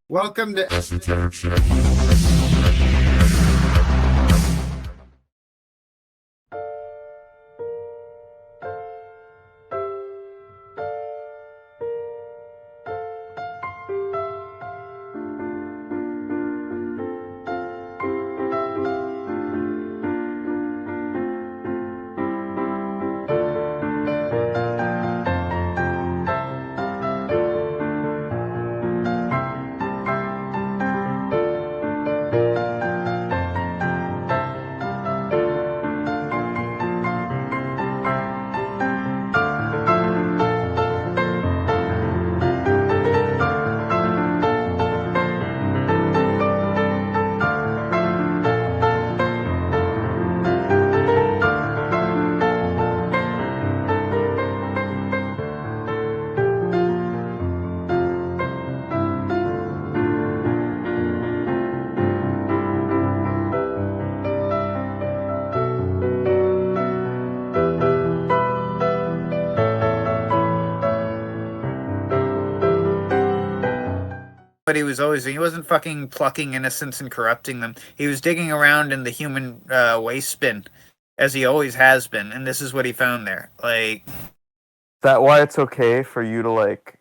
Welcome to Esoteric. But he wasn't fucking plucking innocents and corrupting them. He was digging around in the human waste bin, as he always has been, and this is what he found there. Like, that why it's okay for you to like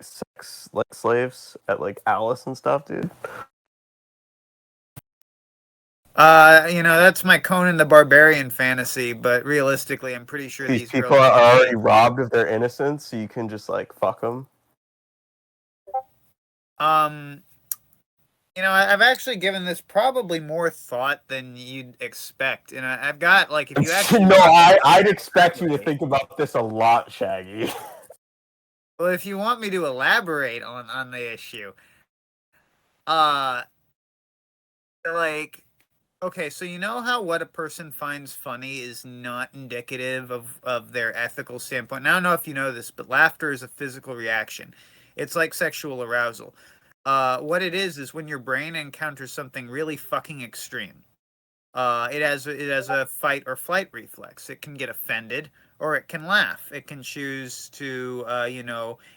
sex like slaves at like Alice and stuff, dude? That's my Conan the Barbarian fantasy, but realistically, I'm pretty sure These these people girls are already robbed of their innocence, so you can just like fuck them. I've actually given this probably more thought than you'd expect, and I've got like if you actually No, I'd expect you to think about this a lot, Shaggy. Well, if you want me to elaborate on the issue, like, okay, so you know how what a person finds funny is not indicative of their ethical standpoint. Now, I don't know if you know this, but laughter is a physical reaction. It's like sexual arousal. What it is when your brain encounters something really fucking extreme. It has a fight or flight reflex. It can get offended or it can laugh. It can choose to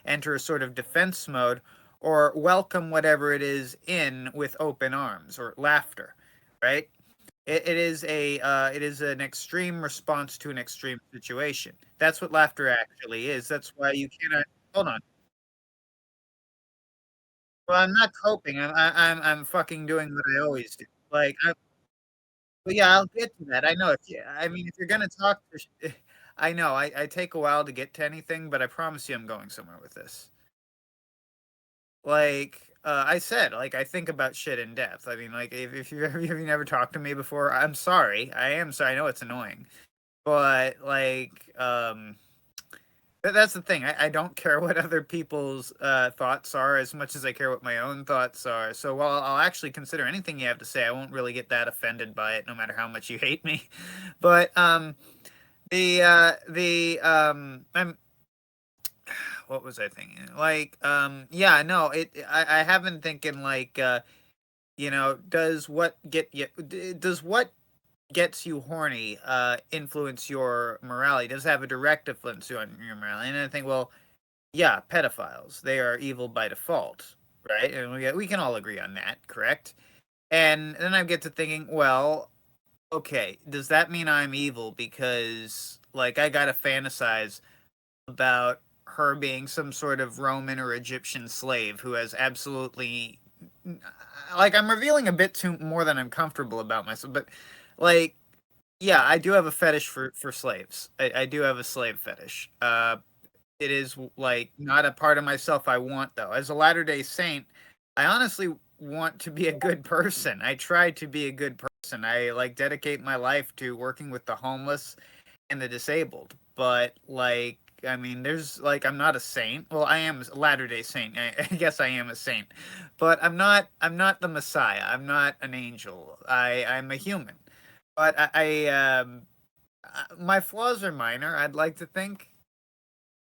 enter a sort of defense mode or welcome whatever it is in with open arms or laughter, right? It is an extreme response to an extreme situation. That's what laughter actually is. That's why you cannot hold on. Well, I'm not coping. I'm fucking doing what I always do. Like But yeah, I'll get to that. I know I mean, if you're gonna talk I know, I take a while to get to anything, but I promise you I'm going somewhere with this. Like, I said, like, I think about shit in depth. I mean, like, if if you never talked to me before, I'm sorry. I am sorry. I know it's annoying. But, like, that's the thing. I don't care what other people's thoughts are as much as I care what my own thoughts are. So while I'll actually consider anything you have to say, I won't really get that offended by it, no matter how much you hate me. But I'm what was I thinking? Like, yeah, no, I have been thinking like, does what gets you horny influence your morality? Does it have a direct influence on your morality? And I think, well, yeah, pedophiles, they are evil by default, right? And we can all agree on that, correct? And then I get to thinking, well, okay, does that mean I'm evil because like I gotta fantasize about her being some sort of Roman or Egyptian slave who has absolutely like I'm revealing a bit too more than I'm comfortable about myself, but like yeah, I do have a fetish for slaves. I do have a slave fetish. It is like not a part of myself I want though. As a Latter-day Saint, I honestly want to be a good person. I try to be a good person. I like dedicate my life to working with the homeless and the disabled. But like I mean, there's like I'm not a saint. Well, I am a Latter-day Saint. I guess I am a saint. But I'm not the Messiah. I'm not an angel. I'm a human. But my flaws are minor, I'd like to think.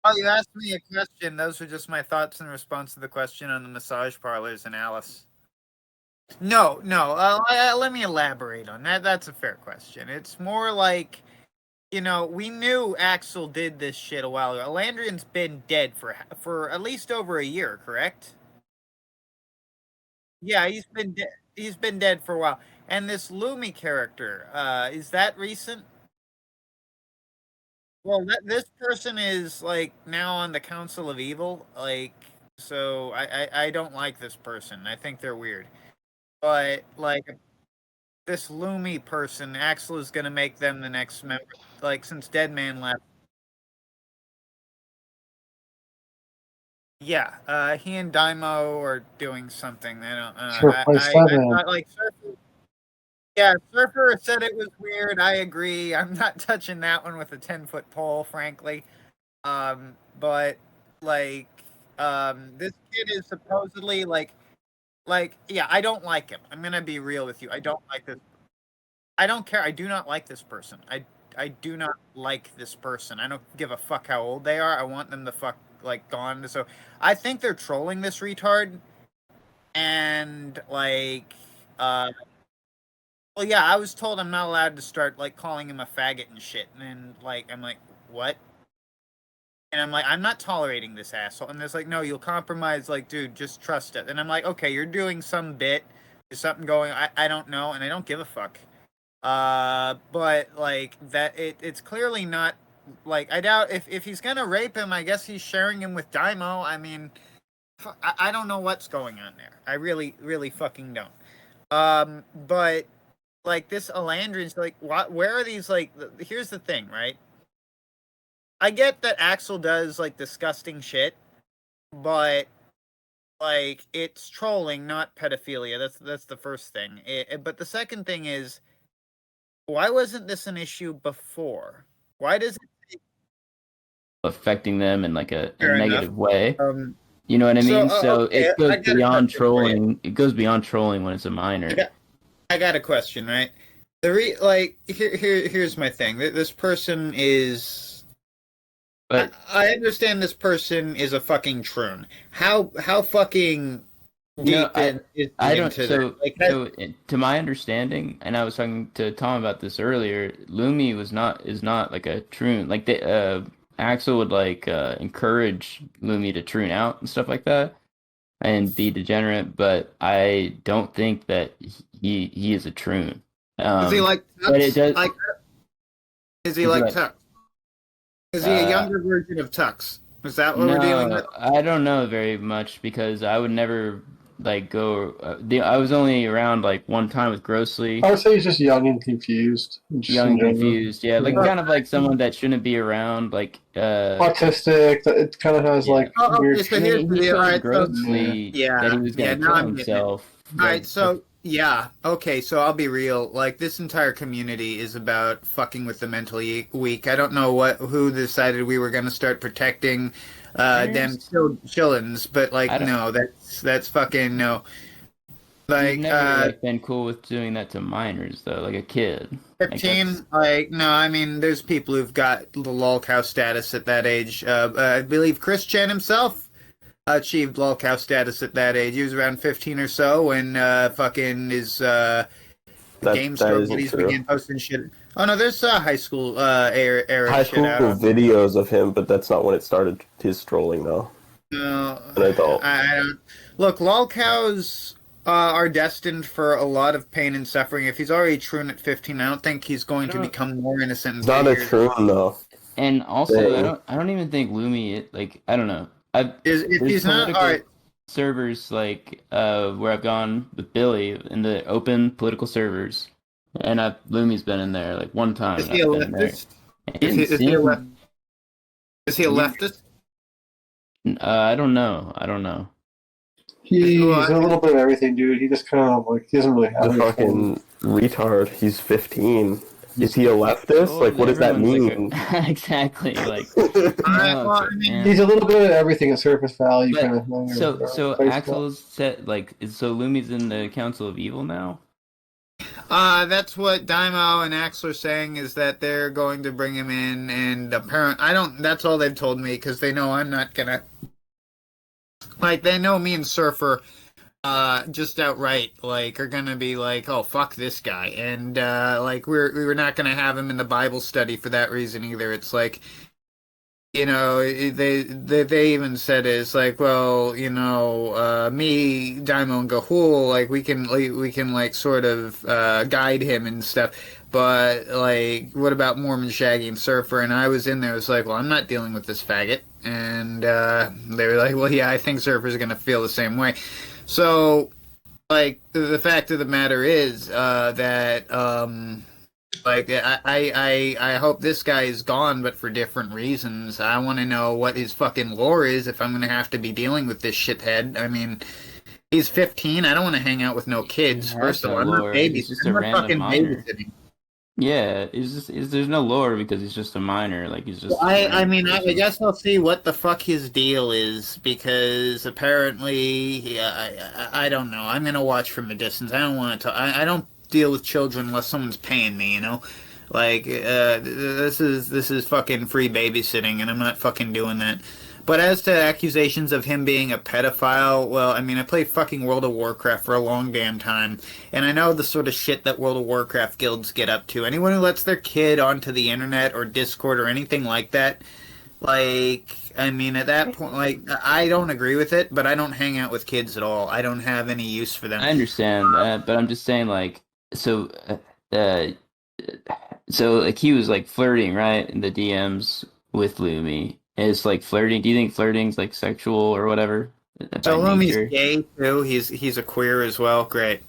Oh, you asked me a question. Those were just my thoughts in response to the question on the massage parlors in Alice. No, no. Let me elaborate on that. That's a fair question. It's more like, we knew Axel did this shit a while ago. Landrian's been dead for at least over a year, correct? Yeah, he's been dead for a while. And this Lumi character, is that recent? Well, this person is like now on the Council of Evil, like so. I don't like this person. I think they're weird. But like this Lumi person, Axel is gonna make them the next member. Like since Deadman left. Yeah, he and Daiymo are doing something. I don't. Sure, play I seven. thought like Surfer. Yeah, Surfer said it was weird. I agree. I'm not touching that one with a 10-foot pole, frankly. But like, this kid is supposedly like, yeah. I don't like him. I'm gonna be real with you. I don't like this. I don't care. I do not like this person. I do not like this person. I don't give a fuck how old they are. I want them to fuck like gone. So I think they're trolling this retard. And like, well, yeah, I was told I'm not allowed to start like calling him a faggot and shit. And like, I'm like, what? And I'm like, I'm not tolerating this asshole. And there's like, no, you'll compromise. Like, dude, just trust it. And I'm like, okay, you're doing some bit. There's something going. I don't know, and I don't give a fuck. But like that, it's clearly not. Like, I doubt if he's gonna rape him. I guess he's sharing him with Daiymo. I mean, I don't know what's going on there. I really fucking don't. But like this Alandrian's like, what? Where are these? Like, here's the thing, right? I get that Axel does like disgusting shit, but like it's trolling, not pedophilia. That's the first thing. But the second thing is, why wasn't this an issue before? Why does it affecting them in like a Fair negative enough. way? You know what I mean? So okay, it goes I got a beyond question for you. trolling. It goes beyond trolling when it's a minor. I got a question, right? Here's my thing. This person is. But I understand this person is a fucking troon. How fucking deep is I don't. into So, that? Like, so to my understanding, and I was talking to Tom about this earlier. Lumi is not like a troon. Like Axel would like encourage Lumi to troon out and stuff like that and be degenerate. But I don't think that he is a troon. Is he like Tux? But it does. Like, is he Is he like like- Tux? Is he a younger version of Tux? Is that what we're dealing with? I don't know very much because I would never like go. I was only around like one time with Grossly, I would say he's just young and confused. Just young in and general. confused. Yeah, like kind of like someone that shouldn't be around. Like Autistic. It kind of has Yeah. like Oh, weird. okay, so here's the he deal. told Alright, so- Grossly Yeah, that he was yeah, gonna now kill I'm getting it. himself. All right, so yeah, okay, so I'll be real. Like this entire community is about fucking with the mentally weak. I don't know who decided we were going to start protecting them chillins, but like no, that's fucking no. Like You've never like been cool with doing that to minors though, like a kid. 15, like no, I mean there's people who've got the lol cow status at that age. I believe Chrischan himself achieved lol cow status at that age. He was around 15 or so when fucking his game store buddies began posting shit. Oh no, there's high school era high shit school out. videos of him, but that's not when it started his trolling though. No, An adult. I don't. Look, lol cows are destined for a lot of pain and suffering. If he's already troon at 15, I don't think he's going to become more innocent. It's not a troon though. And also, I don't even think Lumi. Like I don't know. If he's not alright. Servers like where I've gone with Billy in the open political servers, and Lumi's been in there like one time. Is he a leftist? Is he a leftist? I don't know. He's a little bit of everything, dude. He just kind of like he doesn't really have The fucking retard. He's 15. Is he a leftist? Like, what does that mean? Like exactly. Like, he's a little bit of everything at surface value but, kind of thing. So Axel's set like so Lumi's in the Council of Evil now. That's what Daiymo and Axel are saying is that they're going to bring him in, and apparently, that's all they've told me because they know I'm not gonna. Like they know me and Surfer. Just outright, like, are gonna be like, oh, fuck this guy. And, like, we were not gonna have him in the Bible study for that reason either. It's like, they even said it's like, well, me, Daiymo, and Gahul, like we can like sort of guide him and stuff. But like, what about Mormon Shaggy and Surfer? And I was in there. It was like, well, I'm not dealing with this faggot. And they were like, well, yeah, I think Surfer's gonna feel the same way. So, like, the fact of the matter is that like I hope this guy is gone, but for different reasons. I want to know what his fucking lore is if I'm gonna have to be dealing with this shithead. I mean, he's 15. I don't want to hang out with no kids. He has First of no all, I'm not lore. He's just a random minor. babysitting. Yeah, there's no lore because he's just a minor. Like he's just. I mean, I guess I'll see what the fuck his deal is because apparently, I don't know. I'm gonna watch from a distance. I don't want to. I don't deal with children unless someone's paying me. Like this is fucking free babysitting, and I'm not fucking doing that. But as to accusations of him being a pedophile, well, I mean, I played fucking World of Warcraft for a long damn time, and I know the sort of shit that World of Warcraft guilds get up to. Anyone who lets their kid onto the internet or Discord or anything like that, like, I mean, at that point, like, I don't agree with it, but I don't hang out with kids at all. I don't have any use for them. I understand that, but I'm just saying, like, so like he was like flirting, right, in the DMs with Lumi. Is like flirting. Do you think flirting's like sexual or whatever? So Lumi's gay too. He's a queer as well. Great.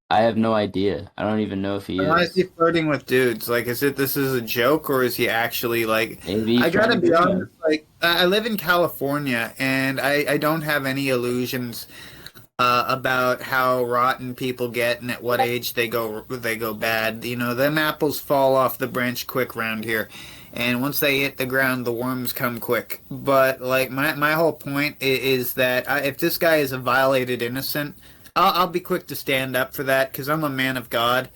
I have no idea. I don't even know if he is. Why is he flirting with dudes? Like, this is a joke, or is he actually like? Maybe I gotta be honest. Like, I live in California, and I don't have any illusions about how rotten people get and at what age they go bad. Them apples fall off the branch quick round here. And once they hit the ground, the worms come quick. But, like, my whole point is that if this guy is a violated innocent, I'll be quick to stand up for that, because I'm a man of God.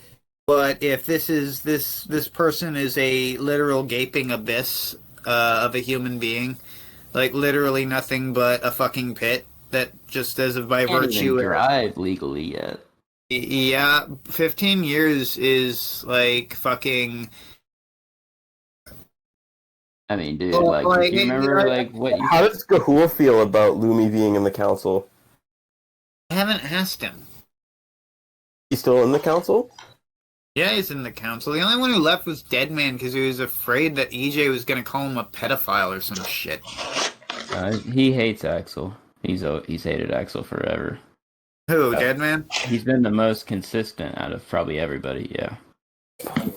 But if this person is a literal gaping abyss of a human being, like, literally nothing but a fucking pit, that just as of by Can't virtue... even drive legally yet. Yeah, 15 years is, like, fucking... I mean, dude, like, do you remember, like, what you... How does Gahul feel about Lumi being in the council? I haven't asked him. He's still in the council? Yeah, he's in the council. The only one who left was Deadman because he was afraid that EJ was going to call him a pedophile or some shit. He hates Axel. He's hated Axel forever. Who, Deadman? He's been the most consistent out of probably everybody, yeah.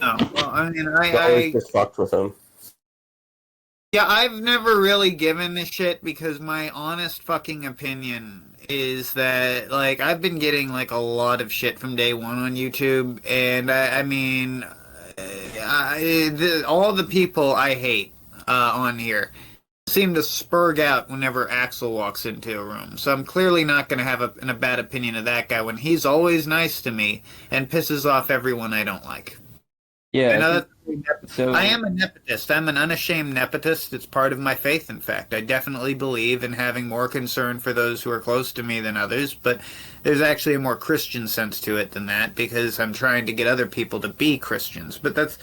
No, well, I mean, I just fucked with him. Yeah, I've never really given a shit because my honest fucking opinion is that, like, I've been getting, like, a lot of shit from day one on YouTube, and I mean, all the people I hate on here seem to spurg out whenever Axel walks into a room. So I'm clearly not going to have a bad opinion of that guy when he's always nice to me and pisses off everyone I don't like. Yeah. I am a nepotist. I'm an unashamed nepotist. It's part of my faith, in fact. I definitely believe in having more concern for those who are close to me than others, but there's actually a more Christian sense to it than that because I'm trying to get other people to be Christians. But that's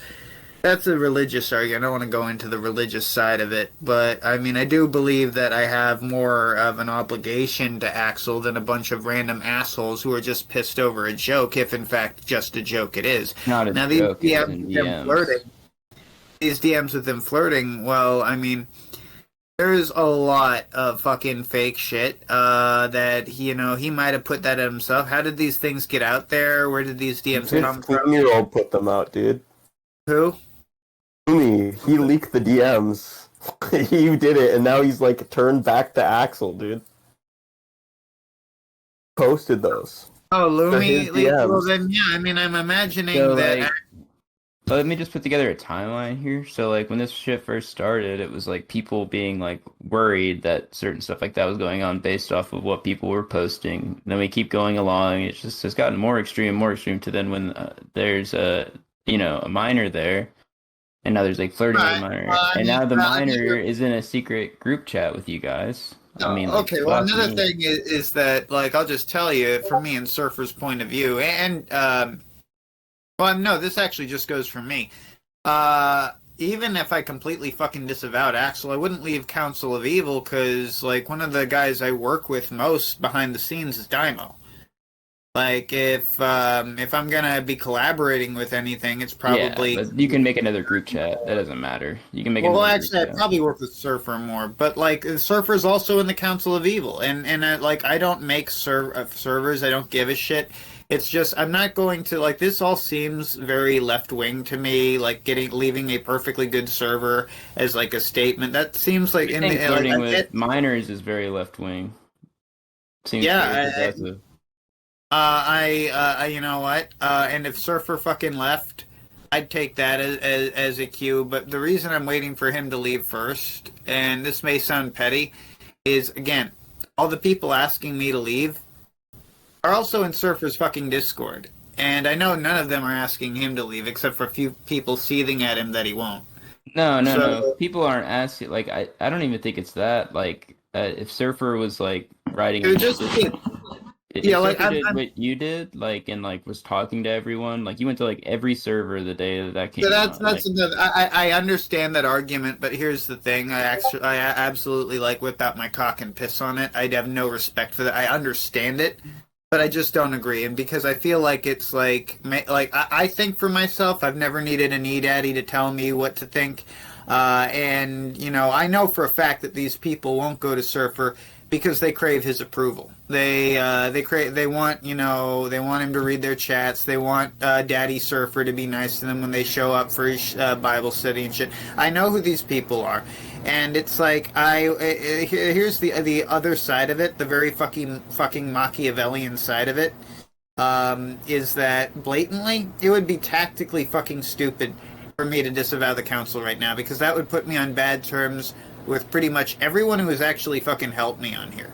a religious argument. I don't want to go into the religious side of it, but I mean, I do believe that I have more of an obligation to Axel than a bunch of random assholes who are just pissed over a joke, if in fact just a joke it is. Not a now, joke. These DMs with them flirting, well, I mean, there's a lot of fucking fake shit that he might have put that at himself. How did these things get out there? Where did these DMs come from? 15-year-old put them out, dude. Who? He leaked the DMs. He did it, and now he's like turned back to Axel, dude. Posted those. Oh, Lumi. Well, then, yeah. I mean, I'm imagining that. Like, so let me just put together a timeline here. So, like, when this shit first started, it was like people being like worried that certain stuff like that was going on based off of what people were posting. Then we keep going along. It's gotten more extreme to then when there's a minor there. And now there's like flirting with a minor. And now the minor is in a secret group chat with you guys. I mean, like, okay, well, another thing is that, like, I'll just tell you, from me and Surfer's point of view, and, well, no, this actually just goes from me. even if I completely fucking disavowed Axel, I wouldn't leave Council of Evil because, like, one of the guys I work with most behind the scenes is Daiymo. Like, if I'm gonna be collaborating with anything, it's probably... Yeah, but you can make another group chat. That doesn't matter. You can make Well, another actually, group I chat. probably work with Surfer more, but, like, Surfer's also in the Council of Evil, and like, I don't make servers, I don't give a shit. It's just, I'm not going to, like, this all seems very left-wing to me, like, leaving a perfectly good server as, like, a statement. That seems like... I think flirting with minors is very left-wing. Seems very progressive. You know what? And if Surfer fucking left, I'd take that as a cue. But the reason I'm waiting for him to leave first, and this may sound petty, is again, all the people asking me to leave are also in Surfer's fucking Discord. And I know none of them are asking him to leave, except for a few people seething at him that he won't. No. People aren't asking. Like, I don't even think it's that. Like, if Surfer was like writing, yeah, like did what you did, like, and like was talking to everyone, like you went to like every server the day that came so out. That's another. I understand that argument, but here's the thing: I absolutely like whip out my cock and piss on it. I'd have no respect for that. I understand it, but I just don't agree. And because I feel like it's like I think for myself, I've never needed a knee daddy to tell me what to think. And you know, I know for a fact that these people won't go to Surfer because they crave his approval. They want, you know, they want him to read their chats. They want Daddy Surfer to be nice to them when they show up for his Bible study and shit. I know who these people are, and it's like here's the other side of it, the very fucking Machiavellian side of it, is that blatantly it would be tactically fucking stupid for me to disavow the council right now, because that would put me on bad terms with pretty much everyone who has actually fucking helped me on here.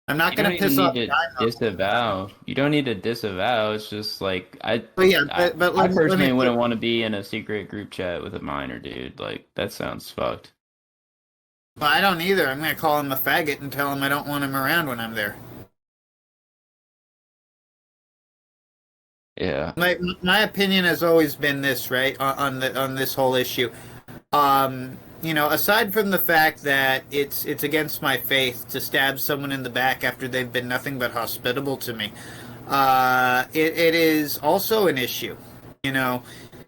I'm not going to piss off disavow. You don't need to disavow. It's just like I I personally wouldn't want to be in a secret group chat with a minor, dude. Like, that sounds fucked. Well, I don't either. I'm going to call him a faggot and tell him I don't want him around when I'm there. Yeah. My opinion has always been this, right, on this whole issue. You know, aside from the fact that it's against my faith to stab someone in the back after they've been nothing but hospitable to me, it is also an issue. You know,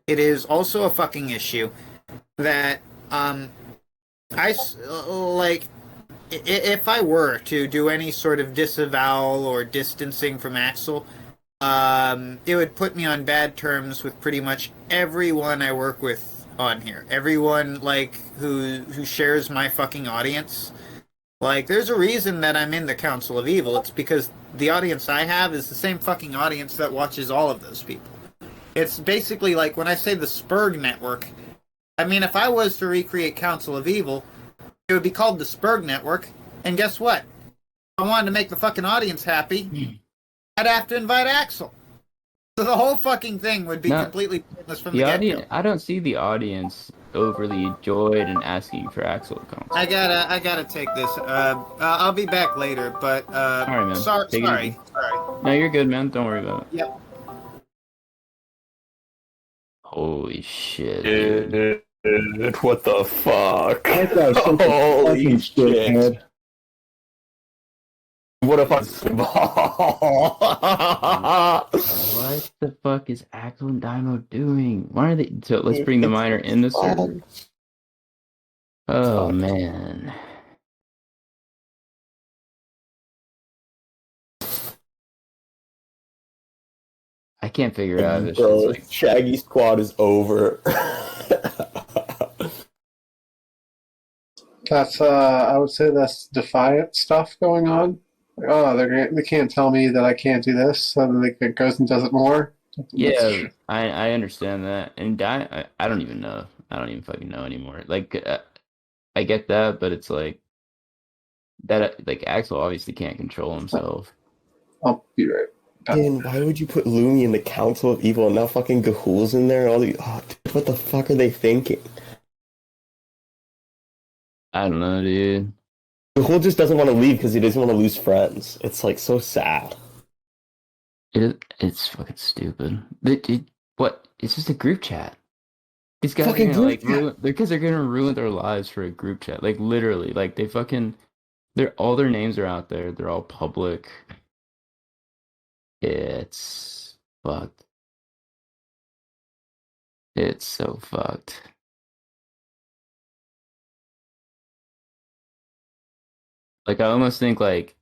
it is also a fucking issue that if I were to do any sort of disavowal or distancing from Axel, it would put me on bad terms with pretty much everyone I work with on here. Everyone, like, who shares my fucking audience. Like, there's a reason that I'm in the Council of Evil. It's because the audience I have is the same fucking audience that watches all of those people. It's basically like when I say the Sperg Network, I mean, if I was to recreate Council of Evil, it would be called the Sperg Network, and guess what? If I wanted to make the fucking audience happy, I'd have to invite Axel. So the whole fucking thing would be completely pointless from the get-go. I don't see the audience overly joyed and asking for Axel to come. I gotta take this. I'll be back later, but all right, man. Sorry. No, you're good, man. Don't worry about it. Yep. Holy shit, dude. What the fuck? Holy shit. What if What the fuck is Axel and Daiymo doing? Why are they? So let's bring the minor in the server. Oh man. I can't figure out if bro, it's like Shaggy Squad is over. That's I would say that's defiant stuff going on. Like, oh, they can't tell me that I can't do this, so it goes and does it more. Yeah, I understand that, and I don't even know. I don't even fucking know anymore. Like, I get that, but it's like that. Like, Axel obviously can't control himself. I'll be right back. And why would you put Lumi in the Council of Evil and now fucking Gahul's in there? Dude, what the fuck are they thinking? I don't know, dude. Gahul just doesn't want to leave because he doesn't want to lose friends. It's like so sad. It's fucking stupid. What? It's just a group chat. These guys Fucking are gonna like group chat. ruin. Their kids are gonna ruin their lives for a group chat. Like literally, like they fucking. They're all their names are out there. They're all public. It's fucked. It's so fucked. Like I almost think like,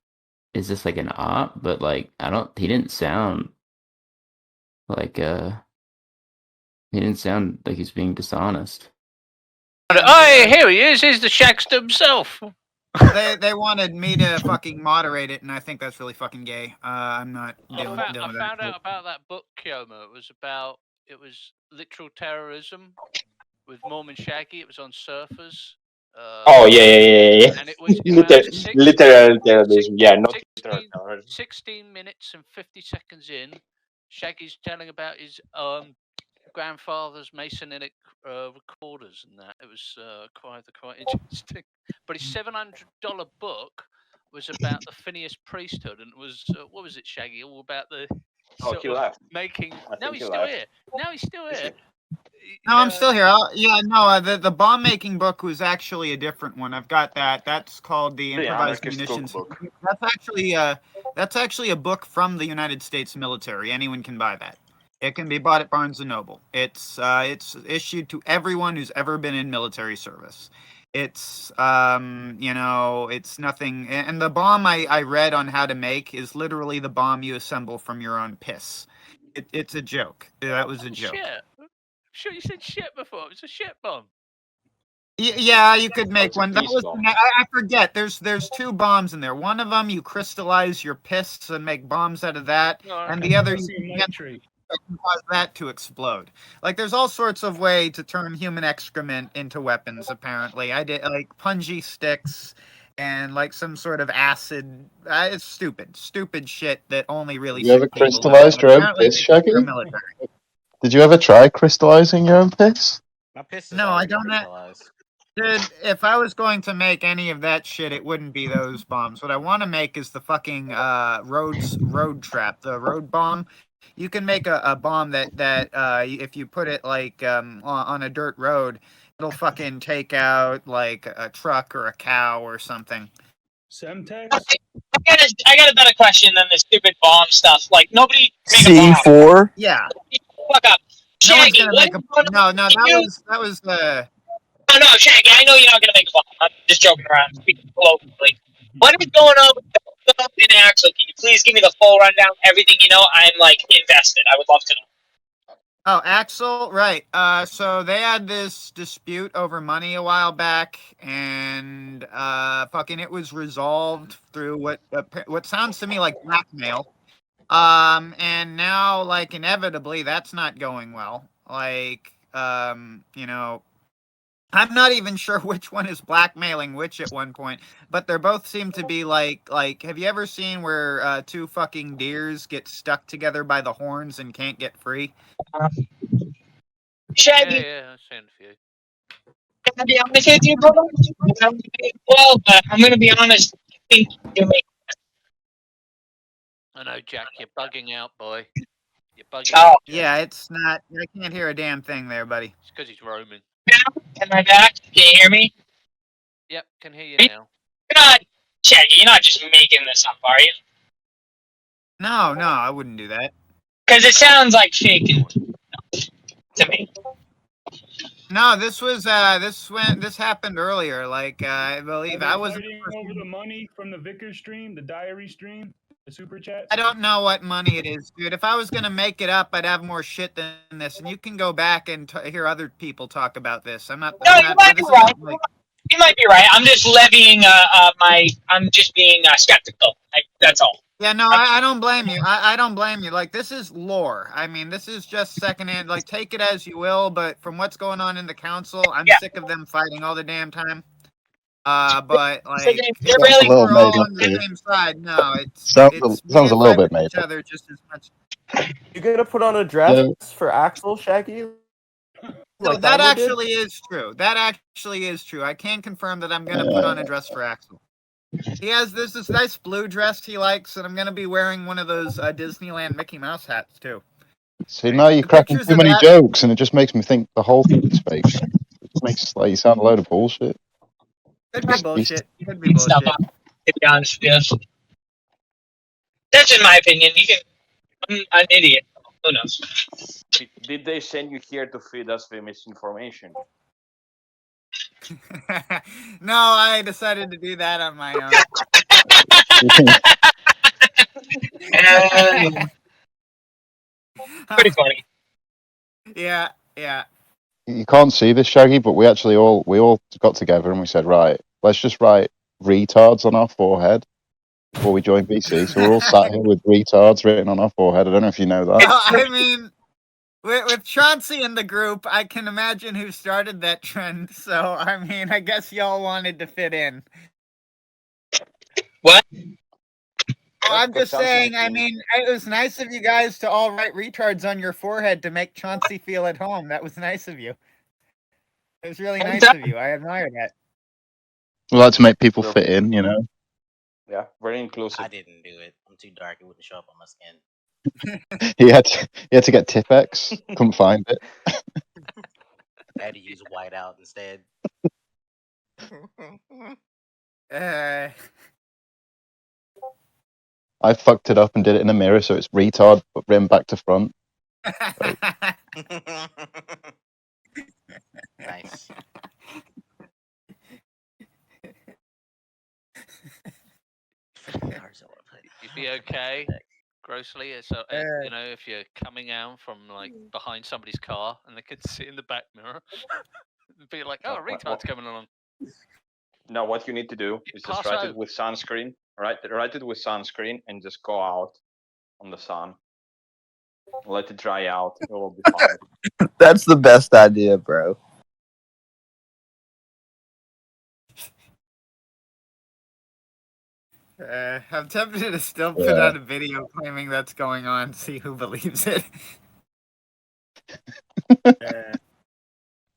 is this like an op? But like I don't. He didn't sound like He didn't sound like he's being dishonest. Oh, here he is. He's the Shagster himself. They wanted me to fucking moderate it, and I think that's really fucking gay. I'm not I dealing found, with I that. found out about that book, Kyouma. It was literal terrorism with Mormon Shaggy. It was on surfers. Oh yeah. And it was about Literal terrorism. Yeah, not literal terrorism. 16 minutes and 50 seconds in, Shaggy's telling about his grandfather's Masonic recorders and that. It was quite interesting. But his $700 book was about the Phineas priesthood, and it was what was it, Shaggy? All about the He left. making. I No, think he's he still left. here. No, he's still here. No, I'm still here. The bomb making book was actually a different one. I've got that. That's called the Improvised Anarchist Munitions. Cookbook. That's actually a book from the United States military. Anyone can buy that. It can be bought at Barnes and Noble. It's issued to everyone who's ever been in military service. It's it's nothing. And the bomb I read on how to make is literally the bomb you assemble from your own piss. It's a joke. That was a joke. Shit. Sure, you said shit before. It was a shit bomb. Yeah, you could make It's a one. That peace was bomb. I forget. There's two bombs in there. One of them you crystallize your piss and make bombs out of that, and the other you can cause that to explode. Like there's all sorts of way to turn human excrement into weapons. Apparently, I did like punji sticks and like some sort of acid. It's stupid shit that only really. You ever sick people do. crystallized your own Apparently piss, it's Shaggy? paramilitary. Did you ever try crystallizing your own piss? My piss is No, I already don't. crystallized. Dude, if I was going to make any of that shit, it wouldn't be those bombs. What I want to make is the fucking road trap, the road bomb. You can make a bomb that if you put it like on a dirt road, it'll fucking take out like a truck or a cow or something. Semtex? I got a better question than this stupid bomb stuff. Like nobody make a bomb. C4. Yeah. Fuck up. No one's Shaggy, gonna make a no. That was No, Shaggy, I know you're not gonna make a bomb. I'm just joking around, speaking colloquially. What is going on with Doug and Axel? Can you please give me the full rundown, everything you know? I'm like invested. I would love to know. Oh, Axel, right. So they had this dispute over money a while back, and fucking it was resolved through what sounds to me like blackmail. And now, like, inevitably, that's not going well. Like, I'm not even sure which one is blackmailing which at one point, but they both seem to be like, have you ever seen where two fucking deers get stuck together by the horns and can't get free? Shaggy, Yeah, I've seen a few. can I be honest with you, brother? Well, but I'm gonna be honest. I think you make. I know, Jack, you're bugging out, boy. You're bugging Oh. out. Jack. Yeah, it's not. I can't hear a damn thing there, buddy. It's because he's roaming. Am I back? Can you hear me? Yep, can hear you now. You're not, Shaggy. You're not just making this up, are you? No, I wouldn't do that. Because it sounds like fake to me. No, this happened earlier. Like I believe I was. Fighting over the money from the Vickers stream, the diary stream, the super chat. I don't know what money it is, dude. If I was gonna make it up, I'd have more shit than this. And you can go back and hear other people talk about this. I'm not. No, you might be right. You might be right. I'm just levying I'm just being skeptical. That's all. Yeah, no, I don't blame you. I don't blame you. Like, this is lore. I mean, this is just secondhand. Like, take it as you will, but from what's going on in the council, I'm sick of them fighting all the damn time. But, like, they're really Well, we're all made on up, the dude. same side. No, Sounds we a little fight bit with made each up. other just as much. You gonna put on a dress for Axel, Shaggy? No, Like that Daiymo did? actually is true. That actually is true. I can confirm that I'm gonna put on a dress for Axel. He has this nice blue dress he likes, and I'm gonna be wearing one of those Disneyland Mickey Mouse hats too. See, now you're The cracking pictures too of many that- jokes, and it just makes me think the whole thing's fake. It makes like you sound a load of bullshit. Could be bullshit. Could be Made stuff bullshit. up, to be honest with you. That's just my opinion. I'm an idiot. Who knows? Did they send you here to feed us the misinformation? No, I decided to do that on my own. Pretty funny. Yeah. You can't see this, Shaggy, but we all got together and we said, right, let's just write retards on our forehead before we join BC. So we're all sat here with retards written on our forehead. I don't know if you know that. Well, I mean, with Chauncey in the group, I can imagine who started that trend. So, I mean, I guess y'all wanted to fit in. What? Oh, I'm Because just saying, I Chauncey's mean, it was nice of you guys to all write retards on your forehead to make Chauncey feel at home. That was nice of you. It was really nice of you. I admire that. We like to make people fit in, you know. Yeah, very inclusive. I didn't do it. I'm too dark. It wouldn't show up on my skin. He had to get Tipex. Couldn't find it. I had to use whiteout instead. I fucked it up and did it in a mirror, so it's retard, but written back to front. Nice. You'd be okay, grossly. So, you know, if you're coming out from like behind somebody's car and they could see in the back mirror, be like, "Oh, a retard's coming along." Now, what you need to do is just write it with sunscreen. Write it with sunscreen and just go out on the sun. Let it dry out. It will be fine. That's the best idea, bro. I'm tempted to still put out a video claiming that's going on, see who believes it.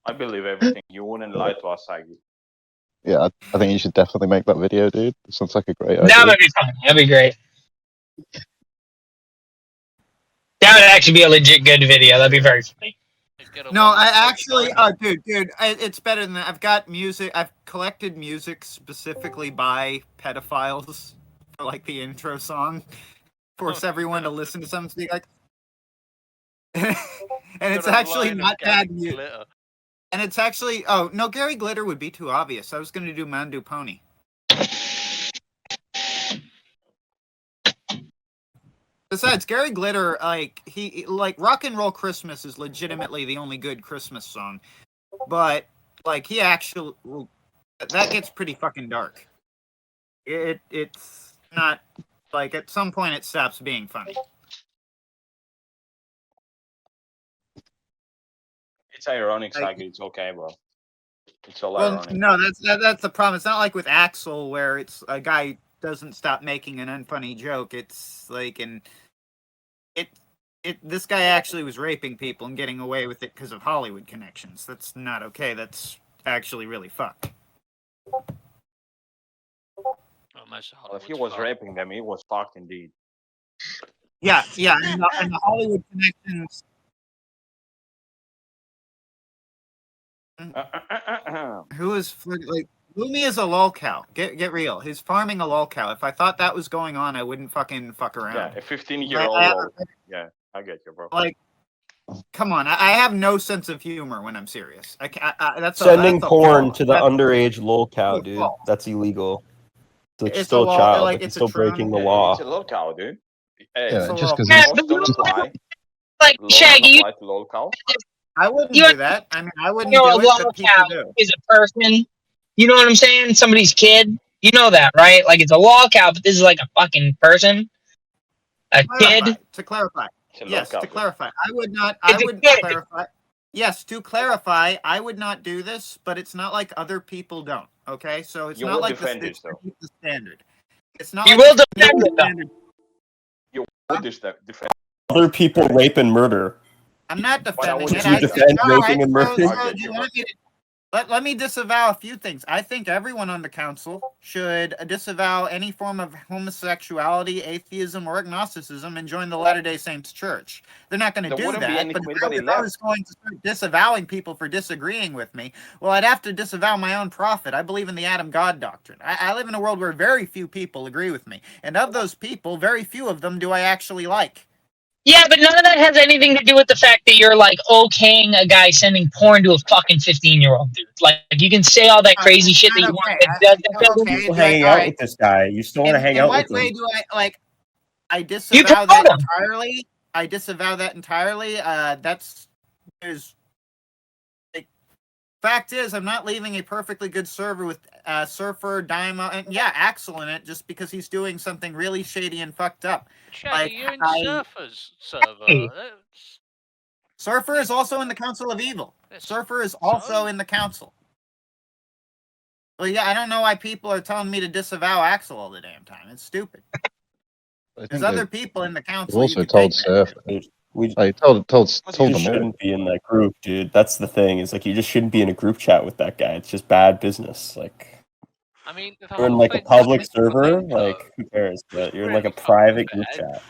I believe everything. You wouldn't lie to us, Shaggy. Yeah, I think you should definitely make that video, dude. It sounds like a great idea. That would be fun. That'd be great. That would actually be a legit good video. That'd be very funny. No, I actually, dude, it's better than that. I've got music. I've collected music specifically by pedophiles for like the intro song. Force everyone to listen to something like, and it's actually not bad music. And it's actually, oh no, Gary Glitter would be too obvious. I was going to do Mandu Pony. Besides, Gary Glitter, like Rock and Roll Christmas is legitimately the only good Christmas song. But, like, he actually, that gets pretty fucking dark. It's not, like, at some point it stops being funny. It's ironic, Shaggy. It's okay, bro. It's all Well, ironic. no, that's the problem. It's not like with Axel where it's a guy doesn't stop making an unfunny joke. It's like this guy actually was raping people and getting away with it because of Hollywood connections. That's not okay. That's actually really fucked. Well, if he was raping them, he was fucked indeed. Yeah, and the Hollywood connections. Who is like Lumi is a lolcow. Get real. He's farming a lolcow. If I thought that was going on, I wouldn't fucking fuck around. Yeah, a 15-year-old. Yeah, I get you, bro. Like, come on. I have no sense of humor when I'm serious. That's Sending that's porn to the that's underage lolcow, a dude. fault. That's illegal. It's It's still a a child. like, Like, it's it's still a true- breaking the law. It's a lolcow, dude. Hey, Yeah, just because don't apply. Like Shaggy, you Apply to lolcow. I wouldn't You- do that. I mean, I wouldn't know a do it, but people lolcow do. is a person. You know what I'm saying? Somebody's kid. You know that, right? Like it's a lolcow, but this is like a fucking person. A kid. To clarify. It's a Yes, lolcow, to dude. clarify. I It's a wouldn't kid. clarify. Yes, to clarify, I would not do this, but it's not like other people don't. Okay, so it's You not would like defend it's this, though. the standard. It's not. You like will it's defend the it, though. standard. You would defend. Other people rape and murder. I'm not Why defending would it. you defend all raping and so, murdering? so do you want me to? Let me disavow a few things. I think everyone on the council should disavow any form of homosexuality, atheism, or agnosticism and join the Latter-day Saints Church. They're not going to do that, but if I was going to start disavowing people for disagreeing with me, well, I'd have to disavow my own prophet. I believe in the Adam God doctrine. I live in a world where very few people agree with me, and of those people, very few of them do I actually like. Yeah, but none of that has anything to do with the fact that you're like okaying a guy sending porn to a fucking 15-year-old dude. Like you can say all that crazy shit that you want. You still hanging out with this guy. You still want to hang out with him. In what way do I like? I disavow that entirely. I disavow that entirely. Fact is, I'm not leaving a perfectly good server with Surfer, Daiymo, and yeah, Axel in it just because he's doing something really shady and fucked up. Shaggy, you're in Surfer's server. Surfer is also in the Council of Evil. Surfer is also in the Council. Well, yeah, I don't know why people are telling me to disavow Axel all the damn time. It's stupid. There's other people in the council. Also told Surfer. I told them all. Shouldn't be in that group, dude. That's the thing. Is like you just shouldn't be in a group chat with that guy. It's just bad business. Like, I mean, you're in like a public server. Like, who cares? But you're in like a private group chat.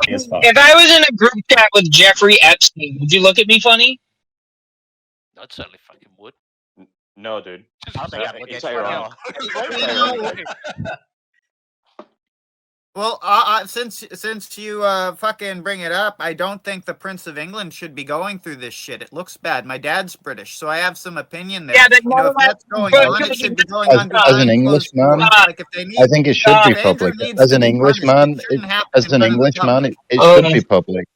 If I was in a group chat with Jeffery Epstein, would you look at me funny? I certainly fucking would. No, dude. It's ironic. Well, since you fucking bring it up, I don't think the Prince of England should be going through this shit. It looks bad. My dad's British, so I have some opinion there. Yeah, but if that's going on, it should be going on. As an Englishman, I think it should be public. As an Englishman, it should be public.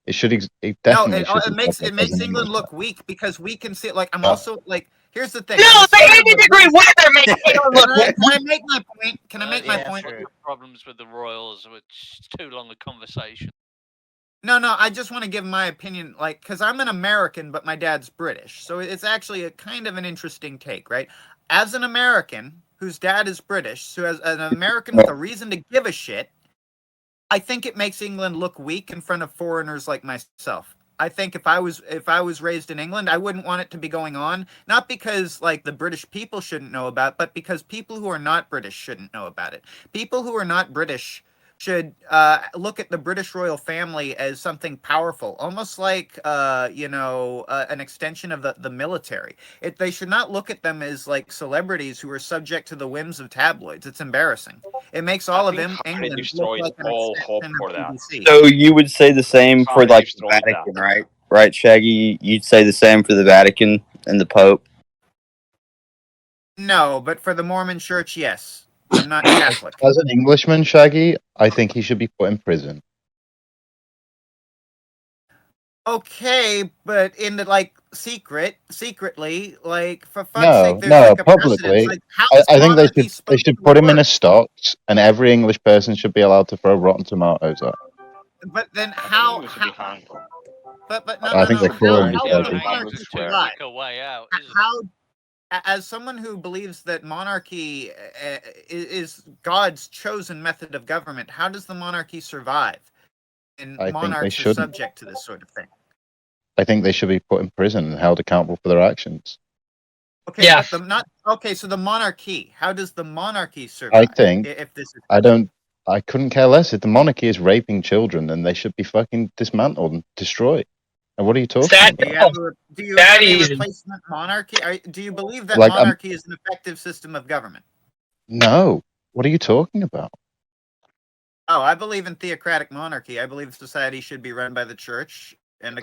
It should. It definitely should. It makes England look weak because we can see it. Like I'm also like. Here's the thing. No, I disagree with her. Can I make my point? Can I make my point? Problems with the Royals, which is too long a conversation. No, I just want to give my opinion, like, because I'm an American, but my dad's British. So it's actually a kind of an interesting take, right? As an American whose dad is British, so as an American with a reason to give a shit, I think it makes England look weak in front of foreigners like myself. I think if I was raised in England, I wouldn't want it to be going on. Not because like the British people shouldn't know about it, but because people who are not British shouldn't know about it. People who are not British should look at the British royal family as something powerful, almost like an extension of the military. They should not look at them as like celebrities who are subject to the whims of tabloids. It's embarrassing. It makes all of England look like all hope for that. So you would say the same for like the Vatican, right? Right, Shaggy? You'd say the same for the Vatican and the Pope? No, but for the Mormon Church, yes. I'm not Catholic. As an Englishman, Shaggy, I think he should be put in prison. Okay, but in the secretly, like for fuck's sake, there's like a publicly. Like, I think they should put him in a stocks, and every English person should be allowed to throw rotten tomatoes at. But then how? But no, I think they're cruel. How? As someone who believes that monarchy is God's chosen method of government, how does the monarchy survive? And monarchs are subject to this sort of thing. I think they should be put in prison and held accountable for their actions. Okay, yeah. So the monarchy. How does the monarchy survive? I think. I couldn't care less. If the monarchy is raping children, then they should be fucking dismantled and destroyed. And what are you talking about? Do you have a replacement monarchy? Do you believe that monarchy is an effective system of government? No. What are you talking about? Oh, I believe in theocratic monarchy. I believe society should be run by the church and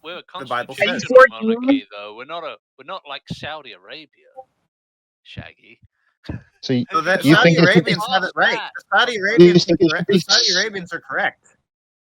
we're a the Bible says. Monarchy, though. We're not like Saudi Arabia, Shaggy. So you Saudi Arabians have it right. Saudi Arabians are correct.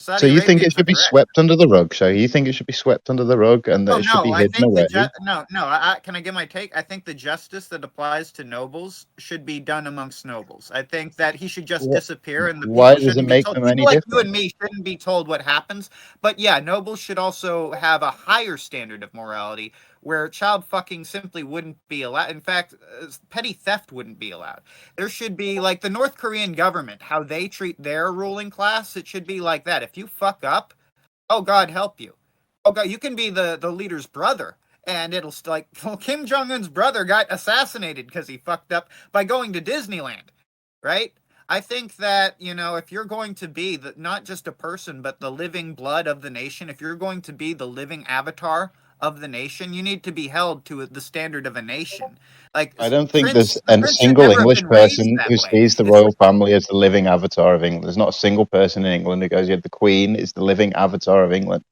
So you think it should be swept under the rug, Shaggy? You think it should be swept under the rug and that it should be hidden away? Can I give my take? I think the justice that applies to nobles should be done amongst nobles. I think that he should just disappear, and why does it make them any different? You and me shouldn't be told what happens. But yeah, nobles should also have a higher standard of morality, where child fucking simply wouldn't be allowed. In fact, petty theft wouldn't be allowed. There should be, like the North Korean government, how they treat their ruling class, it should be like that. If you fuck up, oh God help you. Oh God, you can be the leader's brother, And it'll like, well, Kim Jong-un's brother got assassinated because he fucked up by going to Disneyland, right? I think that, if you're going to be not just a person, but the living blood of the nation, if you're going to be the living avatar of the nation, you need to be held to the standard of a nation. Like, I don't think there's the a prince should single never have English been raised person that who way. sees the royal family as the living avatar of England. There's not a single person in England who goes, yeah, the Queen is the living avatar of England.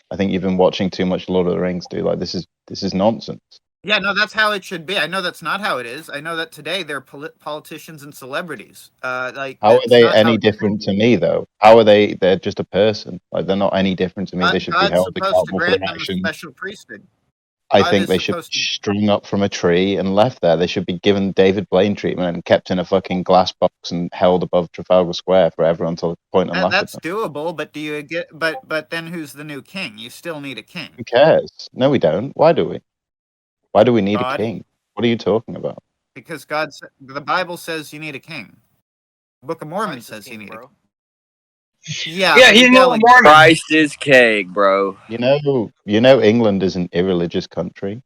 I think you've been watching too much Lord of the Rings, dude. Like, this is nonsense. Yeah, no, that's how it should be. I know that's not how it is. I know that today they're politicians and celebrities. Like, How are that's they not how any it different should to be. me, though? How are they? They're just a person. Like, they're not any different to me. They should be God's held supposed to accountable for grant their them a actions. special priesthood. I God think is they should be supposed to. strung up from a tree and left there. They should be given David Blaine treatment and kept in a fucking glass box and held above Trafalgar Square forever until the point and laugh at That's them. doable, but do you get? But then who's the new king? You still need a king. Who cares? No, we don't. Why do we? Why do we need a God, king? What are you talking about? because the Bible says you need a king. The Book of Mormon Christ is says you king, need a bro. king. Yeah, Yeah, but he's he's not a yelling. Mormon. Christ is king, bro. You know, England is an irreligious country.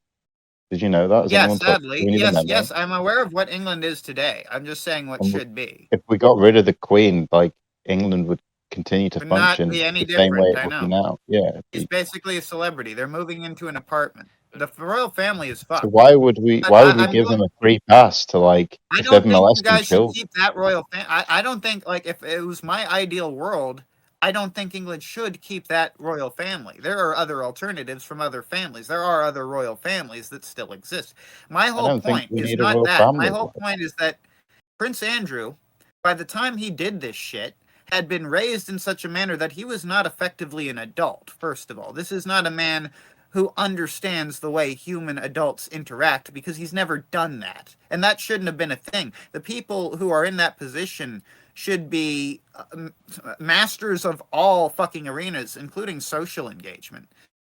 Did you know that? Has Yeah, anyone told sadly, you? yes, I'm aware of what England is today. I'm just saying what should be. If we got rid of the Queen, like, England would continue to Would not function be any the same way different. it I would be know. now. Yeah. He's basically a celebrity. They're moving into an apartment. The royal family is fucked. So why would we I'm give going- them a free pass to, like, I if they're don't think you molesting guys should children? keep that royal family. I don't think, like, if it was my ideal world, I don't think England should keep that royal family. There are other alternatives from other families. There are other royal families that still exist. My whole don't think point we is need a not royal that. My family. whole point is that Prince Andrew, by the time he did this shit, had been raised in such a manner that he was not effectively an adult, first of all. This is not a man who understands the way human adults interact because he's never done that. And that shouldn't have been a thing. The people who are in that position should be masters of all fucking arenas, including social engagement.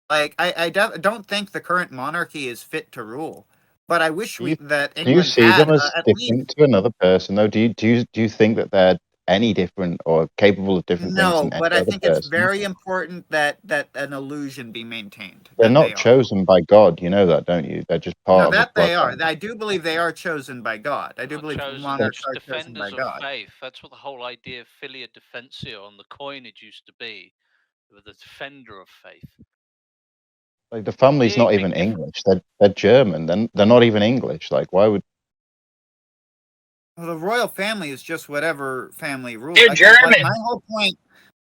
Like, I don't think the current monarchy is fit to rule. But I wish that England Do you see had them as at least. different to another person, though? Do you think that they're any different or capable of different things No, than any but I other think it's person? very important that an illusion be maintained. They're that not they are. chosen by God. You know that, don't you? They're just part No, of that the they are. bloodline. I do believe they are chosen by God. I do believe Chosen monarchs as are chosen by defenders of God. faith. That's what the whole idea of filia defensia on the coinage used to be. They were the defender of faith. Like, the family's not even English. They're German. They're not even English. Like, why would? Well, the royal family is just whatever family rules. They're German. My whole point,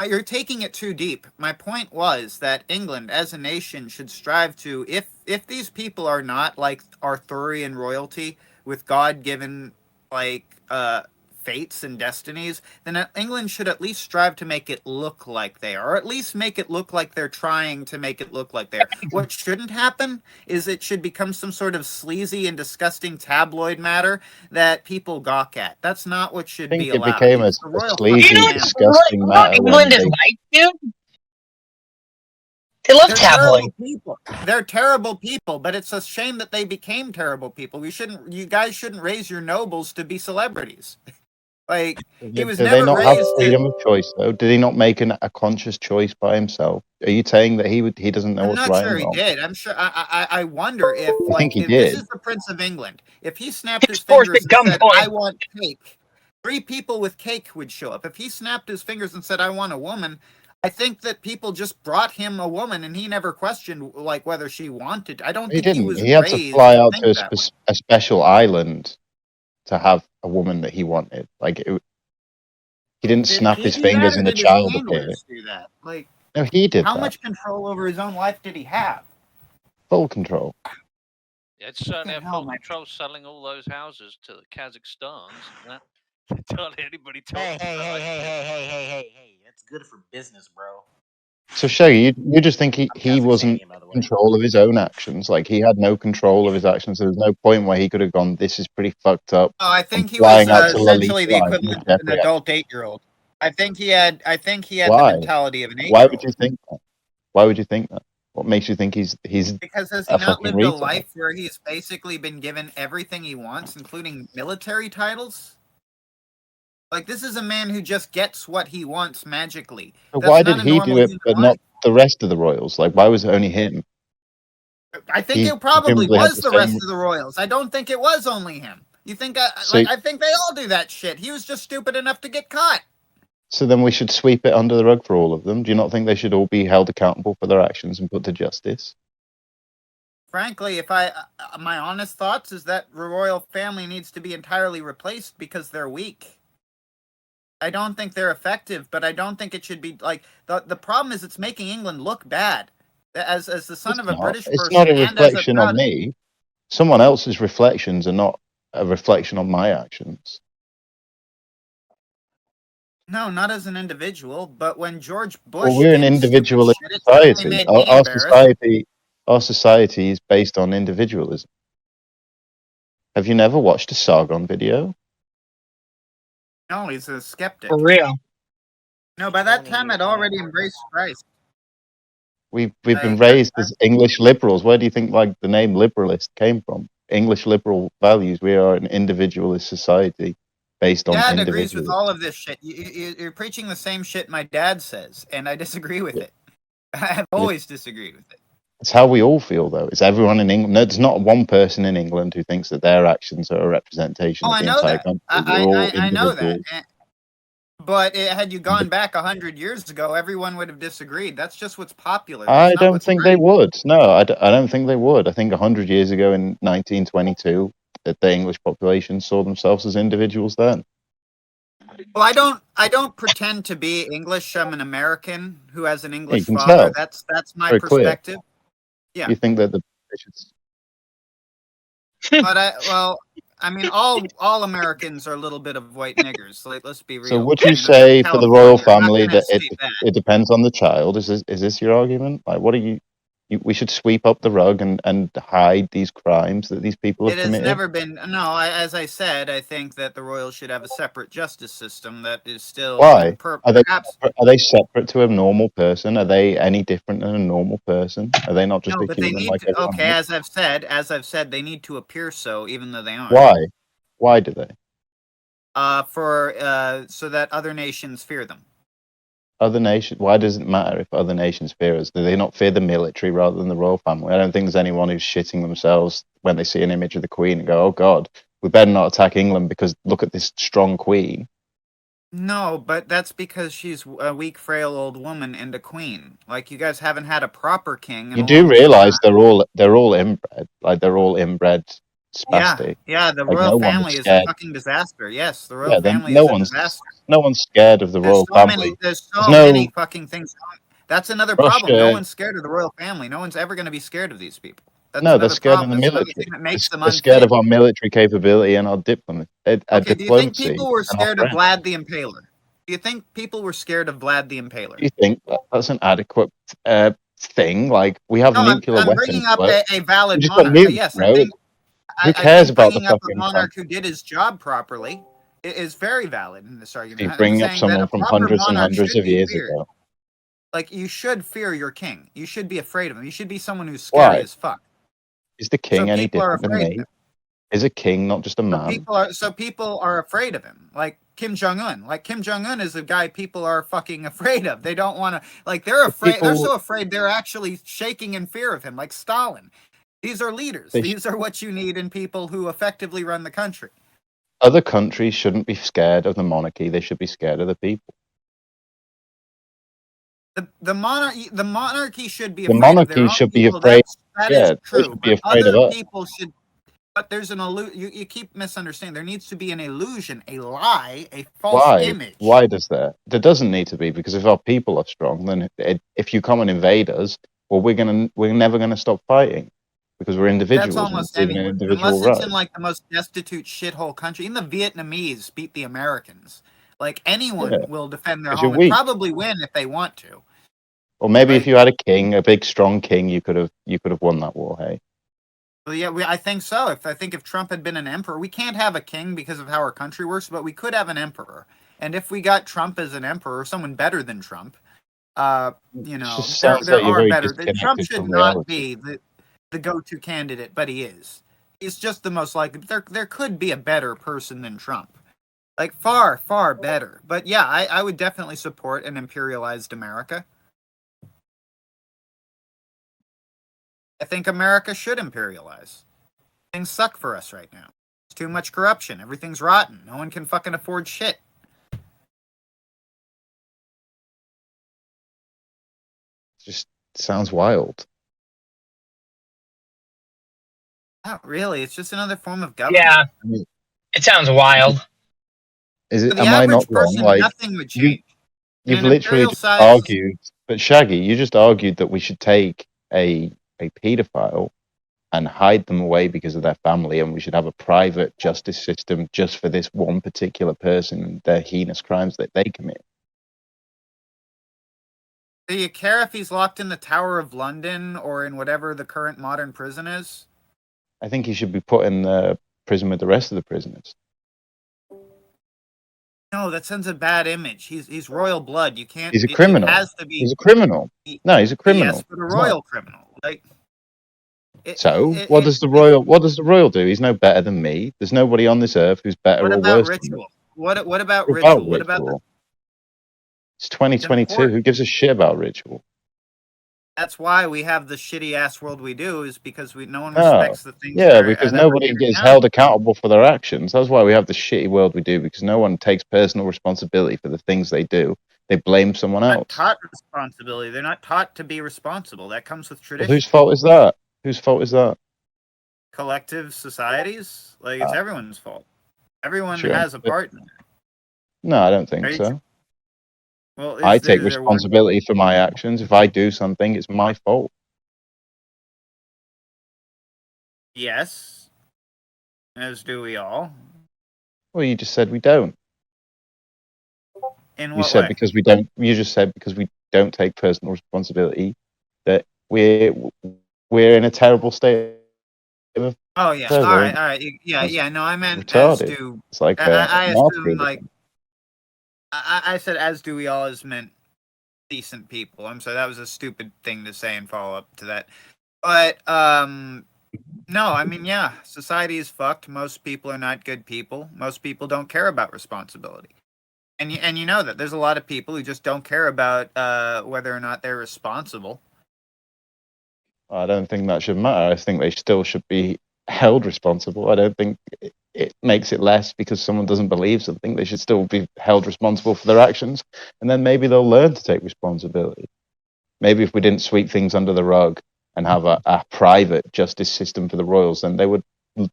you're taking it too deep. My point was that England, as a nation, should strive to, if these people are not like Arthurian royalty with God-given like fates and destinies, then England should at least strive to make it look like they are, or at least make it look like they're trying to make it look like they are. What shouldn't happen is it should become some sort of sleazy and disgusting tabloid matter that people gawk at. That's not what should be allowed. It became a It's the royal sleazy, family. disgusting matter. England is like, dude. They love They're tabloid. terrible people. They're terrible people, but it's a shame that they became terrible people. You guys shouldn't raise your nobles to be celebrities. Like, he was Do never they not have raised freedom of choice, though? Did he not make a conscious choice by himself? Are you saying that he doesn't know I'm what's not right sure and he wrong? did. I'm sure. I wonder if, I think he if this did. is the Prince of England. If he snapped his Forced fingers at and said, gunpoint. "I want cake," 3 people with cake would show up. If he snapped his fingers and said, "I want a woman," I think that people just brought him a woman, and he never questioned like whether she wanted. I don't He think he didn't. was He had raised to fly out think to that way. a special island to have a woman that he wanted. Like, he didn't Did snap he his do that, fingers or and a did his child appeared. handlers do that? Like, No, he did how that. much control over his own life did he have? Full control. Yeah, it's certainly Fucking have hell, full Mike. control selling all those houses to the Kazakhstans and that. Hardly anybody talks Hey, about that shit. hey. That's good for business, bro. So, Shaggy, you just think he wasn't Kazakhstanian, by the in way. control of his own actions? Like, he had no control of his actions. There was no point where he could have gone, "This is pretty fucked up." Oh, I think he flying was out to essentially the Lolita Island with equivalent of an Jeffery adult Epstein. 8-year-old. I think he had the Why? mentality of an 8-year-old. Why would you think that? Why would you think that? What makes you think he's Because has he a not fucking lived a retard? life where he's basically been given everything he wants, including military titles? Like, this is a man who just gets what he wants magically. But That's why not did a he do normal it, human but life. not the rest of the royals? Like, why was it only him? I think He it probably presumably had was the the rest same- of the royals. I don't think it was only him. You think So- I think they all do that shit. He was just stupid enough to get caught. So then we should sweep it under the rug for all of them. Do you not think they should all be held accountable for their actions and put to justice? Frankly, if my honest thoughts is that the royal family needs to be entirely replaced because they're weak. I don't think they're effective, but I don't think it should be like the problem is it's making England look bad. As the son of a British person, it's not a and as reflection on proud- me. Someone else's reflections are not a reflection on my actions. No, not as an individual, but when George Bush. Well, we're an did stupid individualist shit, it certainly society. made me Our embarrassed. society is based on individualism. Have you never watched a Sargon video? No, he's a skeptic. For real. No, by that time I'd already embraced Christ. We've been raised as English liberals. Where do you think like the name liberalist came from? English liberal values. We are an individualist society based on Dad agrees with individualism. all of this shit. You're preaching the same shit my dad says, and I disagree with it. I've always disagreed with it. It's how we all feel, though. It's everyone in England. No, there's not one person in England who thinks that their actions are a representation Oh, of I the know entire that. country. We're all I know that. individuals. But had you gone back 100 years ago, everyone would have disagreed. That's just what's popular. I That's not don't what's think right. they would. No, I don't think they would. I think 100 years ago in 1922, that the English population saw themselves as individuals then. Well, I don't pretend to be English. I'm an American who has an English can father. tell. That's my Very clear. perspective. Yeah. You think that the But I mean, all Americans are a little bit of white niggers. Like, let's be real. So would you know, say for the royal California, I'm not family gonna that say that. it depends on the child? Is this your argument? Like, what are you we should sweep up the rug and hide these crimes that these people have It has committed? never been. No, as I said, I think that the royals should have a separate justice system that is still. Why? Are Perhaps they separate to a normal person? Are they any different than a normal person? Are they not just no, a but they human need like to. everyone Okay, else? as I've said, they need to appear so, even though they aren't. Why? Why do they? So that other nations fear them. Other nations. Why does it matter if other nations fear us? Do they not fear the military rather than the royal family? I don't think there's anyone who's shitting themselves when they see an image of the Queen and go, "Oh God, we better not attack England because look at this strong Queen." No, but that's because she's a weak, frail old woman and a queen. Like, you guys haven't had a proper king. In You a do long realize time. they're all inbred, like they're all inbred spastic. Yeah. The Like, royal no one family is is a scared. fucking disaster. Yes, the royal Yeah, then family is a disaster. no one's scared of the There's royal so family. there's so There's no many fucking things. That's another problem. No Russia. one's scared of the royal family. No one's ever going to be scared of these people. That's No, they're another scared of problem. the That's another military. thing that makes them They're scared unfit. of our military capability and our diplomacy. Okay, do you think people were and our scared of friends. Vlad the Impaler? Do you think people were scared of Vlad the Impaler? Do you think that's an adequate thing? Like, we have No, nuclear I'm weapons. bringing up but a valid we just got monarch. nukes, Yes, bro. I think Who cares about the bringing up a fucking monarch who did his job properly is very valid in this argument. You're I'm bringing up saying that someone a from proper hundreds and monarch hundreds should of be years feared. ago. Like, you should fear your king. You should be afraid of him. You should be someone who's scary Why? as fuck. Is the king So any people are different than afraid of me? him. Is a king not just a man? People are afraid of him. Like Kim Jong Un. Like, Kim Jong Un is a guy people are fucking afraid of. They don't want to. Like, they're afraid. They're so afraid they're actually shaking in fear of him. Like Stalin. These are leaders. These are what you need in people who effectively run the country. Other countries shouldn't be scared of the monarchy. They should be scared of the people. The monarchy should be The afraid of their monarchy own should be people. afraid. That Yeah, is they true. should be But afraid of other us. people should. But there's an you keep misunderstanding. There needs to be an illusion, a lie, a false Why? image. Why does there? There doesn't need to be, because if our people are strong, then if you come and invade us, well, we're never gonna stop fighting because we're individuals. That's almost and anywhere. individual Unless it's rights. in like the most destitute shithole country. Even the Vietnamese beat the Americans. Like, anyone will defend their 'Cause you're home and weak. probably win if they want to. Or maybe if Right. you had a king, a big strong king, you could have won that war. Hey, Well, yeah, I think so. I think if Trump had been an emperor, we can't have a king because of how our country works, but we could have an emperor. And if we got Trump as an emperor, someone better than Trump, you know, just there sounds like you're are very better. disconnected Trump should from not reality. be the go-to candidate, but he is. He's just the most likely. There could be a better person than Trump, like far better. But yeah, I would definitely support an imperialized America. I think America should imperialize. Things suck for us right now. There's too much corruption. Everything's rotten. No one can fucking afford shit. Just sounds wild. Not really. It's just another form of government. Yeah, it sounds wild. Is For it? the Am I not average wrong? person, Like nothing would change. you've an literally imperial just size- argued, but Shaggy, you just argued that we should take a paedophile and hide them away because of their family, and we should have a private justice system just for this one particular person and their heinous crimes that they commit. Do you care if he's locked in the Tower of London or in whatever the current modern prison is? I think he should be put in the prison with the rest of the prisoners. No, that sends a bad image. He's royal blood. You can't. He's a criminal. It has to be. He's a criminal. No, he's a criminal. Yes, but a He's not. royal criminal. Like. What does the royal do? He's no better than me. There's nobody on this earth who's better What or about worse. ritual? What about What ritual? about What about the, ritual? It's 2022. Who gives a shit about ritual? That's why we have the shitty ass world we do, is because no one Oh, respects the things. yeah, that are, because that we're nobody giving gets out. held accountable for their actions. That's why we have the shitty world we do, because no one takes personal responsibility for the things they do. They blame someone They're else. not taught responsibility. They're not taught to be responsible. That comes with Well, tradition. whose fault is that? Whose fault is that? Collective societies, like it's everyone's fault. Everyone Sure. has a part in it. No, I don't think Right? so. Well, I take there one? responsibility for my actions. If I do something, it's my fault. Yes, as do we all. Well, you just said we don't. In You what said way? because we don't. You just said because we don't take personal responsibility that we're in a terrible state of Oh yeah, affairs. all right, That's yeah. No, I meant retarded. as do. It's like I assume martyrdom. like I said as do we all is meant decent people. I'm sorry, that was a stupid thing to say and follow up to that. But no, I mean yeah, society is fucked. Most people are not good people. Most people don't care about responsibility. And you know that there's a lot of people who just don't care about whether or not they're responsible. I don't think that should matter. I think they still should be held responsible. I don't think it makes it less because someone doesn't believe something. They should still be held responsible for their actions, and then maybe they'll learn to take responsibility. Maybe if we didn't sweep things under the rug and have a private justice system for the royals, then they would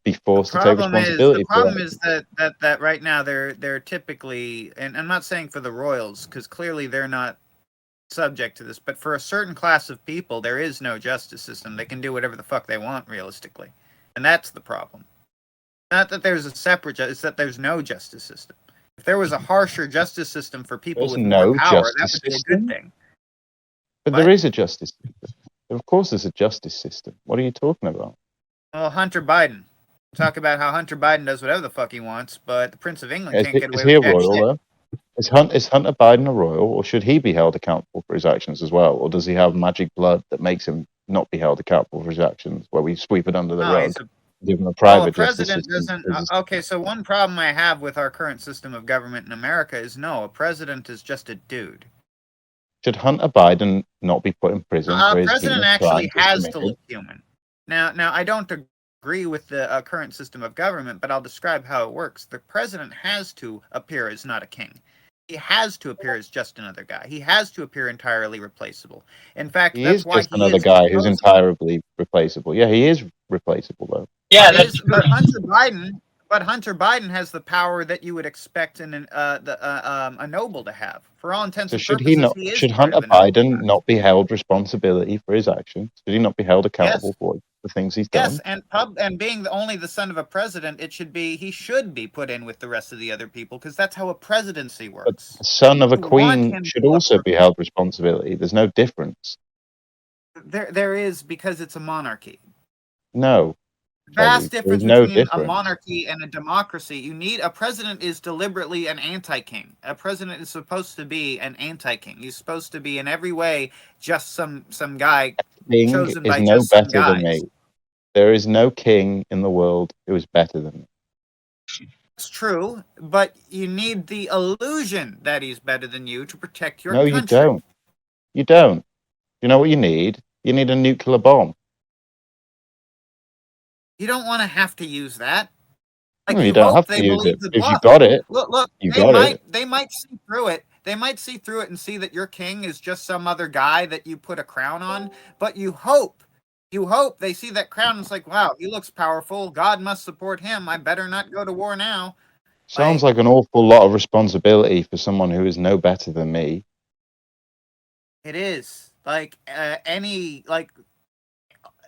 be forced to take responsibility. The problem is that right now they're typically, and I'm not saying for the royals because clearly they're not subject to this, but for a certain class of people, there is no justice system. They can do whatever the fuck they want realistically, and that's the problem. Not that there's a separate justice, it's that there's no justice system. If there was a harsher justice system for people There's with no more power, that justice would be a system? good thing. But there is a justice system. Of course, there's a justice system. What are you talking about? Well, Hunter Biden. Talk about how Hunter Biden does whatever the fuck he wants, but the Prince of England can't get away Is he a with jack royal shit. though? Is Hunter Biden a royal, or should he be held accountable for his actions as well? Or does he have magic blood that makes him not be held accountable for his actions, where we sweep it under the rug, give him a private justice system? Okay, so one problem I have with our current system of government in America is no, a president is just a dude. Should Hunter Biden not be put in prison for A his president heinous actually crimes has he's to committed? look human. Now, I don't agree with the current system of government, but I'll describe how it works. The president has to appear as not a king. He has to appear as just another guy. He has to appear entirely replaceable. In fact, He that's is why just he another is guy who's supposed- entirely replaceable. Yeah, he is replaceable though. Yeah, but Hunter Biden has the power that you would expect a noble to have. For all intents So and should purposes, he not? he is Should part Hunter of a noble Biden not be held responsibility for his actions? Should he not be held accountable for the things he's done? Yes, and being only the son of a president, he should be put in with the rest of the other people because that's how a presidency works. The son of a You want queen him should to also be held responsibility. There's no difference. There is, because it's a monarchy. No. Vast There is difference no between a difference. monarchy and a democracy. A president is deliberately an anti-king. A president is supposed to be an anti-king. He's supposed to be in every way just some guy King chosen is by no just some better than guys. me. There is no king in the world who is better than me. It's true, but you need the illusion that he's better than you to protect your No, country. you don't. You don't. You know what you need? You need a nuclear bomb. You don't want to have to use that. Like, No, you you don't hope have they to use believe it. the If you bluff. got it, Look, you they got might it. they might see through it. They might see through it and see that your king is just some other guy that you put a crown on. But you hope they see that crown and it's like, wow, he looks powerful. God must support him. I better not go to war now. Sounds like an awful lot of responsibility for someone who is no better than me. It is like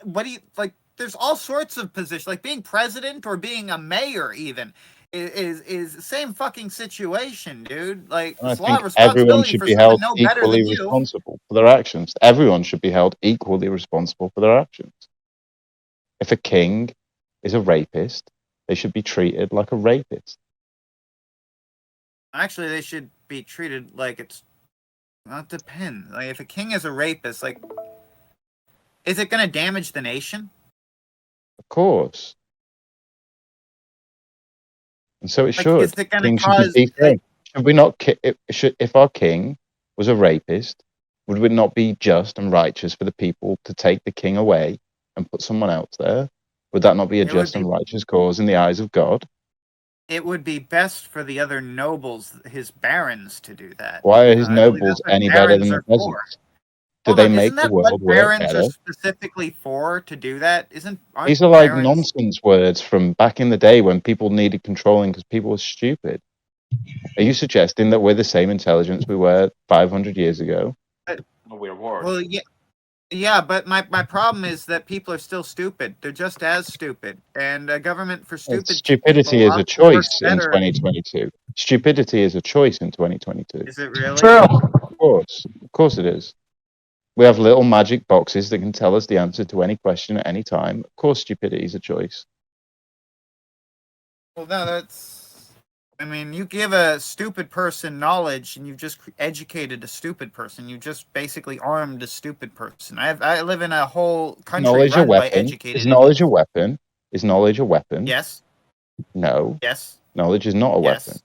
what do you like? There's all sorts of positions, like being president or being a mayor, even is the same fucking situation, dude. Like, And I it's a lot of think everyone responsibility should for be someone held no better equally than you. responsible for their actions. Everyone should be held equally responsible for their actions. If a king is a rapist, they should be treated like a rapist. Actually, they should be treated like it's. Well, it depends. Like, if a king is a rapist, like, is it going to damage the nation? Of course. And so it Like, should. is it going to King should be cause? dethroned. Should we not? If our king was a rapist, would it not be just and righteous for the people to take the king away and put someone else there? Would that not be a It would just be- and righteous cause in the eyes of God? It would be best for the other nobles, his barons, to do that. Why are his I believe nobles that's what any better than barons the are for. peasants? Do Hold they on, make isn't the that world what work barons are better? specifically for, to do that? Aren't These are like barons... nonsense words from back in the day when people needed controlling because people were stupid. Are you suggesting that we're the same intelligence we were 500 years ago? We're worse. Well, yeah, but my problem is that people are still stupid. They're just as stupid, and a government for stupid Stupidity people is a obviously works choice in better. 2022. Stupidity is a choice in 2022. Is it really? Of course it is. We have little magic boxes that can tell us the answer to any question at any time. Of course, stupidity is a choice. Well, no, that's... I mean, you give a stupid person knowledge, and you've just educated a stupid person. You just basically armed a stupid person. I live in a whole country Knowledge a run by weapon? educated Is knowledge a idiots. weapon? Is knowledge a weapon? Yes. No. Yes. Knowledge is not a weapon. Yes.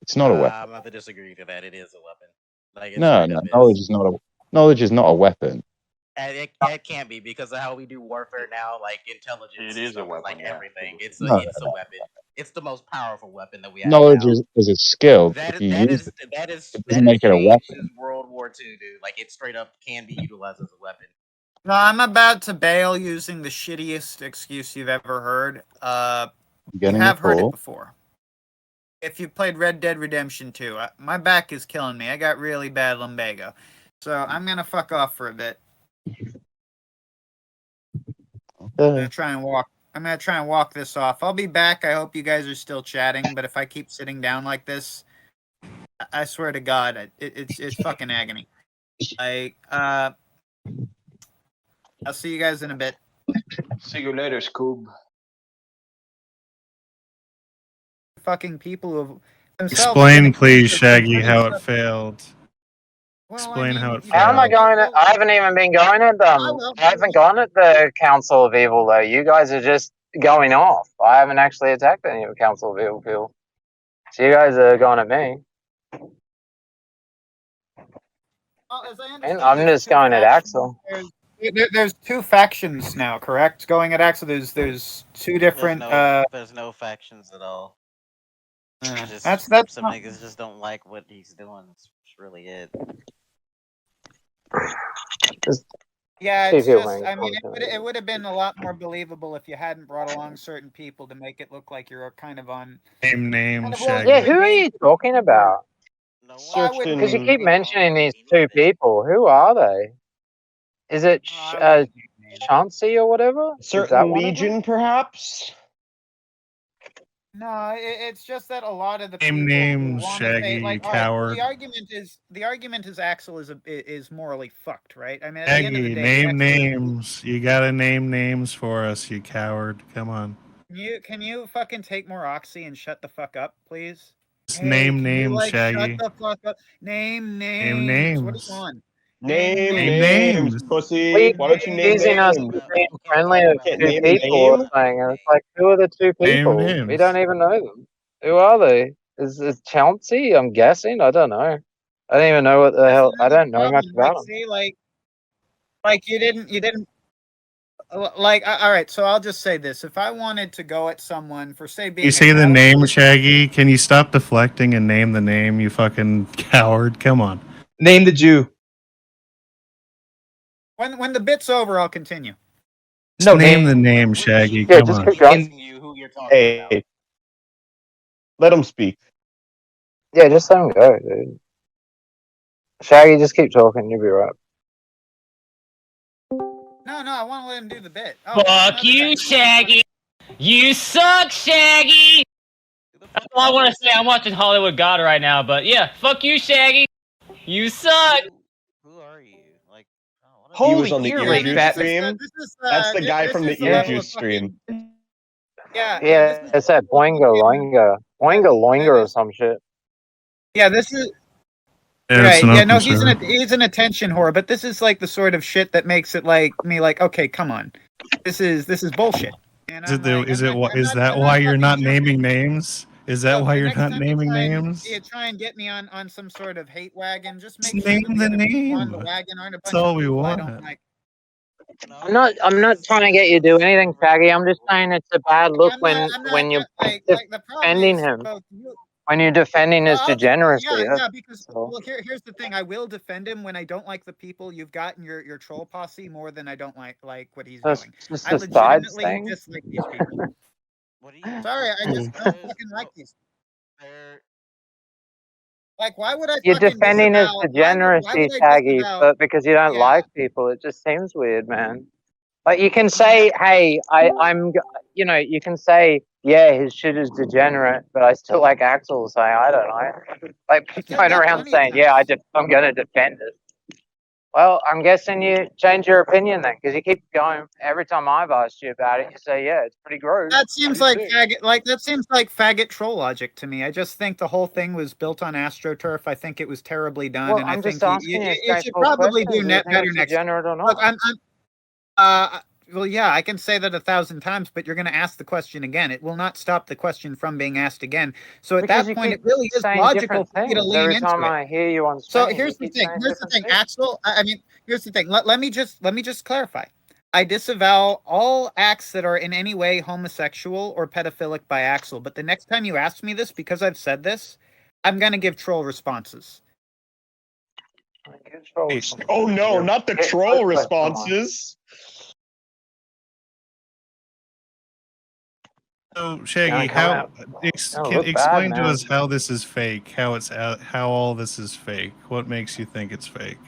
It's not a weapon. I'm going to disagree to that. It is a weapon. Like, it No, straight no. up Knowledge is not a weapon. And it can't be because of how we do warfare now. Like, intelligence It is a over, weapon, like yeah. everything. It's No, a weapon. It's the most powerful weapon that we have Knowledge now. is a skill. That If is you that use is it, that is it that doesn't has make it a changed weapon. since World War II, dude. Like, it straight up can be utilized as a weapon. No, I'm about to bail using the shittiest excuse you've ever heard. You Getting have a heard it call. before. If you played Red Dead Redemption 2, my back is killing me. I got really bad lumbago. So I'm going to fuck off for a bit. I'm going to try and walk this off. I'll be back. I hope you guys are still chatting, but if I keep sitting down like this, I swear to God, it's fucking agony. Like, I'll see you guys in a bit. See you later, Scoob. Fucking people who have themselves Explain, been please, accused of Shaggy, some how funny it failed. Well, Explain how it How am I failed. going? I haven't even been going at I haven't gone at the Council of Evil though. You guys are just going off. I haven't actually attacked any of the Council of Evil people. So you guys are going at me. Well, as I And understand, I'm there's just two going at factions. Axel. There's two factions now, correct? Going at Axel, there's two different. There's no factions at all. Just, That's some not... niggas just don't like what he's doing. That's really it. Yeah, it's just. I mean, it would have been a lot more believable if you hadn't brought along certain people to make it look like you're kind of on. Name, Shaggy. Yeah, who are you talking about? Because you keep mentioning these two people. Who are they? Is it Chauncey or whatever? Certain Legion, perhaps? No, it's just that a lot of the Name people names, want to say, Shaggy, like, you all right, coward. the argument is Axel is morally fucked, right? I mean, at the end of the Shaggy, day, name Axel, names. You gotta name names for us, you coward. Come on. Can you fucking take more oxy and shut the fuck up, please? Just Hey, name can you, names, like, Shaggy. shut the fuck up? Name Name names. What do names. you want? Name names. pussy. Why don't you name Accusing us names? of being friendly of Can't two name a people or name? something. And it's like, who are the two Name people? We names. don't even know them. Who are they? Is Chauncey? I'm guessing. I don't know. I don't even know what the hell. I don't know much about him. See, like you didn't. like, all right. So I'll just say this: if I wanted to go at someone for say being, You say the name, Shaggy. Can you stop deflecting and name the name? You fucking coward! Come on. Name the Jew. When the bit's over, I'll continue. Just name the name, Shaggy. Yeah, Come just on. keep asking you who you're talking about. Let him speak. Yeah, just let him go, dude. Shaggy, just keep talking. You'll be right. No, I want to let him do the bit. Oh, Fuck you, Shaggy. You suck, Shaggy. That's all I want to say. I'm watching Hollywood God right now, but yeah, fuck you, Shaggy. You suck. Who are you? Like, He was on the Earjuice stream. That's the guy from the Earjuice stream. Yeah, it said Boingo Loinga or some shit. Yeah, this is Yeah, right. it's an Yeah, open no, server. he's an attention whore, but this is like the sort of shit that makes it like me like, okay, come on, this is bullshit. Is that why you're not naming names? Is that why you're not naming names? You try and get me on some sort of hate wagon. Just make Just sure name that the the other people on name. the wagon aren't a That's bunch all of we people I want. don't like. I'm not trying to get you to do anything, Shaggy. I'm just saying it's a bad look when you're defending him. When you're defending his degeneracy. Yeah, because well, here's the thing. I will defend him when I don't like the people you've got in your troll posse more than I don't like what he's doing. Just I a side legitimately thing? dislike these people. Sorry, I just don't fucking like these. Like, why would I? You're fucking defending his disavow- degeneracy, why would I Shaggy, disavow- but because you don't like people, it just seems weird, man. Like you can say, "Hey, you can say, yeah, his shit is degenerate," but I still like Axel. So I don't know. Like going around saying, "Yeah, I'm gonna defend it." Well, I'm guessing you change your opinion then, because you keep going. Every time I've asked you about it, you say, "Yeah, it's pretty gross." That seems like faggot. Like that seems like faggot troll logic to me. I just think the whole thing was built on AstroTurf. I think it was terribly done, Well, and I'm I think just asking you should probably do net better next time. Degenerate or not? Look, well, yeah, I can say that 1,000 times, but you're going to ask the question again. It will not stop the question from being asked again. So at Because that you point, keep it really is saying logical different for you to things lean every into time it. I hear you on So stream. here's You the keep thing. saying Here's the different thing, things. Axel. I mean, here's the thing. Let me just clarify. I disavow all acts that are in any way homosexual or pedophilic by Axel. But the next time you ask me this, because I've said this, I'm going to give troll responses. Oh no, not the troll responses. So Shaggy, explain to us how this is fake? How all this is fake? What makes you think it's fake?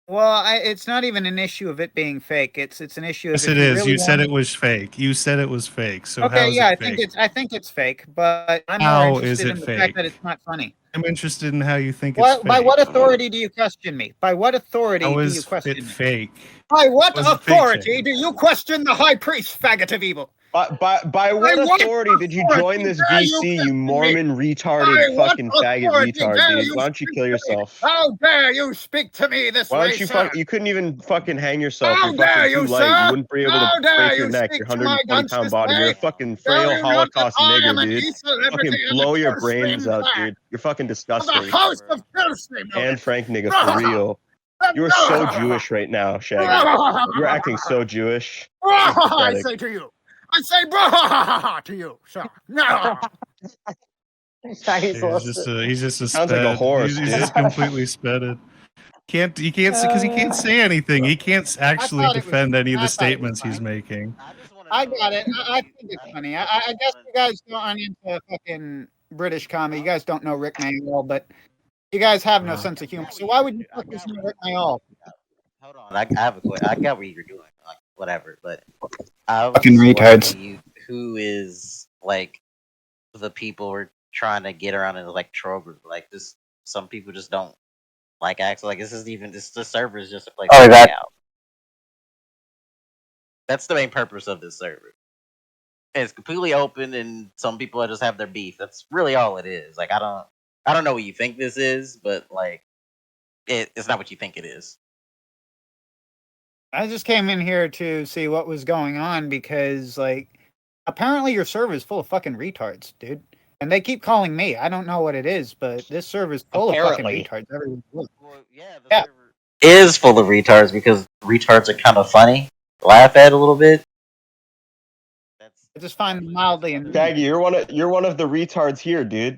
Well, it's not even an issue of it being fake. It's an issue of Yes, if it you is. really You said want it was fake. You said it was fake. So Okay, how is yeah, it fake? I think it's fake, but I'm more How is interested it in the fake? fact that it's not funny. I'm interested in how you think it's fake. By what authority do you question me? By what authority How do is you question it me? fake? By what How is it fake, authority do you question the high priest, faggot of evil? By what authority did you join this VC, you Mormon retarded fucking faggot retard, dude? Why don't you kill yourself? How dare you speak to me this Why way, don't you sir? You couldn't even fucking hang yourself. How You're dare fucking you, too light. sir? You wouldn't be able How to dare break your you neck. speak You're to my 120 dunce pound this body. You're a way? fucking Know frail you not that Holocaust I nigger, am an dude. e-celebrity Fucking in the blow your Killstream brains out, clan dude. You're fucking of the disgusting. House of Killstream. And Frank nigga, for real. You are so Jewish right now, Shaggy. You're acting so Jewish. It's I pathetic. say to you. I say to you, sir. No. He's just a Sounds like a sped. horse, He's dude. just completely spedded. He can't because he can't say anything. He can't actually defend any of the statements he's making. I got it. I think it's funny. I guess you guys aren't into fucking British comedy. You guys don't know Rick Mayall, but you guys have no sense of humor. So why would you fucking say Rick Mayall? Hold on, I have a question. I got what you're doing, like whatever, but I was Fucking retards. you who is like the people we're trying to get around in the like troll group. Like this, some people just don't like Axel. Like the server is just a place to hang out. That's the main purpose of this server. And it's completely open, and some people just have their beef. That's really all it is. Like I don't know what you think this is, but like it's not what you think it is. I just came in here to see what was going on because, like, apparently your server is full of fucking retards, dude. And they keep calling me. I don't know what it is, but this server is full of fucking retards. Is full of retards because retards are kind of funny. Laugh at a little bit. I just find mildly amusing. Shaggy, you're one of the retards here, dude.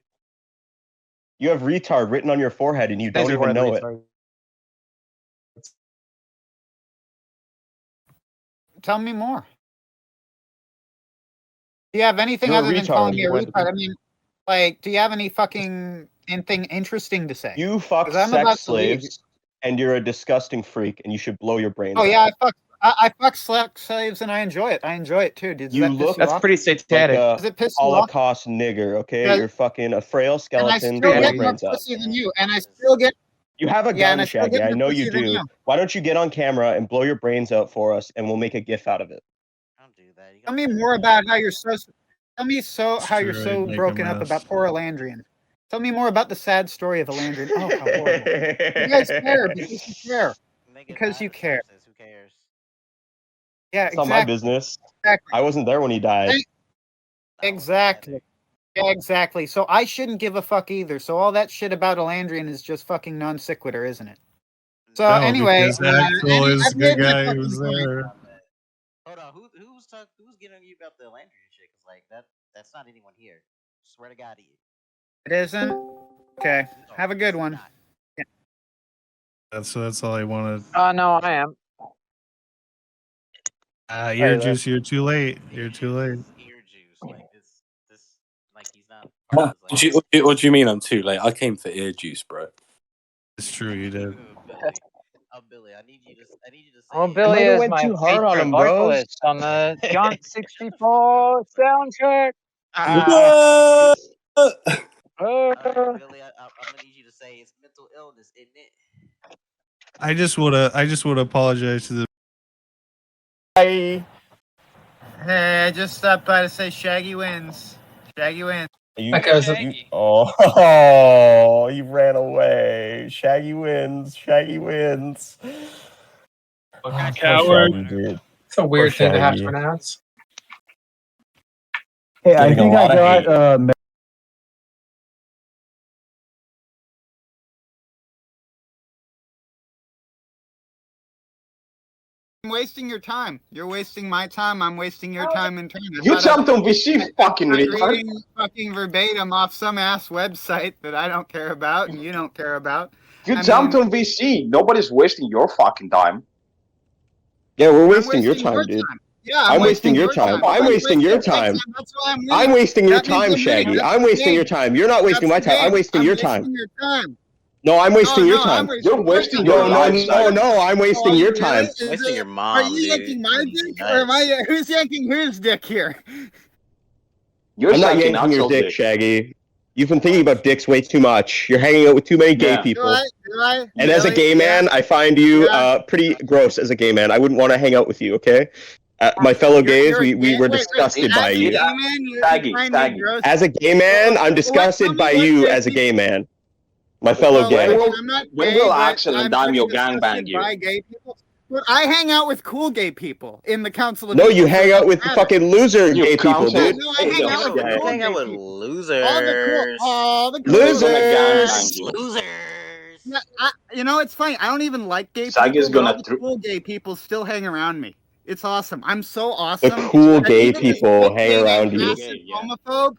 You have retard written on your forehead and you don't even know it. Tell me more. Do you have anything You're a other than retard. calling me a retard? I mean, like, do you have any fucking anything interesting to say? You fuck 'Cause I'm about sex to leave. slaves, and you're a disgusting freak, and you should blow your brains Oh out. yeah, I fuck sex slaves and I enjoy it. I enjoy it too. Does You that piss look you off? like a Does it piss you off? Holocaust nigger, okay? Yeah. You're fucking a frail And I skeleton. still Blow your get more brains out. pussy than you, and I still get. You have a Yeah, and gun, I still Shaggy. get I more know pussy you than do. you. Why don't you get on camera and blow your brains out for us, and we'll make a GIF out of it? Tell me more about how you're so. Tell me how you're true, so I'd make a broken up mess. about poor Elandrian. Tell me more about the sad story of Elandrian. Oh, how horrible! You guys care because you care. Because you care. Who cares? Yeah, It's not my exactly. business. Exactly. I wasn't there when he died. Exactly. Yeah, exactly. So I shouldn't give a fuck either. So all that shit about Elandrian is just fucking non sequitur, isn't it? So No, anyway, because Axel is a I've made good my guy fucking who's point. there. Hold on, who's getting on you about the Landry shit? Cause like that's not anyone here. Swear to God, It isn't? Okay. Have a good one. That's all I wanted. Oh no, I am. Earjuice, you're too late. You're too late. like this, like he's not. What do you mean I'm too late? I came for Earjuice, bro. It's true, you did. Billy, I need you to say. Well, Billy might have is went my too hard on featured him, bros. vocalist on the Jaunt 64 soundtrack. Billy, I'm gonna need you to say it's mental illness, isn't it? I just wanna apologize to the. Hey, I just stopped by to say Shaggy wins. Shaggy wins. You ran away. Shaggy wins. Shaggy wins. Coward. Shaggy, dude. It's a weird Poor thing to have to Shaggy. pronounce. Hey, I Getting a think lot I of got hate. I'm wasting your time. You're wasting my time. I'm wasting your time in turn. You jumped on VC, fucking retard. Reading fucking verbatim off some ass website that I don't care about and you don't care about. You jumped on VC. Nobody's wasting your fucking time. Yeah, we're wasting your time, dude. Yeah, I'm wasting your time. I'm wasting your time. I'm wasting your time, Shaggy. I'm wasting your time. You're not wasting my time. I'm wasting your time. No, I'm wasting your time. You're wasting your No, life. I'm wasting your time. Wasting your mom. Are you yanking my dick or am I? Who's yanking whose dick here? I'm not yanking your dick, Shaggy. You've been thinking about dicks way too much. You're hanging out with too many gay people. Do I? And as a gay man, I find you pretty gross as a gay man. I wouldn't want to hang out with you, okay? My fellow gays, we were disgusted by you. As a gay man, I'm disgusted by you as a gay man. My fellow gay. When will Axel and Daiymo gangbang you? By gay people. But I hang out with cool gay people in the council of No, People, you hang so out with fucking loser gay people, dude. No, I hang out with cool Hang out gay with people. losers. All the cool Losers. Losers. Yeah, you know, it's funny. I don't even like gay Shaggy's people, but gonna all the cool gay people still hang around me. It's awesome. I'm so awesome. The cool that gay even people despite hang being a around you. massive homophobe,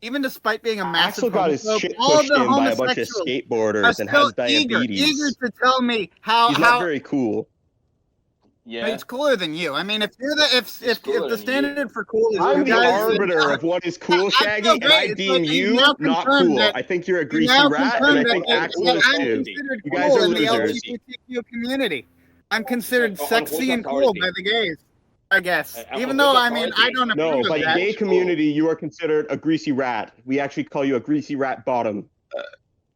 even despite being a massive Axel got his homophobe, shit all pushed the in by a bunch of homosexuals are skateboarders and still has diabetes. eager to tell me how He's not very cool. Yeah. It's cooler than you. I mean, if you're the if the standard for cool is I'm you the guys, arbiter of what is cool, Shaggy, and I deem you not cool. I think you're a greasy rat, and I think Axel is I'm too. considered You guys cool are in the losers. LGBTQ community. I'm considered on sexy whose and cool authority? by the gays, I guess. On Even whose though I mean I authority? don't No, approve by of the that. gay community, you are considered a greasy rat. We actually call you a greasy rat bottom.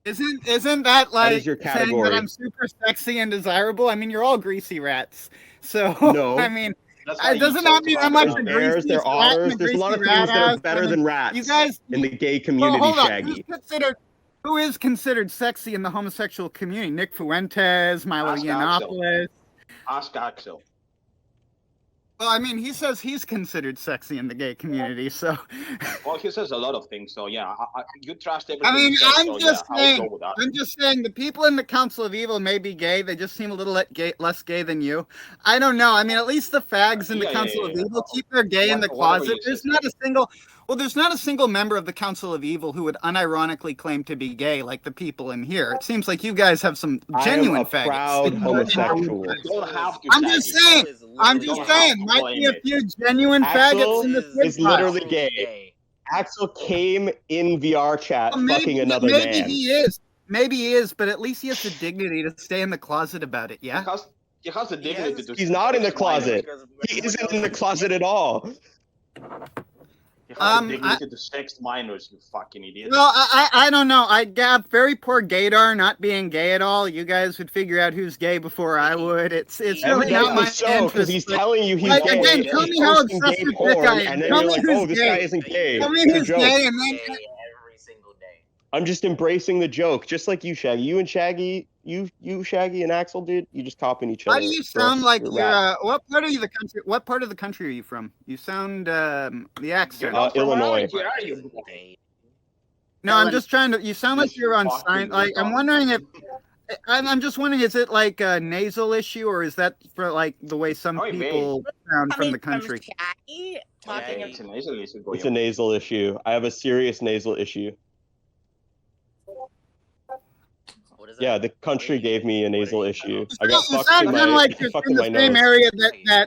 Isn't that like is your saying that category. I'm super sexy and desirable? I mean, you're all greasy rats. So No. I mean, That's why doesn't you that mean I'm like the Bears, greasiest they're rat otters. in the There's a lot of greasy things rat that are ass? better I mean, than rats you guys, in the gay well, community, hold on. Shaggy. Who is considered sexy in the homosexual community? Nick Fuentes, Milo Ask Yiannopoulos. Ask Axel. Well, I mean, he says he's considered sexy in the gay community, so. Well, he says a lot of things, so yeah, you trust everything. I mean, he says, I'm so just yeah, saying. I'll go with that. I'm just saying the people in the Council of Evil may be gay. They just seem a little less gay than you. I don't know. I mean, at least the fags in the Council of Evil keep their gay in the closet. There's not a single. Well, there's not a single member of the Council of Evil who would unironically claim to be gay like the people in here. It seems like you guys have some genuine faggots. Proud homosexual. I'm just saying. I'm just saying. Might be a few genuine faggots in the is literally gay. Axel came in VR chat fucking another man. Maybe he is. Maybe he is, but at least he has the dignity to stay in the closet about it, yeah? He has the dignity to... He's not in the closet. He isn't in the closet at all. He has the dignity to sex minors, you fucking idiot. Well, I don't know. I got very poor gaydar not being gay at all. You guys would figure out who's gay before I would. It's really not my interest. Because he's telling you he's like, gay. Again, tell me how obsessed with dick I am. And then Tell you're me like, who's oh, this gay. guy isn't gay. Tell me It's a who's joke. gay, and then... I'm just embracing the joke, just like you, Shaggy. You and Shaggy, you Shaggy and Axel, dude, you just copying each other. Why do you sound like you're? What part of the country? What part of the country are you from? You sound the accent. Illinois. No, I'm just trying to. You sound like you're on sign. Like I'm wondering if. I'm just wondering, is it like a nasal issue, or is that for like the way some people sound from the country? It's a nasal issue. It's a nasal issue. I have a serious nasal issue. Yeah, the country gave me a nasal issue. I got You fucked sound in kind of like my you're fucking from the my same nose. area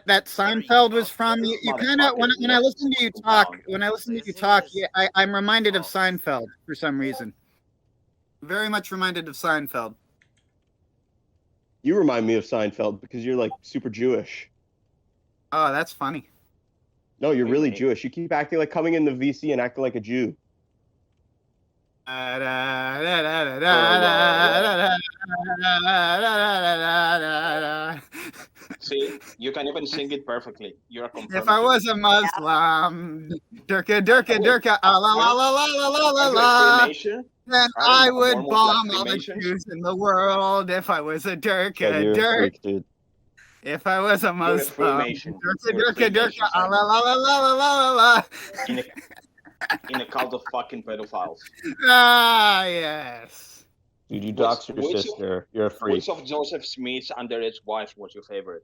that Seinfeld was from. You kind of when I listen to you talk, I'm reminded of Seinfeld for some reason. Very much reminded of Seinfeld. You remind me of Seinfeld because you're like super Jewish. Oh, that's funny. No, you're really Jewish. You keep acting like coming in the VC and acting like a Jew. See, you can even sing it perfectly. You're a If I was a Muslim, durka, durka, durka, la la la la la la la la, then I would bomb all the Jews in the world. If I was a durka, durka. If I was a Muslim, durka, durka, durka, la la la la la la la. In a cult of fucking pedophiles. Ah, yes. Dude, you dox your sister. You're a freak. Which of Joseph Smith's underage wives was your favorite?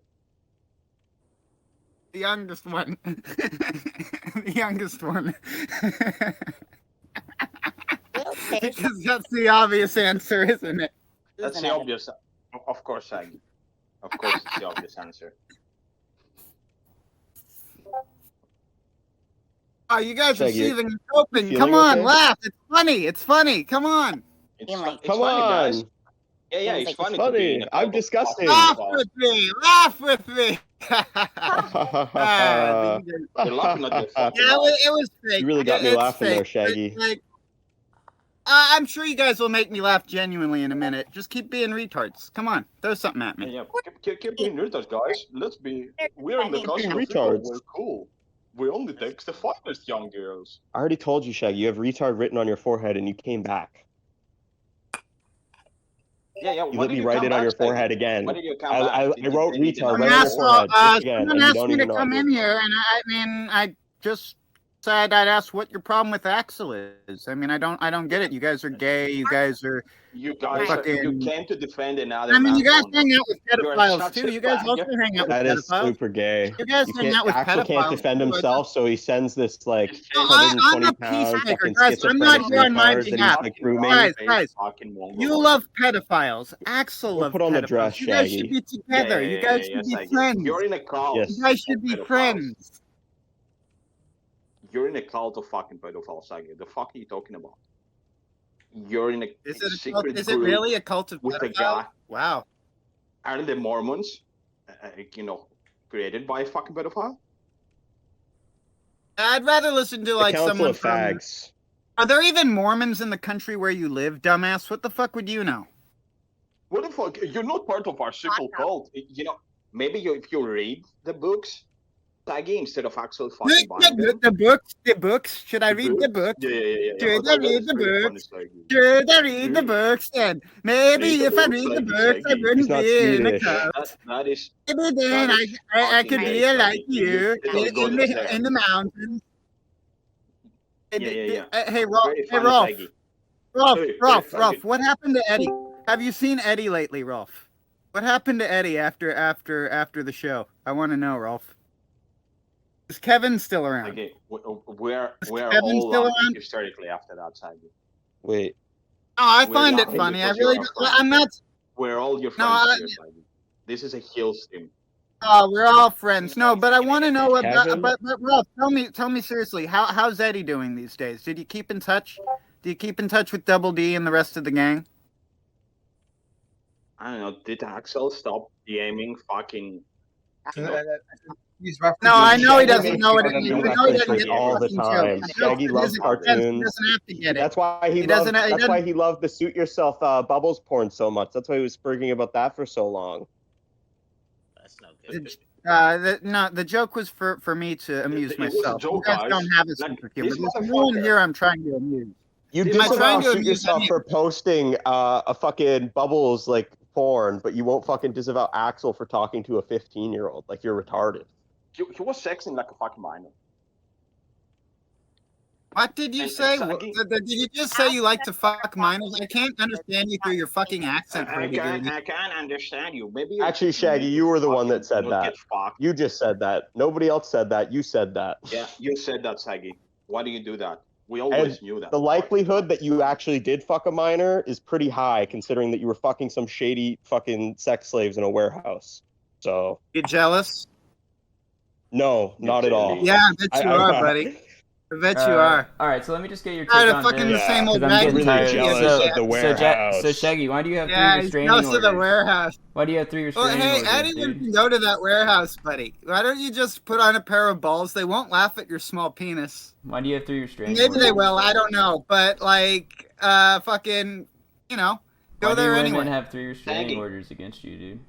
The youngest one. The youngest one. Because that's the obvious answer, isn't it? That's the obvious. Of course, Shaggy. Of course, it's the obvious answer. Oh, you guys are seething and open. Come on, laugh. It's funny. It's funny. Come on. Come on. Yeah, it's funny. I'm disgusting. Laugh with me. Laugh with me. You're laughing at your fucking it was fake. You really got me laughing there, Shaggy. I'm sure you guys will make me laugh genuinely in a minute. Just keep being retards. Come on, throw something at me. Yeah, keep being retards, guys. We're in the country. Retards. We're cool. We only take the finest young girls. I already told you, Shaggy. You have retard written on your forehead, and you came back. Yeah. You let me write it on your forehead again. When did you come I back? wrote retard right on your forehead again, and Someone you asked don't me to even know come it. in here, and I just said I'd ask what your problem with Axel is. I mean, I don't get it. You guys are gay. You guys are. You came to defend another. I mean, you guys man. hang out with You're pedophiles such too. a You guys fag. also hang out with That is pedophiles. super gay. You guys hang out with Axel pedophiles. can't defend himself, so he sends this like I'm 120 a pound peacemaker, fucking guys. I'm not schizophrenic here on my retard that he's behalf. like grooming. Guys, you love pedophiles. Axel loves put on the pedophiles. dress, You guys Shaggy. should be together. You guys should be friends. You're in a cult. Yes. You guys should be friends. You're in a cult of fucking pedophiles, Shaggy. The fuck are you talking about? You're in a secret group. Is it really a cult of with a pedophiles? guy. Wow. Aren't the Mormons, created by a fucking pedophile? I'd rather listen to like Council someone of Fags. Are there even Mormons in the country where you live, dumbass? What the fuck would you know? What the fuck? You're not part of our secret cult. Maybe if you read the books, Shaggy instead of Axel fucking buying them. The books. Should I read the books? Yeah. Should I read the books? Should I read the books then? Maybe if I read the books, I wouldn't be in a cult. That is. Maybe then I could be like you in the mountains. Hey, Rolf, what happened to Eddie? Have you seen Eddie lately, Rolf? What happened to Eddie after the show? I want to know, Rolf. Is Kevin still around? Okay, we're Kevin all still laughing around? hysterically after that, Shaggy. Wait. Oh, I We're find it laughing funny. I because really, you're our friend. I'm not. We're all your No, friends here, Shaggy. This is a heel stream. Oh, we're all friends. No, but I want to know about. Kevin? But Rolf, tell me seriously. How's Eddie doing these days? Did you keep in touch? Do you keep in touch with Double D and the rest of the gang? I don't know. Did Axel stop DMing fucking? No, I know he doesn't know it. Shaggy I know he doesn't get all the fucking time. jokes. Shaggy loves He cartoons. doesn't have to get it. That's why he doesn't- loved. he That's why doesn't- he loved the suit yourself bubbles porn so much. That's why he was spurging about that for so long. That's no good. The joke was for me to amuse It was a myself. joke, You guys guys. don't have a Like, sense of humor. this There's no one motherfucker- here I'm trying to amuse. You Am I disavow trying to shoot amuse yourself any- for posting a fucking bubbles like porn, but you won't fucking disavow Axel for talking to a 15-year-old. Like you're retarded. He was sexing like a fucking minor. What did you And say? Shaggy- Did you just say you like to fuck minors? I can't understand you through your fucking accent, I hurdy-gurdy. can't understand you. Maybe Actually, Shaggy, you were the one that said you'll that. get fucked. You just said that. Nobody else said that. You said that. Yeah, you said that, Shaggy. Why do you do that? We always And knew that. the likelihood that you actually did fuck a minor is pretty high, considering that you were fucking some shady fucking sex slaves in a warehouse. So You jealous? no, not at all. Yeah, I bet you are, buddy. I bet you are. All right, so let me just get your Tired take of on fucking the this, same old 'cause I'm getting really tired. jealous of the warehouse. So Shaggy, why do you have Yeah, three he's restraining jealous orders? of the warehouse. Why do you have three Well, restraining hey, orders, anyone dude? can go to that warehouse, buddy. Why don't you just put on a pair of balls? They won't laugh at your small penis. Why do you have three restraining Maybe orders? they will. I don't know. But like, fucking, you know, go Why do there women anyway. have three restraining Shaggy. orders against you, dude?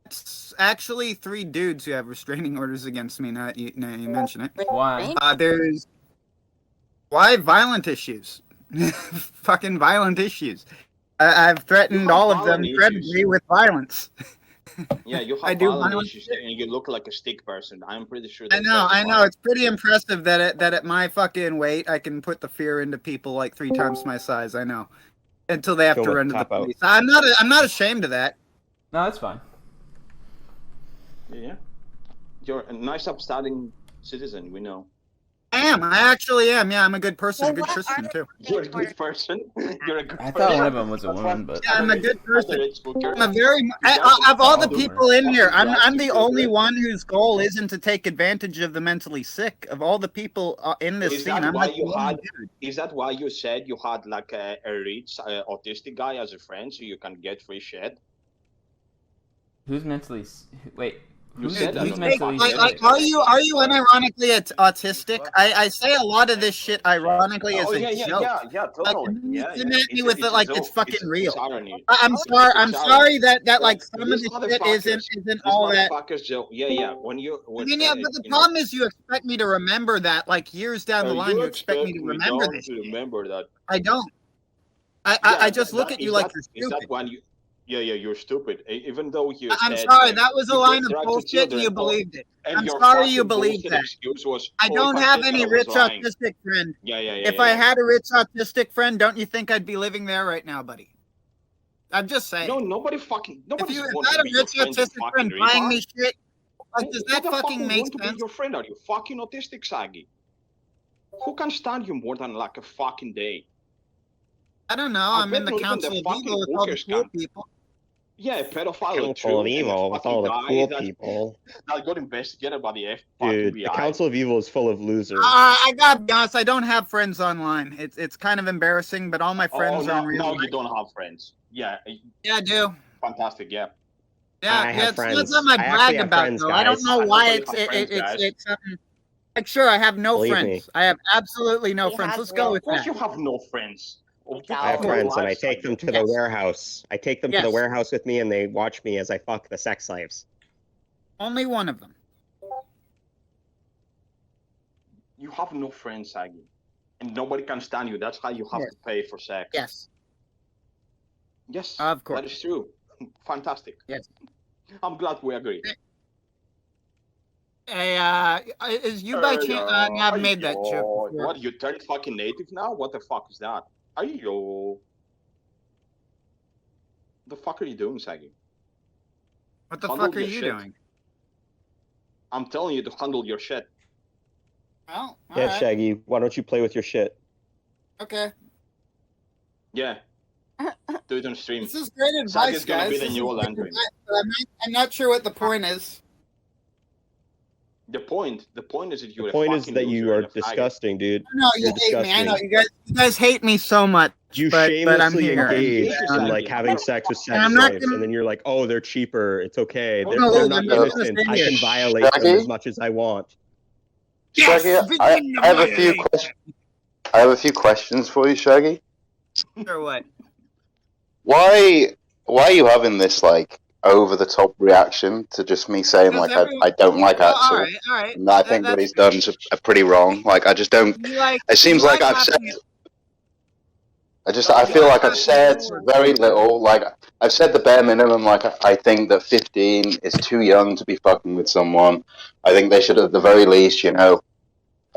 It's actually 3 dudes who have restraining orders against me. Now you mention it. Why? There's why violent issues. Fucking violent issues. I've threatened have all of them violent issues. credibly with violence. Yeah, you have I do violent violent issues and you look like a stick person. I'm pretty sure. I that know. that's It's pretty impressive that at my fucking weight, I can put the fear into people like 3 times my size. I know. Until they have Kyouma, to run to the tap out. police. I'm not ashamed of that. No, that's fine. Yeah, you're a nice, upstanding citizen. We know. I am. I actually am. Yeah, I'm a good person, a good Christian too. You're a good person. You're a good I person. thought one of them was a woman, but Yeah, I'm a good person. Facebooker. I'm a very of all the people in here, I'm the only one whose goal isn't to take advantage of the mentally sick. Of all the people in this Is scene, that I'm why like the you only had? dude. Is that why you said you had like a rich autistic guy as a friend, so you can get free shit? who's mentally? Wait, You said that. who's on the mentally? podcast. Like, are you unironically autistic? I say a lot of this shit ironically as Oh a yeah, joke. totally. You Yeah, come at me with it like it's fucking real. irony. I'm sorry. I'm sorry that like some of These the shit isn't These all that. motherfuckers joke. Yeah. When I mean, yeah, but the problem is you expect me to remember that like years down the line. You expect me to remember this. To remember that. I don't. I just look at you like you're Is that stupid. when you? Yeah, you're stupid. Even though you. I'm said, sorry. That was a you line get of drugged to bullshit, and children, you believed it. and I'm your sorry you fucking believed bullshit that. excuse was, I "Oh, don't if I have said any that, I was rich lying." autistic friend. Yeah. If I had a rich autistic friend, don't you think I'd be living there right now, buddy? I'm just saying. No, nobody fucking. If Nobody you wants had to a be your rich friend, you autistic fucking friend buying retard. me shit, like does that Who the fuck fucking would make want to be sense? your friend? Are you fucking autistic, Shaggy? Who can stand you more than like a fucking day? I don't know. I I'm bet in the not even council the of fucking evil with all the hookers cool can. people. Yeah, a pedophile Council too, of and a Evil with all the fucking cool guy people. that got investigated by the Dude, the FBI. Council of Evil is full of losers. I gotta be honest. I don't have friends online. It's kind of embarrassing, but all my friends are in real no, life. you don't have friends. Yeah, Yeah, I do. fantastic. Yeah. Yeah, I have it's friends. not something I I actually brag have about friends, though. I don't guys. know I why totally have friends, it's something. Like, sure, I have no Believe friends. me. I have absolutely no friends. Let's go with Of course, that. you have no friends. I have friends, and I take them to the Yes. warehouse. I take them to the Yes. warehouse with me, and they watch me as I fuck the sex slaves. Only one of them. You have no friends, Shaggy. And nobody can stand you. That's why you have to pay for sex. Yes. Yes, of course. That is true. Fantastic. Yes. I'm glad we agree. Hey, is you by chance? I've made that joke before. What, you turned fucking native now? What the fuck is that? Ayo. The fuck are you doing, Shaggy? What the fuck are you doing? I'm telling you to handle your shit. Well, yeah, right. Shaggy, why don't you play with your shit? Okay. Yeah. Do it on stream. This is great advice, guys. Be the new Landry. I'm not sure what the point is. The point is that you are disgusting, dude. No, you hate me. I know you guys hate me so much. You shamelessly engage in like having sex with sex slaves, and then you're like, "Oh, they're cheaper. It's okay. They're not innocent. I can violate them as much as I want." Shaggy, I have a few questions. I have a few questions for you, Shaggy. Or what? Why are you having this like over the top reaction to just me saying like I don't like Axel? All right. And I think what he's done is pretty wrong. Like I just don't. It seems like I've said. I feel like I've said very little. Like I've said the bare minimum. Like I think that 15 is too young to be fucking with someone. I think they should at the very least,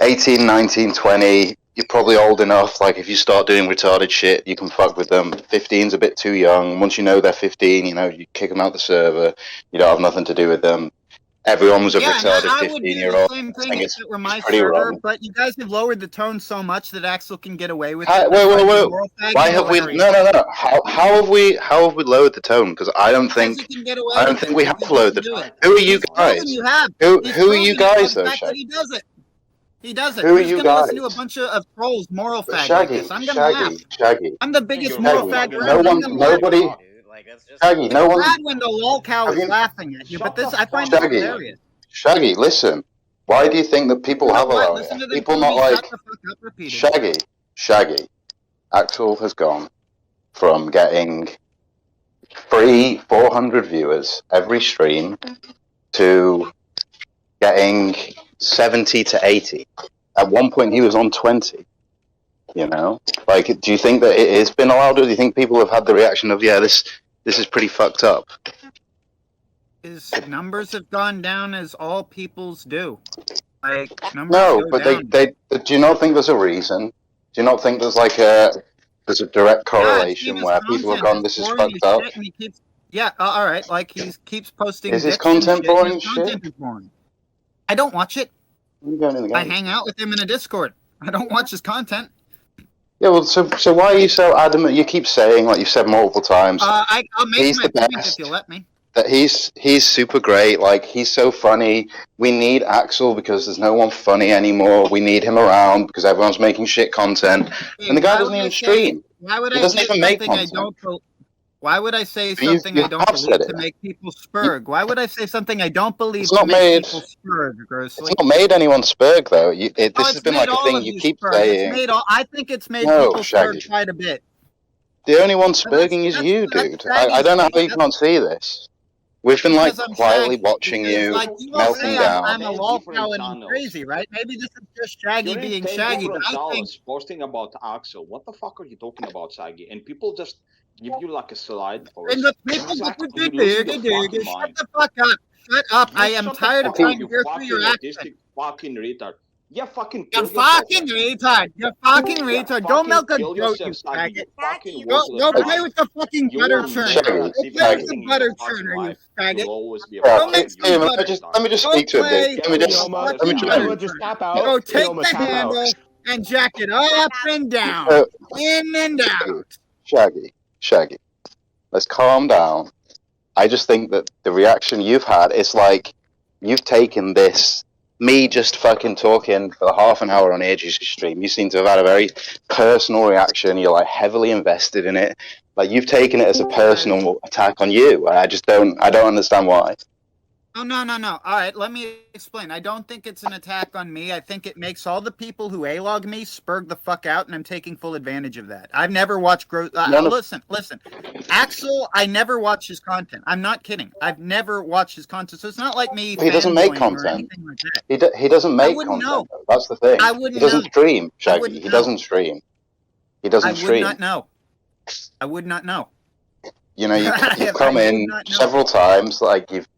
18, 19, 20. You're probably old enough. Like if you start doing retarded shit, you can fuck with them. 15's a bit too young. Once you know they're 15, you kick them out the server. You don't have nothing to do with them. Everyone was a retarded 15-year-old. I would do the same thing if it were my server, but you guys have lowered the tone so much that Axel can get away with it. Wait. Why have we? No. How have we lowered the tone? Because I don't think we have lowered the tone. Who are you guys? Who are you guys though, Shaggy? He does it. He does it. Who are you guys? Listen to a bunch of trolls, moral fags Shaggy, like this. I'm gonna laugh. Shaggy. I'm the biggest moral fag around. Nobody. Shaggy, no one. Glad when the lol cow is laughing at you, but this I find hilarious. Shaggy, listen. Why do you think that people have allowed it? People not like Shaggy. Axel has gone from getting 400 viewers every stream to getting 70 to 80. At one point, he was on 20. Like, do you think that it has been allowed, or do you think people have had the reaction of, yeah, this is pretty fucked up? His numbers have gone down as all people's do. Like no, but they do you not think there's a reason? Do you not think there's like there's a direct correlation where people have gone, this is fucked up? All right. Like he keeps posting. Is his content boring shit? I don't watch it. I hang out with him in a Discord. I don't watch his content. Yeah, well, so why are you so adamant? You keep saying, like you've said multiple times, I'll make my point if you let me. That he's super great, like he's so funny. We need Axel because there's no one funny anymore. We need him around because everyone's making shit content, and the guy doesn't even stream. He doesn't even make content. Why would I say something I don't believe to make people spurg? Why would I say something I don't believe to make people spurg, Grossly? It's not made anyone spurg though. This has been like a thing you keep saying. I think it's made people spurg quite a bit. The only one spurging is you, dude. I don't know how you can't see this. We've been like quietly watching you melting down. I'm a lol cow and I'm crazy, right? Maybe this is just Shaggy being Shaggy, but I think posting about Axel. What the fuck are you talking about, Shaggy? And people just give you like a slide. And the people shut the fuck up. Shut up. I am tired of trying to hear through your accent. Fucking retard. You're fucking retard. You're fucking retard. Don't milk a goat, you faggot. Go play with the fucking butter churner. Go play with the butter churner, you faggot. Go mix the butter. Let me just speak to him, dude. Let me just tap out. Go take the handle and jack it up and down. In and out. Shaggy. Let's calm down. I just think that the reaction you've had is like you've taken this. Me just fucking talking for half an hour on Earjuice stream. You seem to have had a very personal reaction. You're like heavily invested in it. Like you've taken it as a personal attack on you. I don't understand why. Oh, no. All right, let me explain. I don't think it's an attack on me. I think it makes all the people who A-log me spurg the fuck out, and I'm taking full advantage of that. I've never watched Listen. Axel, I never watch his content. I'm not kidding. I've never watched his content, so it's not like me. He doesn't make fanboying or content. anything like that. He doesn't make wouldn't content. know. Though. That's the thing. I wouldn't He doesn't know. stream, I Shaggy. wouldn't He know. doesn't stream. He doesn't I would stream. not know. I would not know. You know, you've I come would in not know. several times. Like you've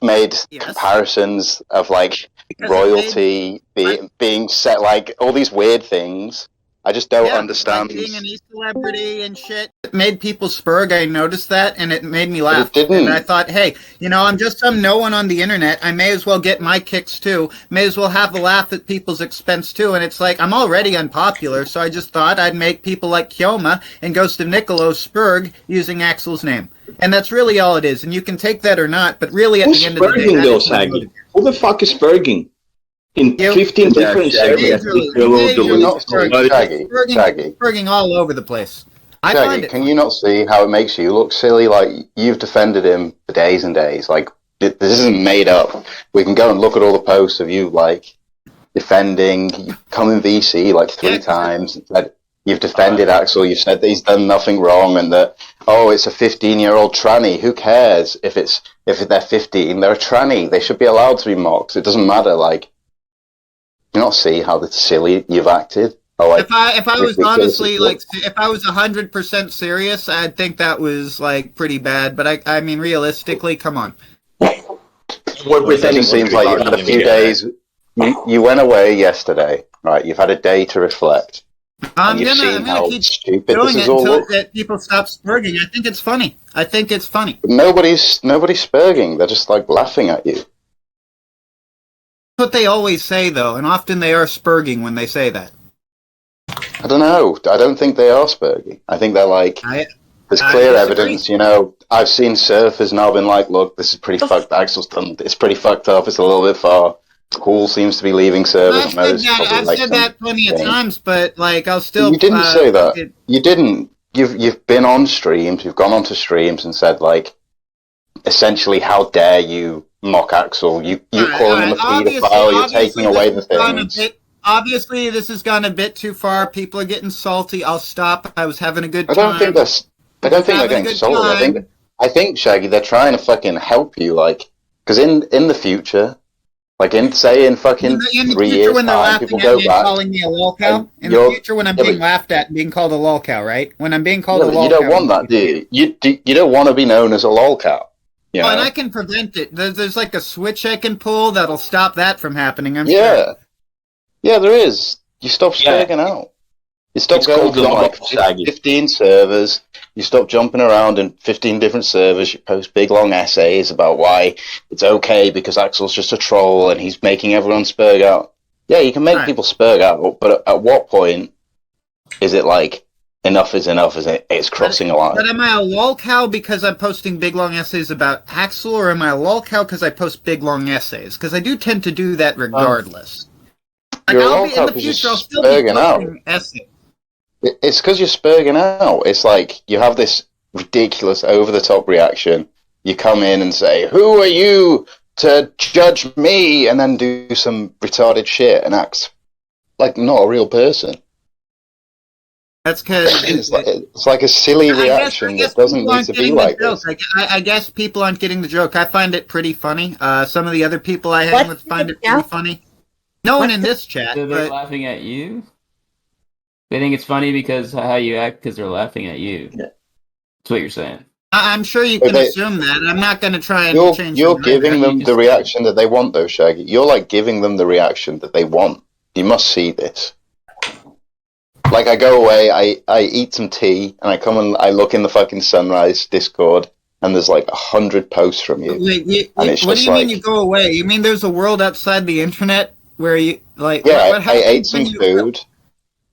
made Yes. comparisons of like Because royalty being set, like all these weird things. I just don't understand. Like being an e-celebrity and shit. It made people spurg. I noticed that, and it made me laugh. But it didn't. And I thought, hey, you know, I'm just some no one on the internet. I may as well get my kicks too. May as well have a laugh at people's expense too. And it's like, I'm already unpopular, so I just thought I'd make people like Kyouma and Ghost of Niccolo spurg using Axel's name. And that's really all it is. And you can take that or not, but really at Who's the end of the day, sperging that though, is what it Shaggy? is. Who the fuck is sperging? In 15 different segments. Spurging all over the place. I find Shaggy, it can you not see how it makes you look silly? Like, you've defended him for days and days. Like, this isn't made up. We can go and look at all the posts of you, like, defending, coming VC, like, 3 times. You've defended Axel, you've said that he's done nothing wrong, and that, oh, it's a 15-year-old tranny. Who cares if they're 15? They're a tranny. They should be allowed to be mocked. It doesn't matter, like, you not see how silly you've acted? Or, like, if I was honestly, like, if I was 100% serious, I'd think that was, like, pretty bad. But I mean, realistically, come on. It seems like you've had a few days. You went away yesterday, right? You've had a day to reflect. I'm gonna keep stupid doing this it is all until look. people stop spurging. I think it's funny. Nobody's spurging. They're just like laughing at you. That's what they always say, though, and often they are spurging when they say that. I don't know. I don't think they are spurging. I think they're like, there's clear evidence, you know. I've seen surfers now been like, look, this is pretty fucked. Axel's done. It's pretty fucked up. It's a little bit far. Cool seems to be leaving servers. I've said that plenty of times, but like I'll still. You didn't say that. You didn't. You've been on streams. You've gone onto streams and said like, essentially, how dare you mock Axel? You calling him a pedophile. You're taking away the things. Obviously, this has gone a bit too far. People are getting salty. I'll stop. I was having a good time. I don't think they're getting salty. I think Shaggy, they're trying to fucking help you, like, because in the future. Like in fucking 3 years time, people go back. Calling me a lolcow. In the future, when I'm being laughed at and being called a lolcow, right? When I'm being called a lolcow. You don't want that, do you? You don't want to be known as a lolcow. You know? And I can prevent it. There's like a switch I can pull that'll stop that from happening. I'm sure. sure. Yeah, there is. You stop spurging out. You stop going from like 15 servers. You stop jumping around in 15 different servers. You post big long essays about why it's okay because Axel's just a troll and he's making everyone spurg out. Yeah, you can make people spurg out, but at what point is it like enough is enough? Is it's crossing a line? But am I a lolcow because I'm posting big long essays about Axel, or am I a lolcow because I post big long essays? Because I do tend to do that regardless. You're a lolcow because you're spurging out. Essays. It's because you're spurging out. It's like you have this ridiculous, over-the-top reaction. You come in and say, "Who are you to judge me?" and then do some retarded shit and act like not a real person. That's because it's like a silly reaction that doesn't need to be like this. I guess people aren't getting the joke. I find it pretty funny. Some of the other people I hang with find it pretty funny. No one in this chat. So they're laughing at you? They think it's funny because how you act because they're laughing at you. Yeah. That's what you're saying. I'm sure you can assume that. I'm not going to try and change. You're giving them the reaction that they want, though, Shaggy. You're like giving them the reaction that they want. You must see this. Like I go away, I eat some tea, and I come and I look in the fucking Sunrise Discord, and there's like 100 posts from you. Wait, what do you mean you go away? You mean there's a world outside the internet where you like? Yeah, I ate some food.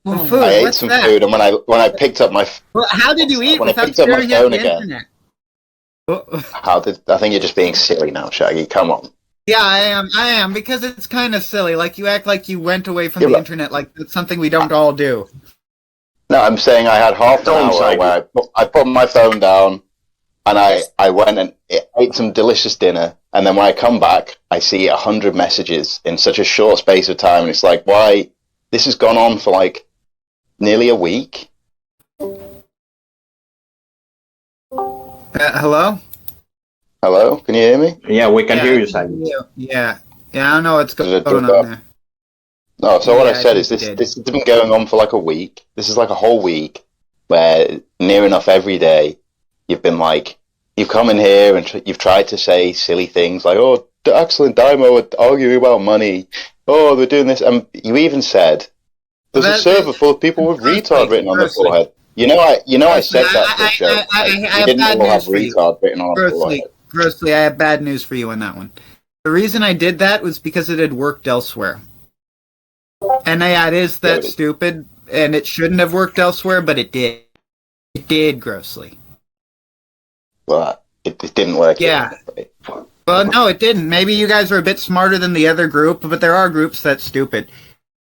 I ate some food, and when I picked up my how did you eat when without I picked up my staring at phone the again? internet? I think you're just being silly now, Shaggy. Come on. Yeah, I am because it's kind of silly. Like you act like you went away from the internet, like it's something we don't all do. No, I'm saying I had half an hour where I put my phone down, and I went and ate some delicious dinner, and then when I come back, I see 100 messages in such a short space of time, and it's like, why? This has gone on for like nearly a week. Hello? Hello? Can you hear me? Yeah, we can hear you, I Shaggy. can hear you. Yeah. I don't know what's going on there. No, so what I said is think this has been going on for like a week. This is like a whole week where near enough every day you've been like, you've come in here and you've tried to say silly things like, oh, Axel and Daiymo are arguing about money. Oh, they're doing this. And you even said, there's a server full of people with retard written on their forehead. I said that to a joke. I didn't have bad all have news for you. retard written on their forehead. Grossly, I have bad news for you on that one. The reason I did that was because it had worked elsewhere. And yeah, it is that stupid, and it shouldn't have worked elsewhere, but it did. It did, Grossly. Well, it didn't work. Yeah. Well, no, it didn't. Maybe you guys are a bit smarter than the other group, but there are groups that's stupid.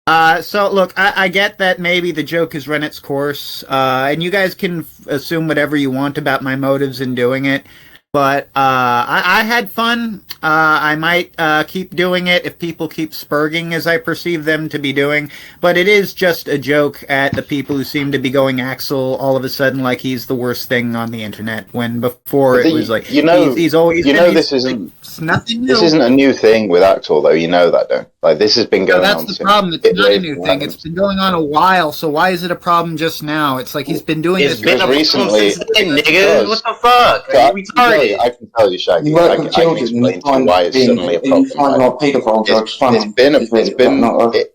So, look, I get that maybe the joke has run its course, and you guys can assume whatever you want about my motives in doing it. But I had fun. I might keep doing it if people keep spurging as I perceive them to be doing. But it is just a joke at the people who seem to be going Axel all of a sudden like he's the worst thing on the internet. When before it was like he's always this isn't nothing new. This isn't a new thing with Axel though. You know that, don't you? Like this has been going on. That's the problem. It's not a new thing. It's been going on a while. So why is it a problem just now? It's like he's been doing this recently. Nigga, what the fuck? Are you retarded? I can tell you, Shaggy. You work with children, I can explain to you why it's suddenly a problem. You find like paedophile drugs funny.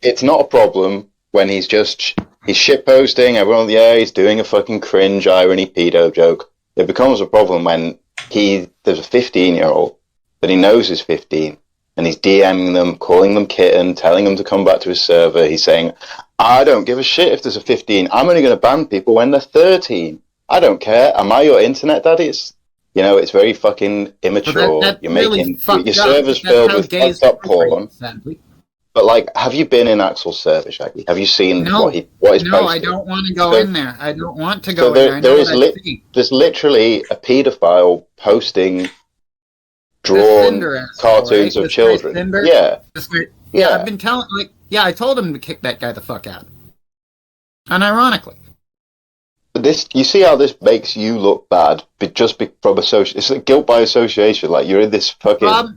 It's not a problem when he's shitposting. Everyone, he's doing a fucking cringe irony pedo joke. It becomes a problem when there's a 15-year-old that he knows is 15, and he's DMing them, calling them kitten, telling them to come back to his server. He's saying, I don't give a shit if there's a 15. I'm only going to ban people when they're 13. I don't care. Am I your internet daddy? It's very fucking immature. You're making your servers filled with fucked up porn. But like, have you been in Axel's server, Shaggy? Have you seen what he's posting? No, I don't want to go in there. I don't want to go in there. There's literally a pedophile posting drawn cartoons of children. Yeah. I've been telling, I told him to kick that guy the fuck out. Unironically. But you see how this makes you look bad, from association. It's like guilt by association. Like you're in this fucking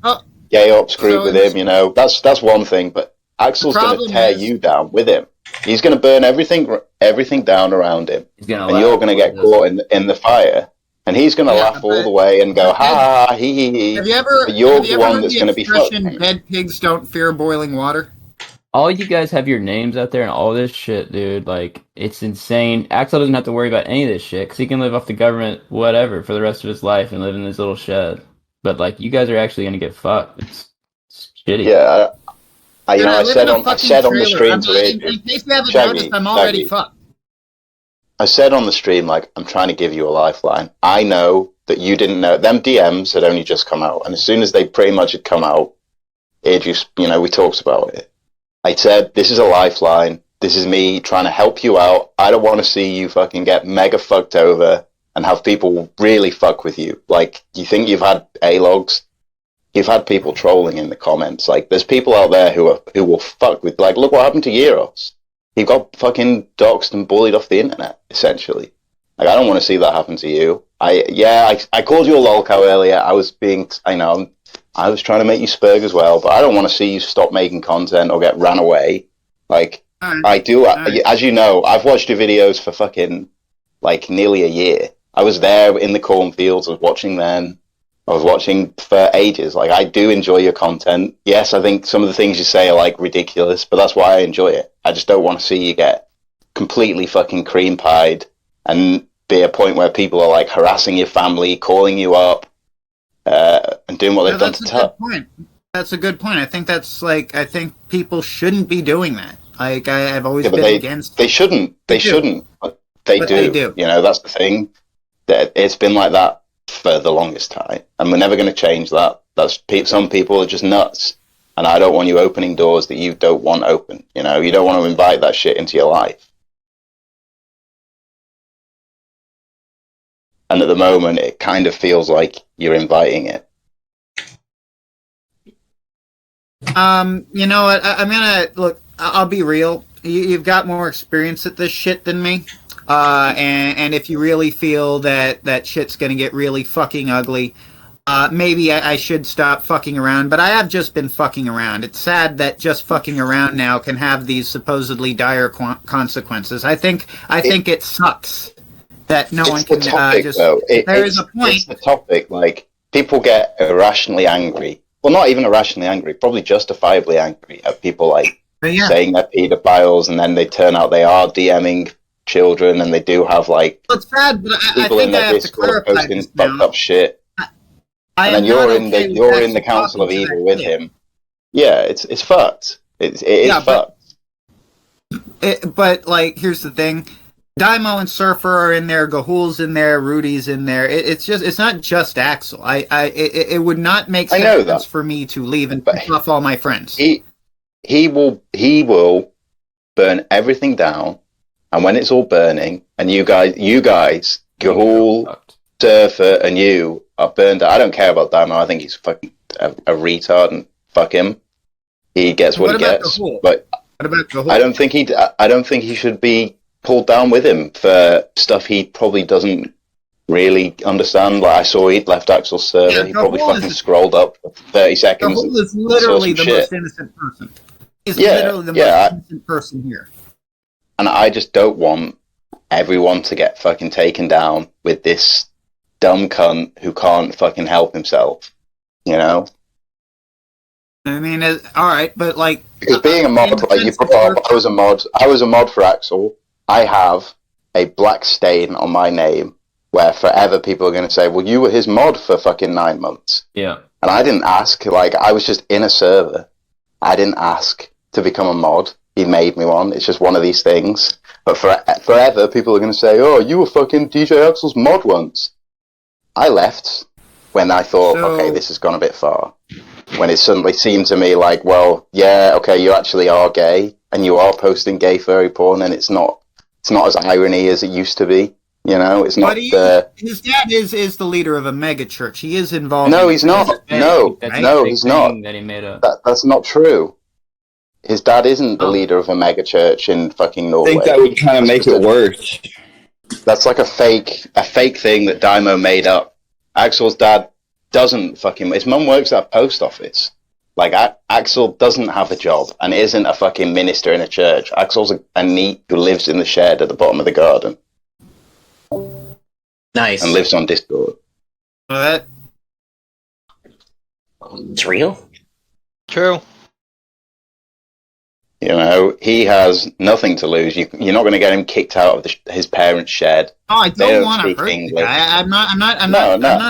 gay ops group with him. That's one thing. But Axel's going to tear you down with him. He's going to burn everything down around him, and you're going to get caught in the fire. And he's going to laugh all the way and go, ha, ha, he. Have you ever you're the one that's going to be fucked. Dead pigs don't fear boiling water? All you guys have your names out there and all this shit, dude. Like, it's insane. Axel doesn't have to worry about any of this shit because he can live off the government, whatever, for the rest of his life and live in this little shed. But, like, you guys are actually going to get fucked. It's shitty. Yeah, I said on the stream to Earjuice. In case you haven't noticed, I'm already fucked. I said on the stream, like, I'm trying to give you a lifeline. I know that you didn't know. Them DMs had only just come out. And as soon as they pretty much had come out, Earjuice, we talked about it. I said, this is a lifeline. This is me trying to help you out. I don't want to see you fucking get mega fucked over and have people really fuck with you. Like, you think you've had A-logs? You've had people trolling in the comments. Like, there's people out there who will fuck with, like, look what happened to Euros. He got fucking doxxed and bullied off the internet, essentially. Like, I don't want to see that happen to you. I called you a lolcow earlier. I was trying to make you spurg as well, but I don't want to see you stop making content or get ran away. Like, I do, as you know, I've watched your videos for fucking, like, nearly a year. I was there in the cornfields, I was watching then. I was watching for ages. Like, I do enjoy your content. Yes, I think some of the things you say are, like, ridiculous, but that's why I enjoy it. I just don't want to see you get completely fucking cream-pied and be a point where people are, like, harassing your family, calling you up, and doing what they've done to Tut. That's a good point. I think people shouldn't be doing that. Like, I've always been against. They shouldn't. They shouldn't. But they do. That's the thing. It's been like that for the longest time, and we're never going to change that. Some people are just nuts, and I don't want you opening doors that you don't want open. You don't want to invite that shit into your life. And at the moment, it kind of feels like you're inviting it. You know what? I'm gonna look. I'll be real. you've got more experience at this shit than me. And if you really feel that shit's gonna get really fucking ugly, maybe I should stop fucking around. But I have just been fucking around. It's sad that just fucking around now can have these supposedly dire consequences. I think it sucks that no one can just. There is a point. It's the topic. Like, people get irrationally angry. Well, not even irrationally angry. Probably justifiably angry at people like saying they're pedophiles, and then they turn out they are DMing children, and they do have like it's bad, but people in their Discord posting fucked up shit. And then you're in the Council of Evil with him. Yeah, it's fucked. It is fucked. But like, here's the thing: Daiymo and Surfer are in there, Gahul's in there, Rudy's in there. It's not just Axel. It would not make sense for me to leave and pick off all my friends. He will burn everything down, and when it's all burning, and you guys, Gahul, Surfer, and you are burned out. I don't care about Daiymo. I think he's fucking a retard, and fuck him. He gets what he gets. But what about Gahul? I don't think he should be pulled down with him for stuff he probably doesn't really understand. Like, I saw he'd left Axel's server. He probably fucking scrolled up for 30 seconds. Gahul is literally the most innocent person. He's literally the most innocent person here. And I just don't want everyone to get fucking taken down with this dumb cunt who can't fucking help himself. You know? I mean, all right, but like, because being a mod, like you brought up, I was a mod for Axel. I have a black stain on my name where forever people are going to say, well, you were his mod for fucking 9 months. Yeah. And I didn't ask. Like, I was just in a server. I didn't ask to become a mod. He made me one. It's just one of these things. But forever people are going to say, oh, you were fucking DJ Axel's mod once. I left when I thought, okay, this has gone a bit far. When it suddenly seemed to me like, well, yeah, okay, you actually are gay, and you are posting gay furry porn, and it's not as irony as it used to be. You know, it's not. His dad is the leader of a mega church. He is involved. No, he's not. No, he's not. That he made up. That's not true. His dad isn't the leader of a mega church in fucking Norway. I think that would kind of make it worse. That's like a fake thing that Daiymo made up. Axel's dad doesn't fucking. His mum works at a post office. Like, Axel doesn't have a job and isn't a fucking minister in a church. Axel's a neat who lives in the shed at the bottom of the garden. Nice. And lives on Discord. What? It's real? True. You know, he has nothing to lose. You're not going to get him kicked out of his parents' shed. Oh, I don't want to hurt the guy. I'm not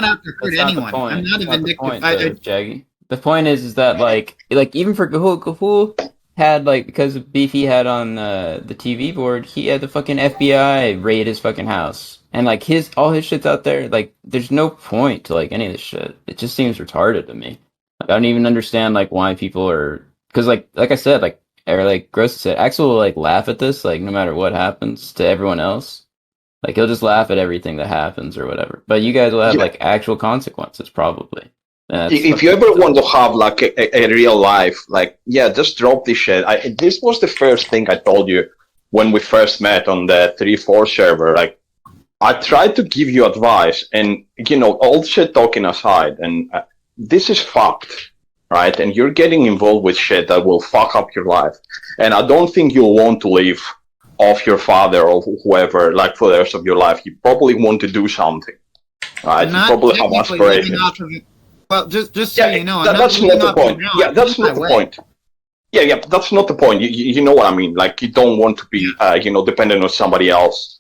out to hurt anyone. I'm not a vindictive. Shaggy. The point is that like even for Gahul had, like, because of beef he had on the TV board, he had the fucking FBI raid his fucking house, and like all his shit's out there. Like, there's no point to like any of this shit. It just seems retarded to me. Like, I don't even understand like why people are, because like I said, like, or like Gross said, Axel will like laugh at this, like, no matter what happens to everyone else. Like, he'll just laugh at everything that happens or whatever. But you guys will have like actual consequences probably. If you ever want to have like a real life, like, yeah, just drop this shit. This was the first thing I told you when we first met on the 3-4 server. Like, I tried to give you advice, and you know, all shit talking aside, and this is fucked, right? And you're getting involved with shit that will fuck up your life. And I don't think you'll want to live off your father or whoever, like, for the rest of your life. You probably want to do something, right? You probably have aspirations. Well, just so you know, that's not the point. Yeah, that's not the point. Yeah, that's not the point. You know what I mean? Like, you don't want to be, dependent on somebody else.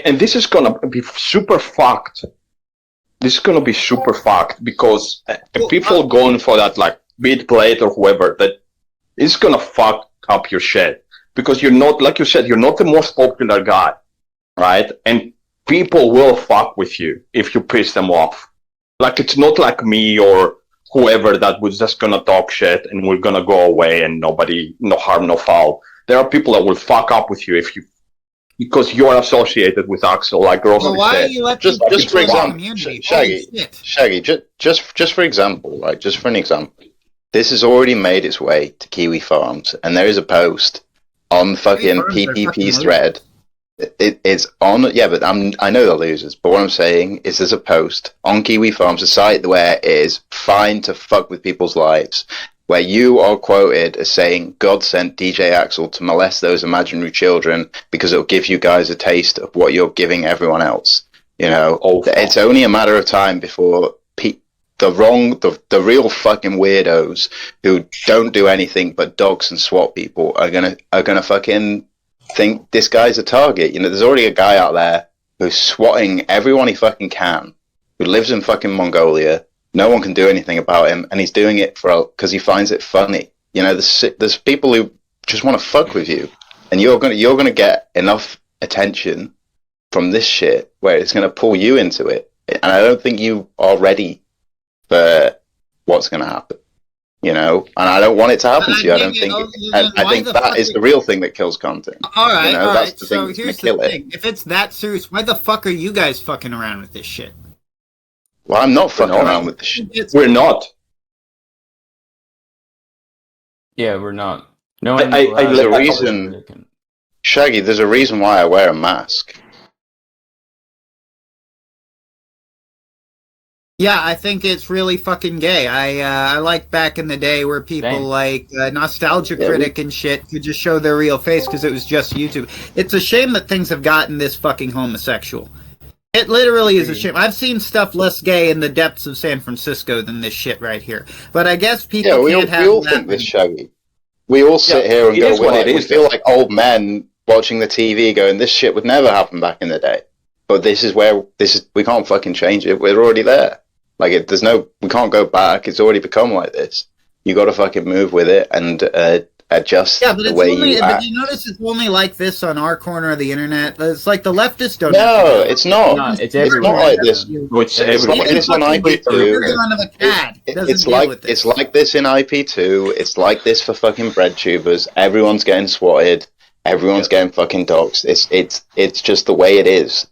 And this is gonna be super fucked. This is gonna be super fucked because people going for that, like, beat plate or whoever, that is gonna fuck up your shit. Because you're not, like you said, you're not the most popular guy, right? And people will fuck with you if you piss them off. Like, it's not like me or whoever that was just gonna talk shit and we're gonna go away and nobody, no harm, no foul. There are people that will fuck up with you because you're associated with Axel, like Grossly said. Just for example, Shaggy, just for example, right? Just for an example, this has already made its way to Kiwi Farms, and there is a post on fucking PPP's thread. It's on, yeah, but I know they're losers. But what I'm saying is, there's a post on Kiwi Farms, a site where it is fine to fuck with people's lives, where you are quoted as saying God sent DJ Axel to molest those imaginary children because it'll give you guys a taste of what you're giving everyone else. You know, it's only a matter of time before the real fucking weirdos who don't do anything but dogs and swat people are gonna fucking think this guy's a target. You know, there's already a guy out there who's swatting everyone he fucking can, who lives in fucking Mongolia. No one can do anything about him, and he's doing it because he finds it funny. You know, there's people who just want to fuck with you, and you're gonna get enough attention from this shit where it's gonna pull you into it. And I don't think you are ready for what's gonna happen. You know, and I don't want it to happen to you. I don't think. I think that is the real thing that kills content. All right, you know, all that's right. the So thing here's kill the it. thing: if it's that serious, why the fuck are you guys fucking around with this shit? Well, I'm not fucking around with this shit. We're not. Yeah, we're not. No, there's a reason, Shaggy. There's a reason why I wear a mask. Yeah, I think it's really fucking gay. I like back in the day where people Same. like Nostalgia Critic and shit could just show their real face because it was just YouTube. It's a shame that things have gotten this fucking homosexual. It literally is a shame. I've seen stuff less gay in the depths of San Francisco than this shit right here. But I guess people we can't have all that think this, Shaggy. We all sit here and it go, is what well, it we is, feel like old men watching the TV going, this shit would never happen back in the day. But this is we can't fucking change it. We're already there. Like, we can't go back. It's already become like this. You got to fucking move with it and adjust the way you act. But you notice it's only like this on our corner of the internet. It's like the leftists don't. No, it's not. It's not like this. It's like this on IP2. It's like this in IP2. It's like this for fucking bread tubers. Everyone's getting swatted. Everyone's getting fucking doxed. It's just the way it is.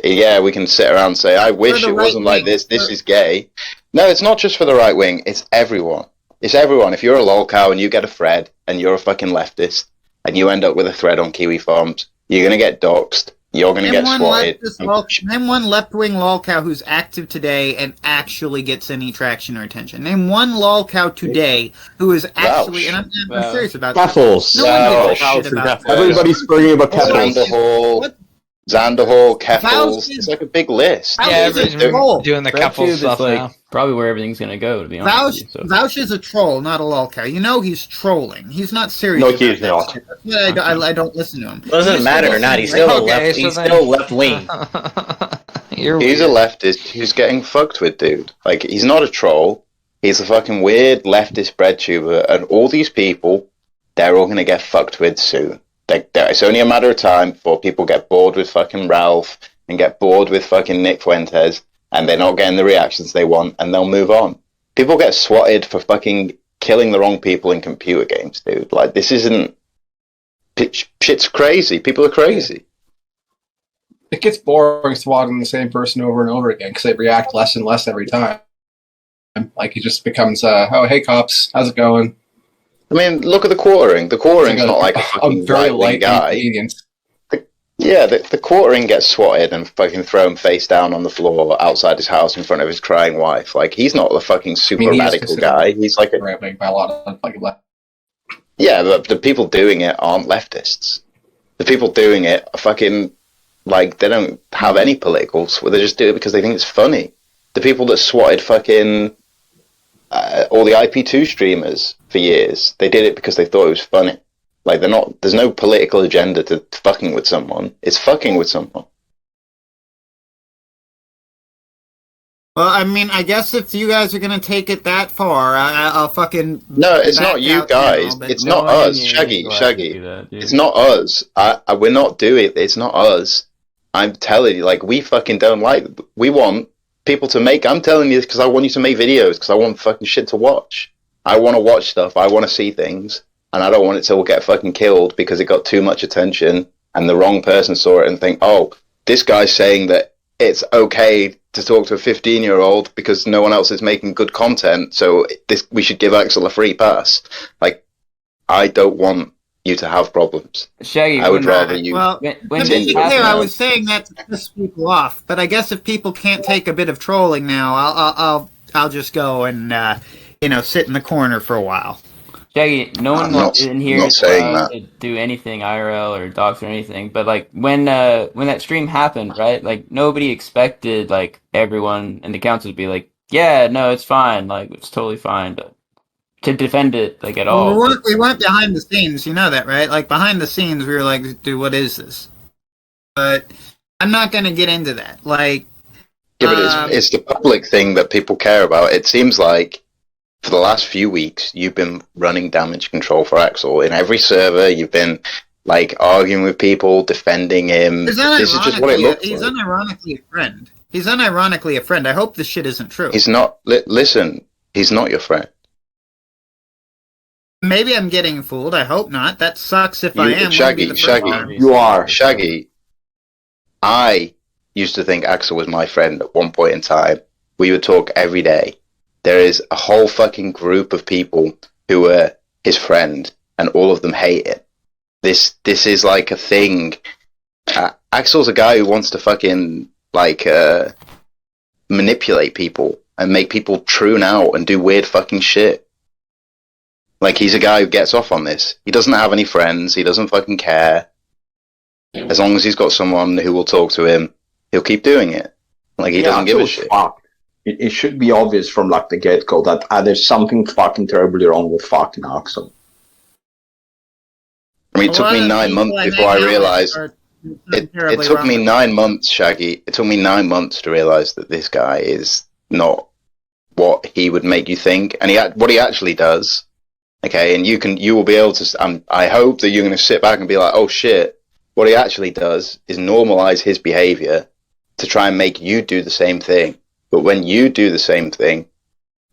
Yeah, we can sit around and say, I wish it wasn't like this. This is gay. No, it's not just for the right wing. It's everyone. It's everyone. If you're a lolcow and you get a thread and you're a fucking leftist and you end up with a thread on Kiwi Farms, you're gonna get doxed. You're gonna get swatted. Name one left-wing lolcow who's active today and actually gets any traction or attention. Name one lolcow today who is actually, and I'm serious about Keffels. No one gives a shit about that. Everybody's spurging about Keffels. Xanderhall, Keffels. It's like a big list. Yeah, everybody's doing the Keffels stuff now. Probably where everything's gonna go, to be honest with you. Vouch is a troll, not a lolcow. You know he's trolling. He's not serious. No, he's not. That's why I don't listen to him. Doesn't matter or not. He's still still left wing. He's a leftist who's getting fucked with, dude. Like, he's not a troll. He's a fucking weird leftist bread tuber, and all these people, they're all gonna get fucked with soon. It's only a matter of time before people get bored with fucking Ralph and get bored with fucking Nick Fuentes, and they're not getting the reactions they want, and they'll move on. People get swatted for fucking killing the wrong people in computer games, dude. Like, this isn't... Shit's crazy. People are crazy. It gets boring swatting the same person over and over again because they react less and less every time. Like, he just becomes, oh, hey, cops, how's it going? I mean, look at the quartering. The quartering's not like a fucking right-wing guy. The quartering gets swatted and fucking thrown face down on the floor outside his house in front of his crying wife. Like, he's not the fucking super radical guy. He's like a... Right-wing by a lot of fucking left. Yeah, but the people doing it aren't leftists. The people doing it are fucking... Like, they don't have any politicals. They just do it because they think it's funny. The people that swatted fucking... all the IP2 streamers for years, they did it because they thought it was funny. Like, there's no political agenda to fucking with someone. It's fucking with someone. Well, I mean, I guess if you guys are gonna take it that far, I'll fucking... No, it's not you guys. It's not us, Shaggy. It's not us. We're not doing it. It's not us. I'm telling you, like, we fucking don't like... We want people to make... I'm telling you this because I want you to make videos, because I want fucking shit to watch. I want to watch stuff. I want to see things. And I don't want it to all get fucking killed because it got too much attention and the wrong person saw it and think, oh, this guy's saying that it's okay to talk to a 15-year-old because no one else is making good content, so we should give Axel a free pass. Like, I don't want you to have problems. Shaggy, I would rather you. Well, when to be clear, I was saying that to piss people off, but I guess if people can't take a bit of trolling now, I'll just go and sit in the corner for a while. Shaggy, no one in here not is saying allowed that. to do anything IRL or docs or anything. But like when that stream happened, right? Like nobody expected like everyone in the council to be like, yeah, no, it's fine, like it's totally fine to defend it like at all. Well, we weren't behind the scenes, you know that, right? Like behind the scenes, we were like, dude, what is this? But I'm not going to get into that. Like, yeah, but it's the public thing that people care about. It seems like for the last few weeks, you've been running damage control for Axel in every server. You've been like arguing with people, defending him. This is just what it looks like. He's unironically a friend. He's unironically a friend. I hope this shit isn't true. He's not. Listen, he's not your friend. Maybe I'm getting fooled. I hope not. That sucks if I am. Shaggy, you are. Shaggy, I used to think Axel was my friend at one point in time. We would talk every day. There is a whole fucking group of people who are his friend, and all of them hate it. This is like a thing. Axel's a guy who wants to fucking manipulate people and make people tune out and do weird fucking shit. Like, he's a guy who gets off on this. He doesn't have any friends. He doesn't fucking care. As long as he's got someone who will talk to him, he'll keep doing it. Like, he doesn't give a shit. It should be obvious from like the get-go that there's something fucking terribly wrong with fucking Axel. I mean, it took me 9 months before I realized. It took me 9 months, Shaggy. It took me 9 months to realize that this guy is not what he would make you think, and what he actually does. Okay, and you will be able to. I hope that you're going to sit back and be like, oh shit. What he actually does is normalize his behavior to try and make you do the same thing. But when you do the same thing,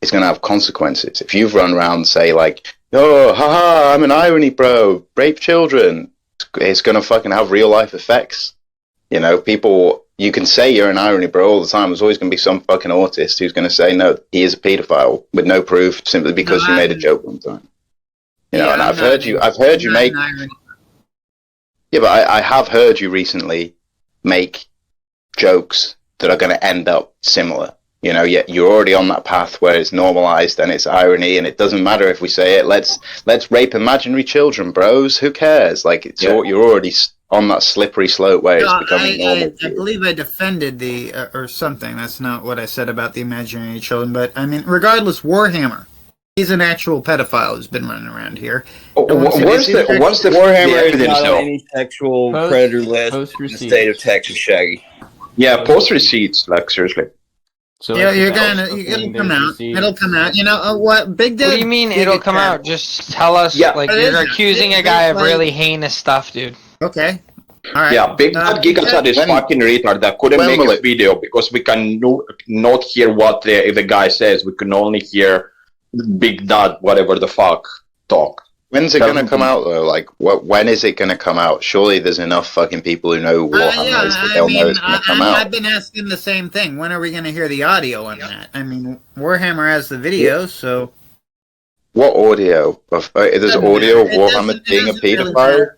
it's going to have consequences. If you've run around and say like, oh, haha, I'm an irony bro, rape children, it's going to fucking have real life effects. You know, people, you can say you're an irony bro all the time. There's always going to be some fucking autist who's going to say, no, he is a pedophile with no proof simply because you made a joke one time. You know, and I've heard you make. Yeah, but I have heard you recently make jokes that are going to end up similar. You know, yet you're already on that path where it's normalized and it's irony, and it doesn't matter if we say it. Let's rape imaginary children, bros. Who cares? Like you're already on that slippery slope where it's becoming normal. I believe I defended or something. That's not what I said about the imaginary children, but I mean, regardless, Warhammer. He's an actual pedophile who's been running around here. What's the Warhammer evidence? Not any sexual predator list in the state of Texas, Shaggy. Yeah, post receipts, like seriously. So yeah, it'll come out. It'll come out. You know what? Big Dead. What do you mean it'll come out? Just tell us. Yeah. Like you're accusing a guy of really heinous stuff, dude. Okay. All right. Yeah, Big Dad Gigatat is fucking retard that couldn't make a video because we can not hear what the guy says. We can only hear Big Dad, whatever the fuck, talk. When's it going to come out, though? Like, when is it going to come out? Surely there's enough fucking people who know Warhammer that they'll know it's going to come out. I've been asking the same thing. When are we going to hear the audio on that? I mean, Warhammer has the video, so... What audio? There's audio of Warhammer being a pedophile?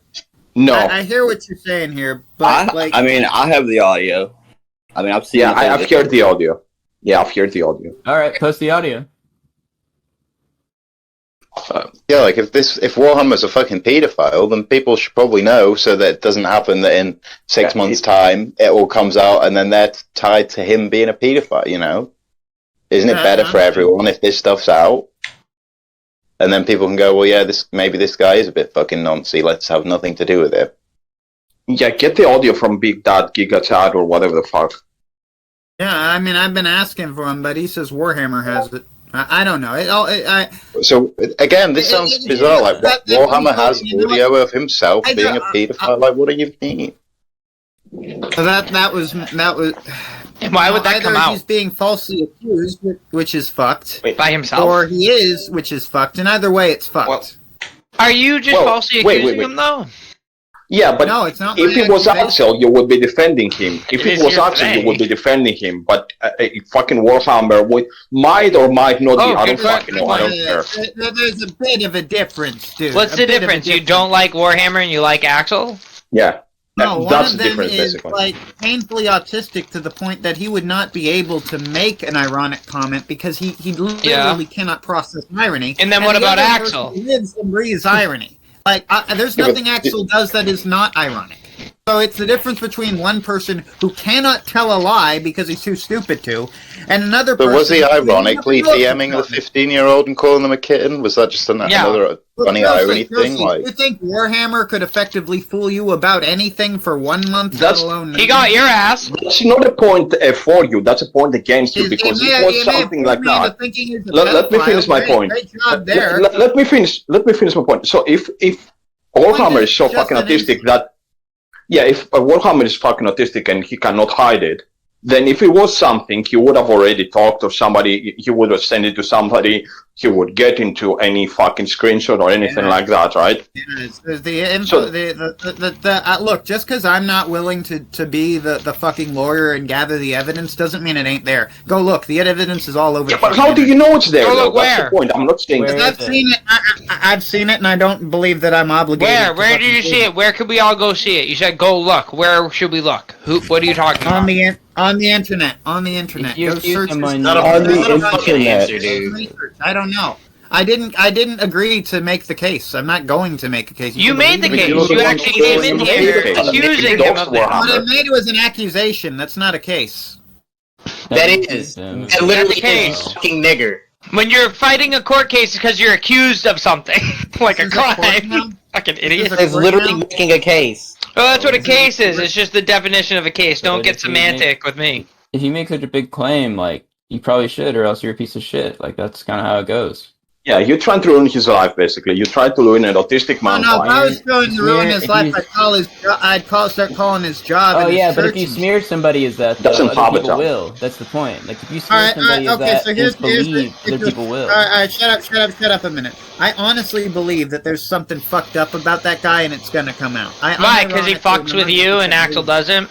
No. I hear what you're saying here, but I mean, I have the audio. I mean, I've seen. Yeah, I've heard the audio. Yeah, I've heard the audio. All right, post the audio. Yeah, like if Warhammer's a fucking pedophile, then people should probably know so that it doesn't happen that in 6 months' time it all comes out and then they're tied to him being a pedophile. You know, isn't it better for everyone if this stuff's out? And then people can go, well, yeah, maybe this guy is a bit fucking noncy. Let's have nothing to do with it. Yeah, get the audio from Big Dad, Gigatat, or whatever the fuck. Yeah, I mean, I've been asking for him, but he says Warhammer has it. I don't know. So again, this sounds bizarre. Like Warhammer has audio of himself being a pedophile. Like, what do you mean? That was. And why would that come out? He's being falsely accused, which is fucked. By himself? Or he is, which is fucked. And either way, it's fucked. Are you just falsely accusing him, though? Yeah, but no, it's not. if it was Axel, you would be defending him. If it was Axel, you would be defending him. But fucking Warhammer might or might not be. I don't fucking know. I don't care. There's a bit of a difference, dude. What's the difference? You don't like Warhammer and you like Axel? Yeah. No, one that's of the them difference, is basically. like painfully autistic to the point that he would not be able to make an ironic comment because he literally cannot process irony. And then what the about other Axel? person lives and breathes irony. Like, there's nothing Axel does that is not ironic. So it's the difference between one person who cannot tell a lie because he's too stupid to, and another person... But was he ironically DMing the 15-year-old and calling them a kitten? Was that just another funny irony thing? Like, you think Warhammer could effectively fool you about anything for 1 month, let alone... He got your ass! That's not a point for you, that's a point against you, because it was something like that. Let me finish my point. Great job there. Let me finish my point. So if Warhammer is so fucking autistic that... Yeah, if Warhammer is fucking autistic and he cannot hide it, then if it was something, he would have already talked to somebody, he would have sent it to somebody, he would get into any fucking screenshot or anything like that, right? Look, just because I'm not willing to be the fucking lawyer and gather the evidence doesn't mean it ain't there. Go look, the evidence is all over. Yeah, but how do you know it's there? Though? That's the point. I'm not saying that. I've seen it. I've seen it, and I don't believe that I'm obligated. Where did you see it? Where could we all go see it? You said go look. Where should we look? What are you talking about? On the internet. On the internet. Go search on the internet. I don't know. I didn't agree to make the case. I'm not going to make a case. You made the case. You actually came in here accusing him of that. What I made was an accusation. That's not a case. That is. That literally is fucking nigger. When you're fighting a court case because you're accused of something, like a crime. Fucking idiot. It's literally making a case. Oh, that's what a case is. It's just the definition of a case. Don't get semantic with me. If you make such a big claim, like, you probably should, or else you're a piece of shit. Like, that's kind of how it goes. Yeah, you're trying to ruin his life, basically. You tried to ruin an autistic man's No, if life. I was trying to ruin his life, I'd start calling his job. Oh yeah, but if you smear somebody as that, though, other people will. That's the point. Like, if you smear somebody as that, it's believed, other people will. Alright, shut up a minute. I honestly believe that there's something fucked up about that guy, and it's gonna come out. Why? Because he fucks with you and Axel doesn't?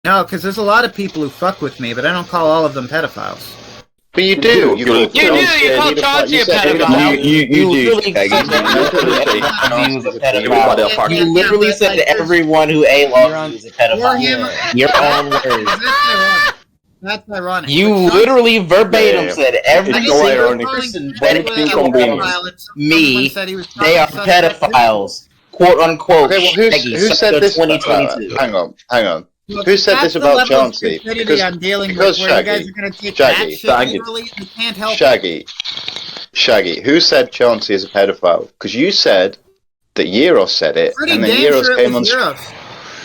No, because there's a lot of people who fuck with me, but I don't call all of them pedophiles. But you do. You call Chauncey a pedophile. You literally said everyone who loves you is a pedophile. Your own words. That's ironic. You literally verbatim said every single person that is me, they are pedophiles. Quote unquote. Okay, well, who said this? 2022. Hang on. Look, who said this about Chauncey? I'm dealing with where you guys are going to take that shit literally, you can't help Shaggy, who said Chauncey is a pedophile? Because you said that Euros said it, and then Euros came on stream.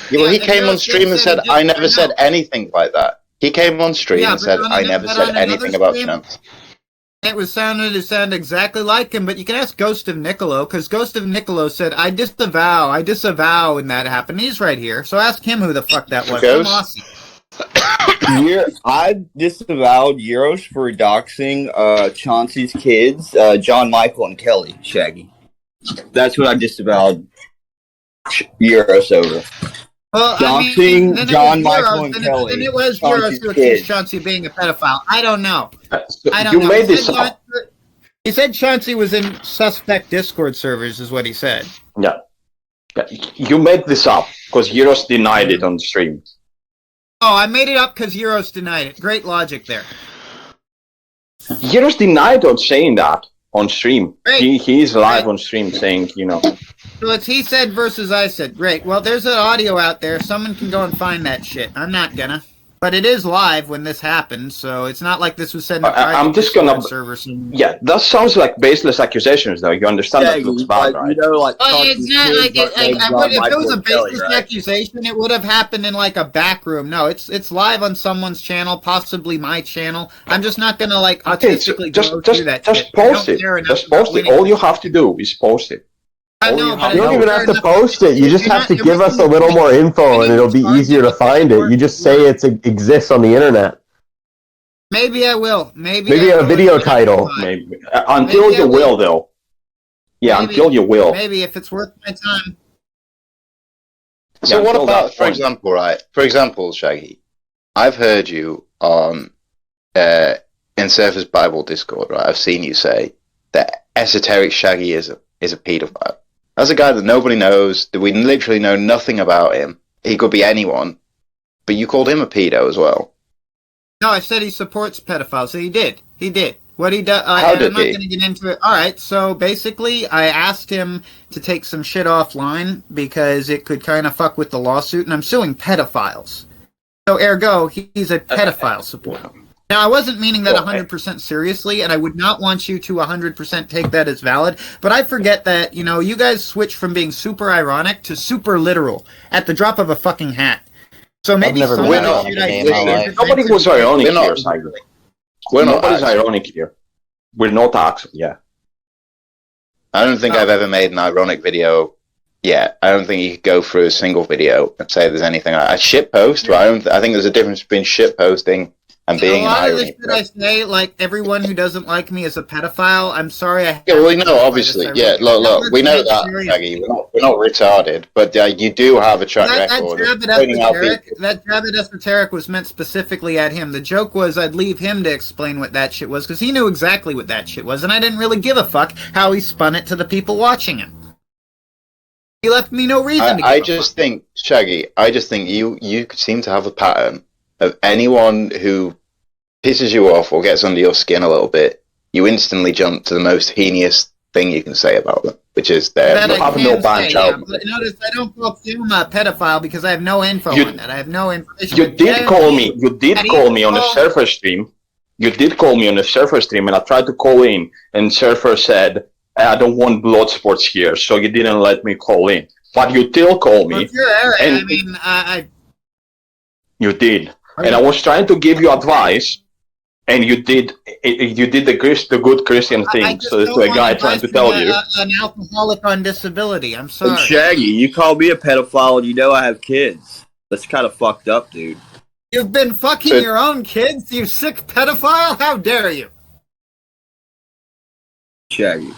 Yeah, well, he came on stream and said, I never said anything like that. He came on stream and said, I never said anything about Chauncey. It sounded exactly like him, but you can ask Ghost of Niccolo, because Ghost of Niccolo said, I disavow when that happened. He's right here, so ask him who the fuck that was. I disavowed Euros for doxing Chauncey's kids, John, Michael, and Kelly, Shaggy. That's what I disavowed Euros over. Well, doxing John, Michael, and Kelly. Then it was Euros who accused Chauncey of being a pedophile. I don't know. You made this up. He said Chauncey was in suspect Discord servers, is what he said. Yeah. You made this up, because Euros denied it on stream. Oh, I made it up because Euros denied it. Great logic there. Euros denied on saying that on stream. He's live on stream saying, So it's he said versus I said. Great. Well, there's an audio out there. Someone can go and find that shit. I'm not gonna. But it is live when this happened, so it's not like this was said in a private I'm just gonna... server. Yeah, that sounds like baseless accusations, though. You understand that looks bad, right? It's not like if it was a baseless accusation, it would have happened in like a back room. No, it's live on someone's channel, possibly my channel. I'm just not gonna autistically go through that. Just post it. Just post it. All you have to do is post it. You don't even have to post it. You just have to give us a little more info, and it'll be easier to find it. You just say it exists on the internet. Maybe I will. Maybe a video title. Maybe. Until you will, though. Yeah, until you will. Maybe if it's worth my time. So Yeah, what until about, that for point. example, right? For example, Shaggy, I've heard you on in Surface Bible Discord, right? I've seen you say that esoteric Shaggy is a pedophile. That's a guy that nobody knows, that we literally know nothing about him. He could be anyone, but you called him a pedo as well. No, I said he supports pedophiles. So he did. He did. What he does, How did I'm not he? going to get into it. All right, so basically, I asked him to take some shit offline because it could kind of fuck with the lawsuit, and I'm suing pedophiles. So ergo, he's a pedophile supporter. Now, I wasn't meaning that 100% seriously, and I would not want you to 100% take that as valid, but I forget that, you know, you guys switch from being super ironic to super literal at the drop of a fucking hat. So maybe never some been of ironic the a shit day I in my say life. is Nobody was ironic here, Simon. Nobody's actually. ironic here. We're not actually, yeah. I don't think I've ever made an ironic video yet. I don't think you could go through a single video and say there's anything. I shit post, right? I think there's a difference between shit posting and being a an lot of the irony. shit I say, like everyone who doesn't like me is a pedophile. I'm sorry. Yeah, well, we know, obviously. Yeah, look, we know that, Shaggy. We're not retarded, but you do have a track record of pointing out people. That jab at esoteric was meant specifically at him. The joke was I'd leave him to explain what that shit was because he knew exactly what that shit was, and I didn't really give a fuck how he spun it to the people watching him. He left me no reason to give a fuck. Think, Shaggy, I just think you seem to have a pattern of anyone who pisses you off or gets under your skin a little bit, you instantly jump to the most heinous thing you can say about them, which is they have no bad child. But notice I don't call Kyouma a pedophile because I have no info on that. I have no information. You did call me. You did call me on a Surfer stream. You did call me on a Surfer stream, and I tried to call in, and Surfer said, "I don't want bloodsports here," so you didn't let me call in. But you still call me. Well, if you're Eric, You did, and I was trying to give you advice. And you did the good Christian thing to a guy trying to tell you. An alcoholic on disability. I'm sorry. Shaggy, you call me a pedophile and you know I have kids. That's kind of fucked up, dude. You've been fucking your own kids, you sick pedophile? How dare you? Shaggy.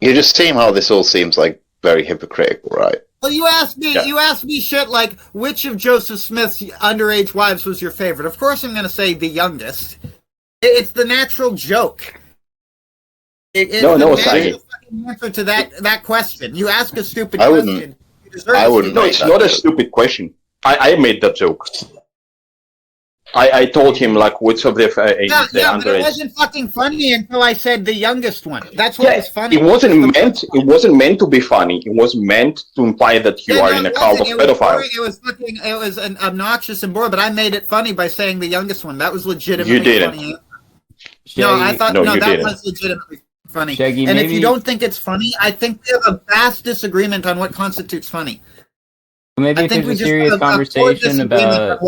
You just seem how this all seems like very hypocritical, right? Well, you asked me shit like, which of Joseph Smith's underage wives was your favorite? Of course I'm going to say the youngest. It's the natural joke. It's the natural fucking answer to that question. You ask a stupid question. I wouldn't. No, it's not a stupid question. I made that joke. I told him like which of the underage. But it wasn't fucking funny until I said the youngest one. That's what was funny. It wasn't meant. It wasn't meant to be funny. It was meant to imply that you are in a cult of pedophiles. It was an obnoxious and boring, but I made it funny by saying the youngest one. That was legitimately You didn't. funny. That was legitimately funny. Shaggy, and if you don't think it's funny, I think we have a vast disagreement on what constitutes funny. Maybe if there's a serious conversation about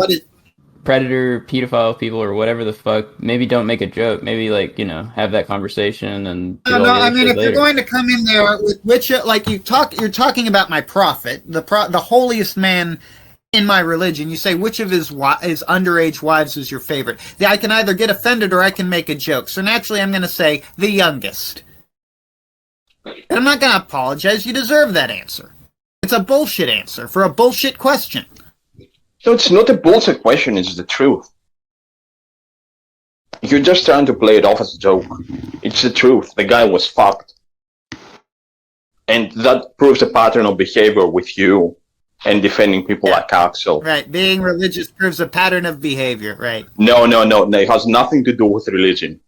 predator, pedophile people, or whatever the fuck, maybe don't make a joke. Maybe, like, you know, have that conversation and. I mean, if you're going to come in there with which, like, you're talking about my prophet, the holiest man in my religion. You say which of his underage wives is your favorite. I can either get offended or I can make a joke. So naturally, I'm going to say the youngest. And I'm not going to apologize. You deserve that answer. It's a bullshit answer for a bullshit question. No, it's not a bullshit question, it's the truth. You're just trying to play it off as a joke. It's the truth. The guy was fucked. And that proves a pattern of behavior with you and defending people like Axel. Right, being religious proves a pattern of behavior, right. No, it has nothing to do with religion.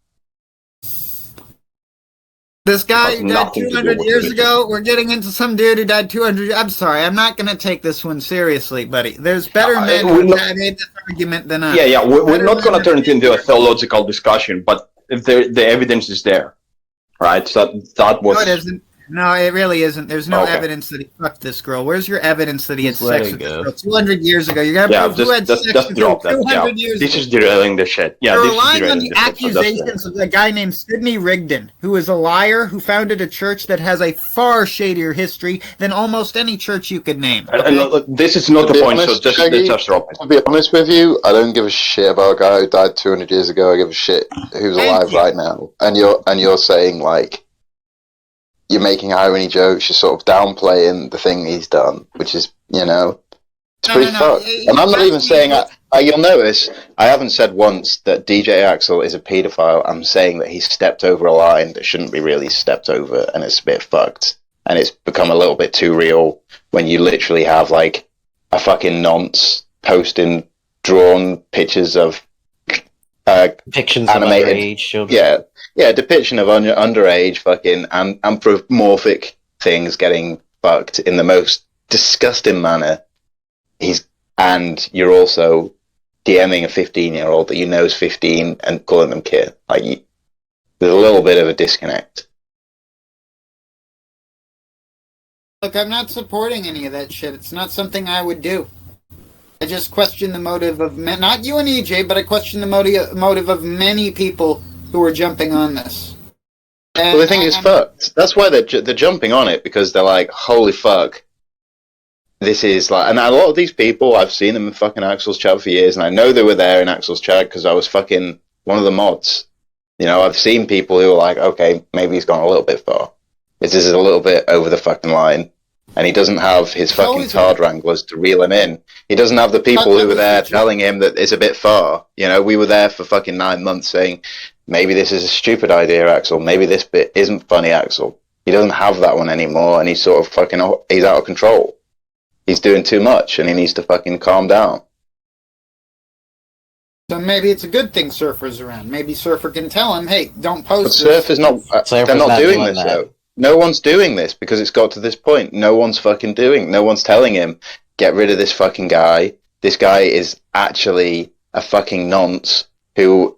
This guy who died 200 years ago, we're getting into some dude who died 200. I'm sorry, I'm not going to take this one seriously, buddy. There's better men who have made this argument than us. Yeah, we're not going to turn it into a theological discussion, but the evidence is there, right? So that was. No, it isn't. No, it really isn't. There's no evidence that he fucked this girl. Where's your evidence that he had sex with this girl 200 years ago? You got to prove who had sex with her 200 years ago. This is derailing the shit. Yeah, You're this relying is on the accusations of a guy named Sidney Rigdon, who is a liar, who founded a church that has a far shadier history than almost any church you could name. Okay? This is not the point, so just drop it. To be honest with you, I don't give a shit about a guy who died 200 years ago. I give a shit who's alive right now. And you're saying, like, you're making irony jokes, you're sort of downplaying the thing he's done, which is, it's pretty fucked. And I'm not even saying, you'll notice, I haven't said once that DJ Axel is a paedophile. I'm saying that he's stepped over a line that shouldn't be really stepped over, and it's a bit fucked. And it's become a little bit too real when you literally have, like, a fucking nonce posting drawn pictures of depictions animated, of underage children. Yeah, depiction of underage fucking anthropomorphic things getting fucked in the most disgusting manner. And you're also DMing a 15-year-old that you know is 15 and calling them kid. Like, there's a little bit of a disconnect. Look, I'm not supporting any of that shit. It's not something I would do. I just question the motive of not you and EJ, but I question the motive of many people who are jumping on this. And well, the thing is fucked. That's why they're jumping on it, because they're like, holy fuck. This is like, and a lot of these people, I've seen them in fucking Axel's chat for years, and I know they were there in Axel's chat because I was fucking one of the mods. I've seen people who are like, okay, maybe he's gone a little bit far. This is a little bit over the fucking line. And he doesn't have his fucking card wranglers to reel him in. He doesn't have the people who were there telling him that it's a bit far. We were there for fucking 9 months saying, maybe this is a stupid idea, Axel. Maybe this bit isn't funny, Axel. He doesn't have that one anymore, and he's sort of fucking, he's out of control. He's doing too much, and he needs to fucking calm down. So maybe it's a good thing Surfer's around. Maybe Surfer can tell him, hey, don't post But this. Surfer's not, they're not doing this, though. No one's doing this because it's got to this point. No one's telling him, get rid of this fucking guy. This guy is actually a fucking nonce who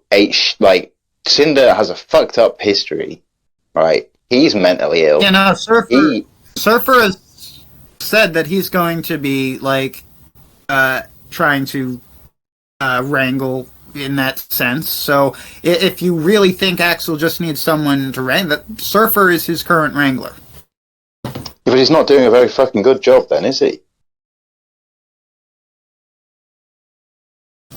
Cinder has a fucked up history, right? He's mentally ill. Surfer has said that he's going to be, trying to wrangle in that sense. So if you really think Axel just needs someone to wrangle, Surfer is his current wrangler. Yeah, but he's not doing a very fucking good job then, is he?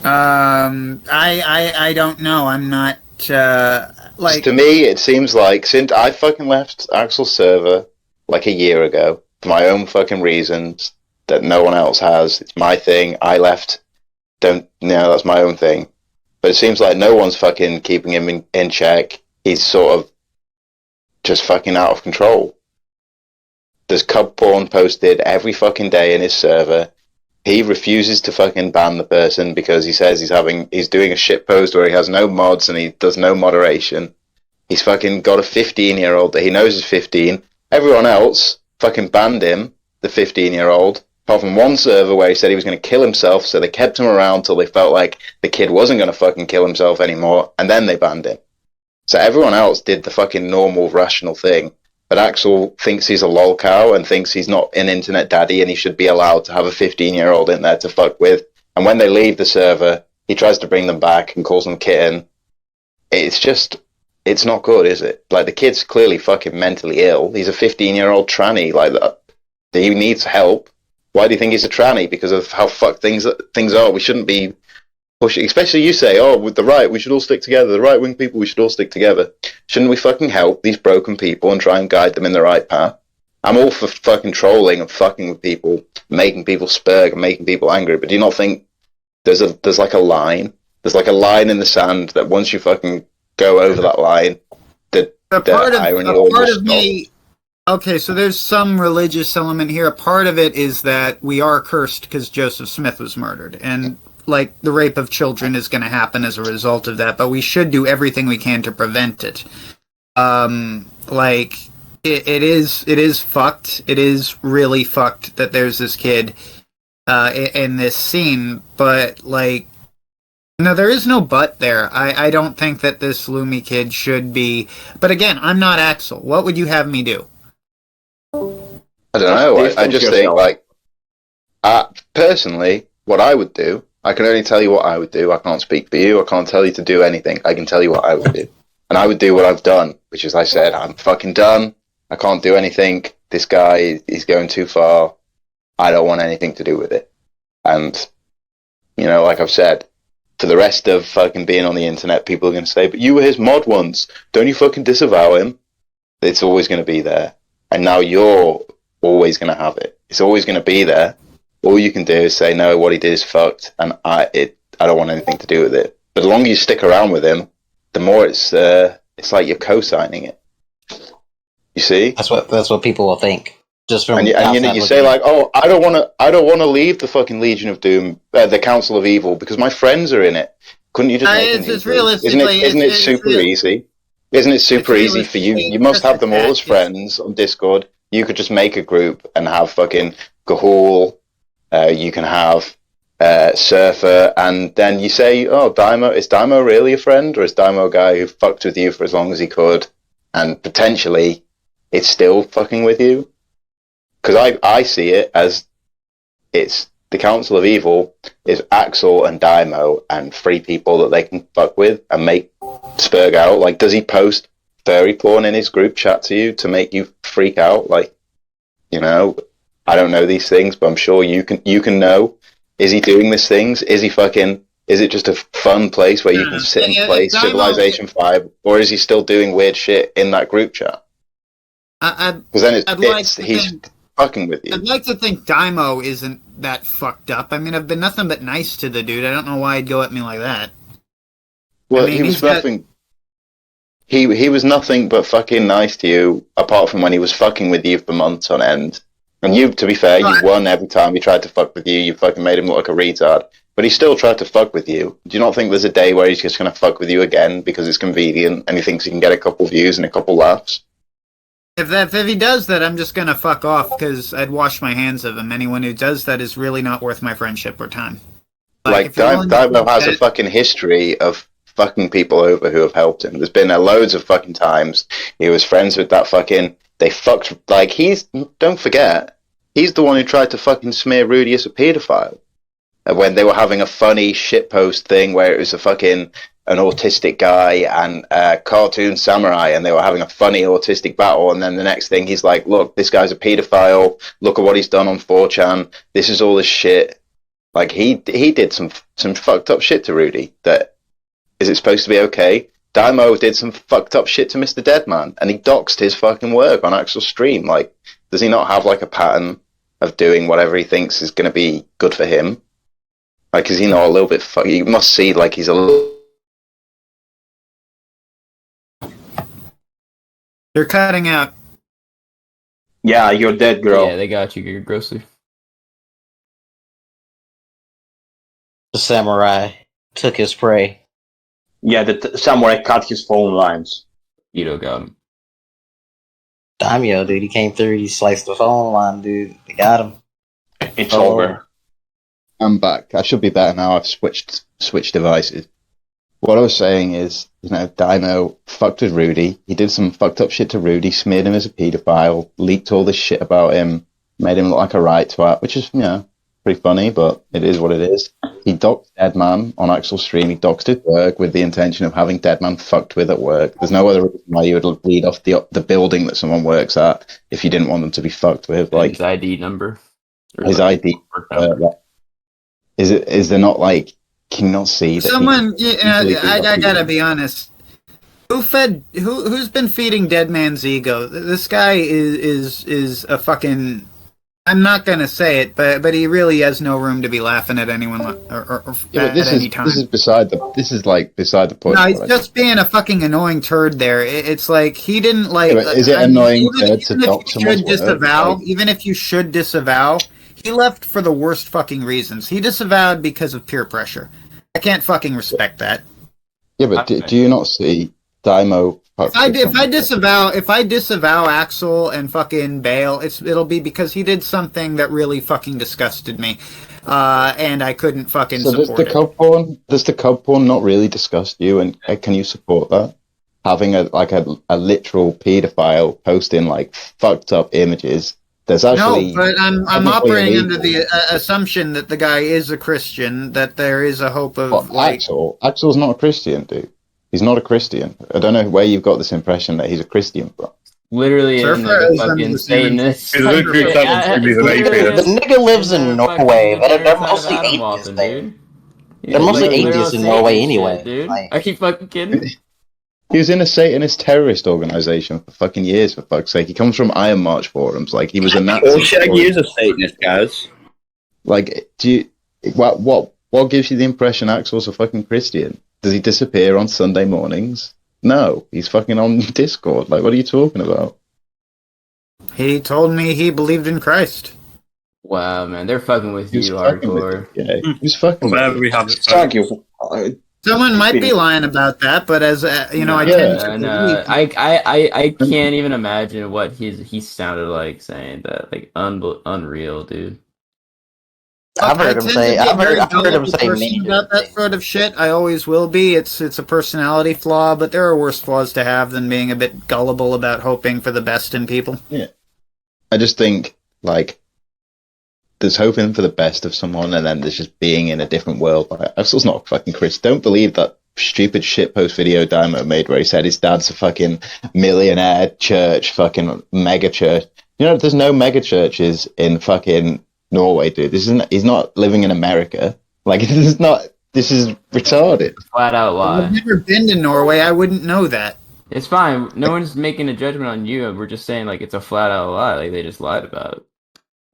I don't know. I'm not, To me, it seems like, since I fucking left Axel's server like a year ago, for my own fucking reasons that no one else has, it's my thing, I left, that's my own thing. But it seems like no one's fucking keeping him in check. He's sort of just fucking out of control. There's cub porn posted every fucking day in his server. He refuses to fucking ban the person because he says he's doing a shit post where he has no mods and he does no moderation. He's fucking got a 15-year-old that he knows is 15. Everyone else fucking banned him, the 15-year-old. Apart from one server where he said he was going to kill himself, so they kept him around till they felt like the kid wasn't going to fucking kill himself anymore, and then they banned him. So everyone else did the fucking normal, rational thing. But Axel thinks he's a lol cow and thinks he's not an internet daddy and he should be allowed to have a 15-year-old in there to fuck with. And when they leave the server, he tries to bring them back and calls them kitten. It's not good, is it? Like, the kid's clearly fucking mentally ill. He's a 15-year-old tranny, like that. He needs help. Why do you think he's a tranny? Because of how fucked things are. We shouldn't be pushing, especially you say, with the right, we should all stick together. The right-wing people, we should all stick together. Shouldn't we fucking help these broken people and try and guide them in the right path? I'm all for fucking trolling and fucking with people, making people spurg and making people angry, but do you not think there's like a line? There's like a line in the sand that once you fucking go over that line, the irony almost stops. Okay, so there's some religious element here. A part of it is that we are cursed because Joseph Smith was murdered. And, the rape of children is going to happen as a result of that. But we should do everything we can to prevent it. It is fucked. It is really fucked that there's this kid in this scene. But, no, there is no but there. I don't think that this Lumi kid should be... But again, I'm not Axel. What would you have me do? I don't know. I just think, personally, what I would do, I can only tell you what I would do. I can't speak for you. I can't tell you to do anything. I can tell you what I would do. And I would do what I've done, which is I said, I'm fucking done. I can't do anything. This guy is going too far. I don't want anything to do with it. And, like I've said, for the rest of fucking being on the internet, people are going to say, but you were his mod once. Don't you fucking disavow him? It's always going to be there. and now you're always going to have it. It's always going to be there. All you can do is say, no, what he did is fucked, and I don't want anything to do with it. But the longer you stick around with him, the more it's like you're co-signing it. You see? That's what people will think. Just from and you say like, oh, I don't want to leave the fucking Legion of Doom, the Council of Evil, because my friends are in it. Couldn't you just make it's realistically, isn't it super easy? Isn't it super easy for you? You must have them all as friends on Discord. You could just make a group and have fucking Gahul. You can have Surfer, and then you say, oh, Daiymo, is Daiymo really a friend, or is Daiymo a guy who fucked with you for as long as he could, and potentially it's still fucking with you? Because I see it as it's the Council of Evil is Axel and Daiymo and 3 people that they can fuck with and make spurg out. Like, does he post furry porn in his group chat to you to make you freak out? Like, you know, I don't know these things, but I'm sure you can know. Is he doing these things? Is it just a fun place where you can sit and play Civilization 5, or is he still doing weird shit in that group chat? Because then he's fucking with you. I'd like to think Daiymo isn't that fucked up. I mean, I've been nothing but nice to the dude. I don't know why he'd go at me like that. Well, I mean, he was nothing. He was nothing but fucking nice to you, apart from when he was fucking with you for months on end. And you, to be fair, you won every time he tried to fuck with you. You fucking made him look like a retard. But he still tried to fuck with you. Do you not think there's a day where he's just going to fuck with you again because it's convenient and he thinks he can get a couple views and a couple laughs? If he does that, I'm just gonna fuck off because I'd wash my hands of him. Anyone who does that is really not worth my friendship or time. Like Daiymo has a fucking history of fucking people over who have helped him. There's been loads of fucking times he was friends with that fucking. They fucked like don't forget, he's the one who tried to fucking smear Rudy as a paedophile when they were having a funny shitpost thing where it was an autistic guy and a cartoon samurai, and they were having a funny autistic battle, and then the next thing he's like, look, this guy's a pedophile, look at what he's done on 4chan, this is all this shit. Like, he did some fucked up shit to Rudy. That is it supposed to be okay? Daiymo did some fucked up shit to Mr. Deadman, and he doxed his fucking work on Axel's stream. Like, does he not have like a pattern of doing whatever he thinks is going to be good for him? Like, is he not a little bit you must see like he's a little. You're cutting out. Yeah, you're dead, girl. Yeah, they got you, Grossly. The samurai took his prey. Yeah, the samurai cut his phone lines. Ito got him. Daiymo, dude, he came through, he sliced the phone line, dude. They got him. It's over. I'm back. I should be better now. I've switched devices. What I was saying is, Daiymo fucked with Rudy. He did some fucked up shit to Rudy, smeared him as a paedophile, leaked all this shit about him, made him look like a right twat, which is, pretty funny, but it is what it is. He doxed Deadman on Axel's stream. He doxed his work with the intention of having Deadman fucked with at work. There's no other reason why you would lead off the building that someone works at if you didn't want them to be fucked with. Like his ID number. His ID. Is there not like? Can you not see that? Someone, I gotta be honest. Who's been feeding Deadman's ego? This guy is a fucking. I'm not gonna say it, but he really has no room to be laughing at anyone or at any time. This is beside the point. No, he's just being a fucking annoying turd there. It's like he didn't like. Yeah, is it annoying to dox someone's disavow? Even if you should disavow, he left for the worst fucking reasons. He disavowed because of peer pressure. I can't fucking respect that. Yeah, but do you not see Daiymo? If I disavow Axel and fucking Bale, it'll be because he did something that really fucking disgusted me, and I couldn't fucking support it. Does the cub porn not really disgust you, and can you support that? Having a literal paedophile posting like fucked up images. There's actually no, but I'm operating under the assumption that the guy is a Christian, that there is a hope of Axel's not a Christian, dude. He's not a Christian. I don't know where you've got this impression that he's a Christian from. Literally, in like a fucking Satanist. The nigga lives in Norway. They're mostly atheists, dude. They're mostly atheists in Norway anyway. Dude. Are you fucking kidding? He was in a Satanist terrorist organization for fucking years, for fuck's sake. He comes from Iron March forums. Like, he was a Nazi. Well, Shaggy is a Satanist, guys. Like, what gives you the impression Axel's a fucking Christian? Does he disappear on Sunday mornings? No, he's fucking on Discord. Like, what are you talking about? He told me he believed in Christ. Wow, man, they're fucking with you hardcore. Yeah, he's fucking with we have Shaggy. Someone might be lying about that, but as you know, I tend to believe. I can't even imagine what he sounded like saying that. Like unreal, dude. I've heard him say. I've heard him say mean about that sort of shit. I always will be. It's a personality flaw, but there are worse flaws to have than being a bit gullible about hoping for the best in people. Yeah, I just think like there's hoping for the best of someone, and then there's just being in a different world. Like, Axel's not fucking Chris. Don't believe that stupid shitpost video Daiymo made where he said his dad's a fucking millionaire church, fucking mega church. You know, there's no mega churches in fucking Norway, dude. He's not living in America. Like, this is retarded. Flat out lie. I've never been to Norway. I wouldn't know that. It's fine. No one's making a judgment on you. We're just saying, like, it's a flat out lie. Like, they just lied about it.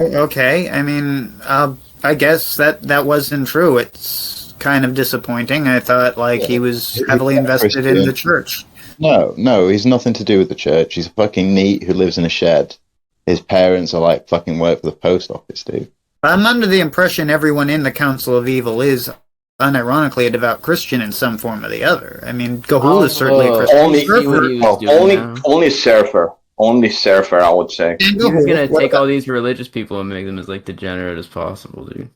Okay, I mean, I guess that wasn't true. It's kind of disappointing. I thought, like, he was heavily invested in the church. No, he's nothing to do with the church. He's a fucking neat who lives in a shed. His parents are like fucking work for the post office, dude. I'm under the impression everyone in the Council of Evil is unironically a devout Christian in some form or the other. I mean, Gahul is certainly a Christian. Only surfer. Only surfer, I would say. He's gonna take all these religious people and make them as like degenerate as possible, dude.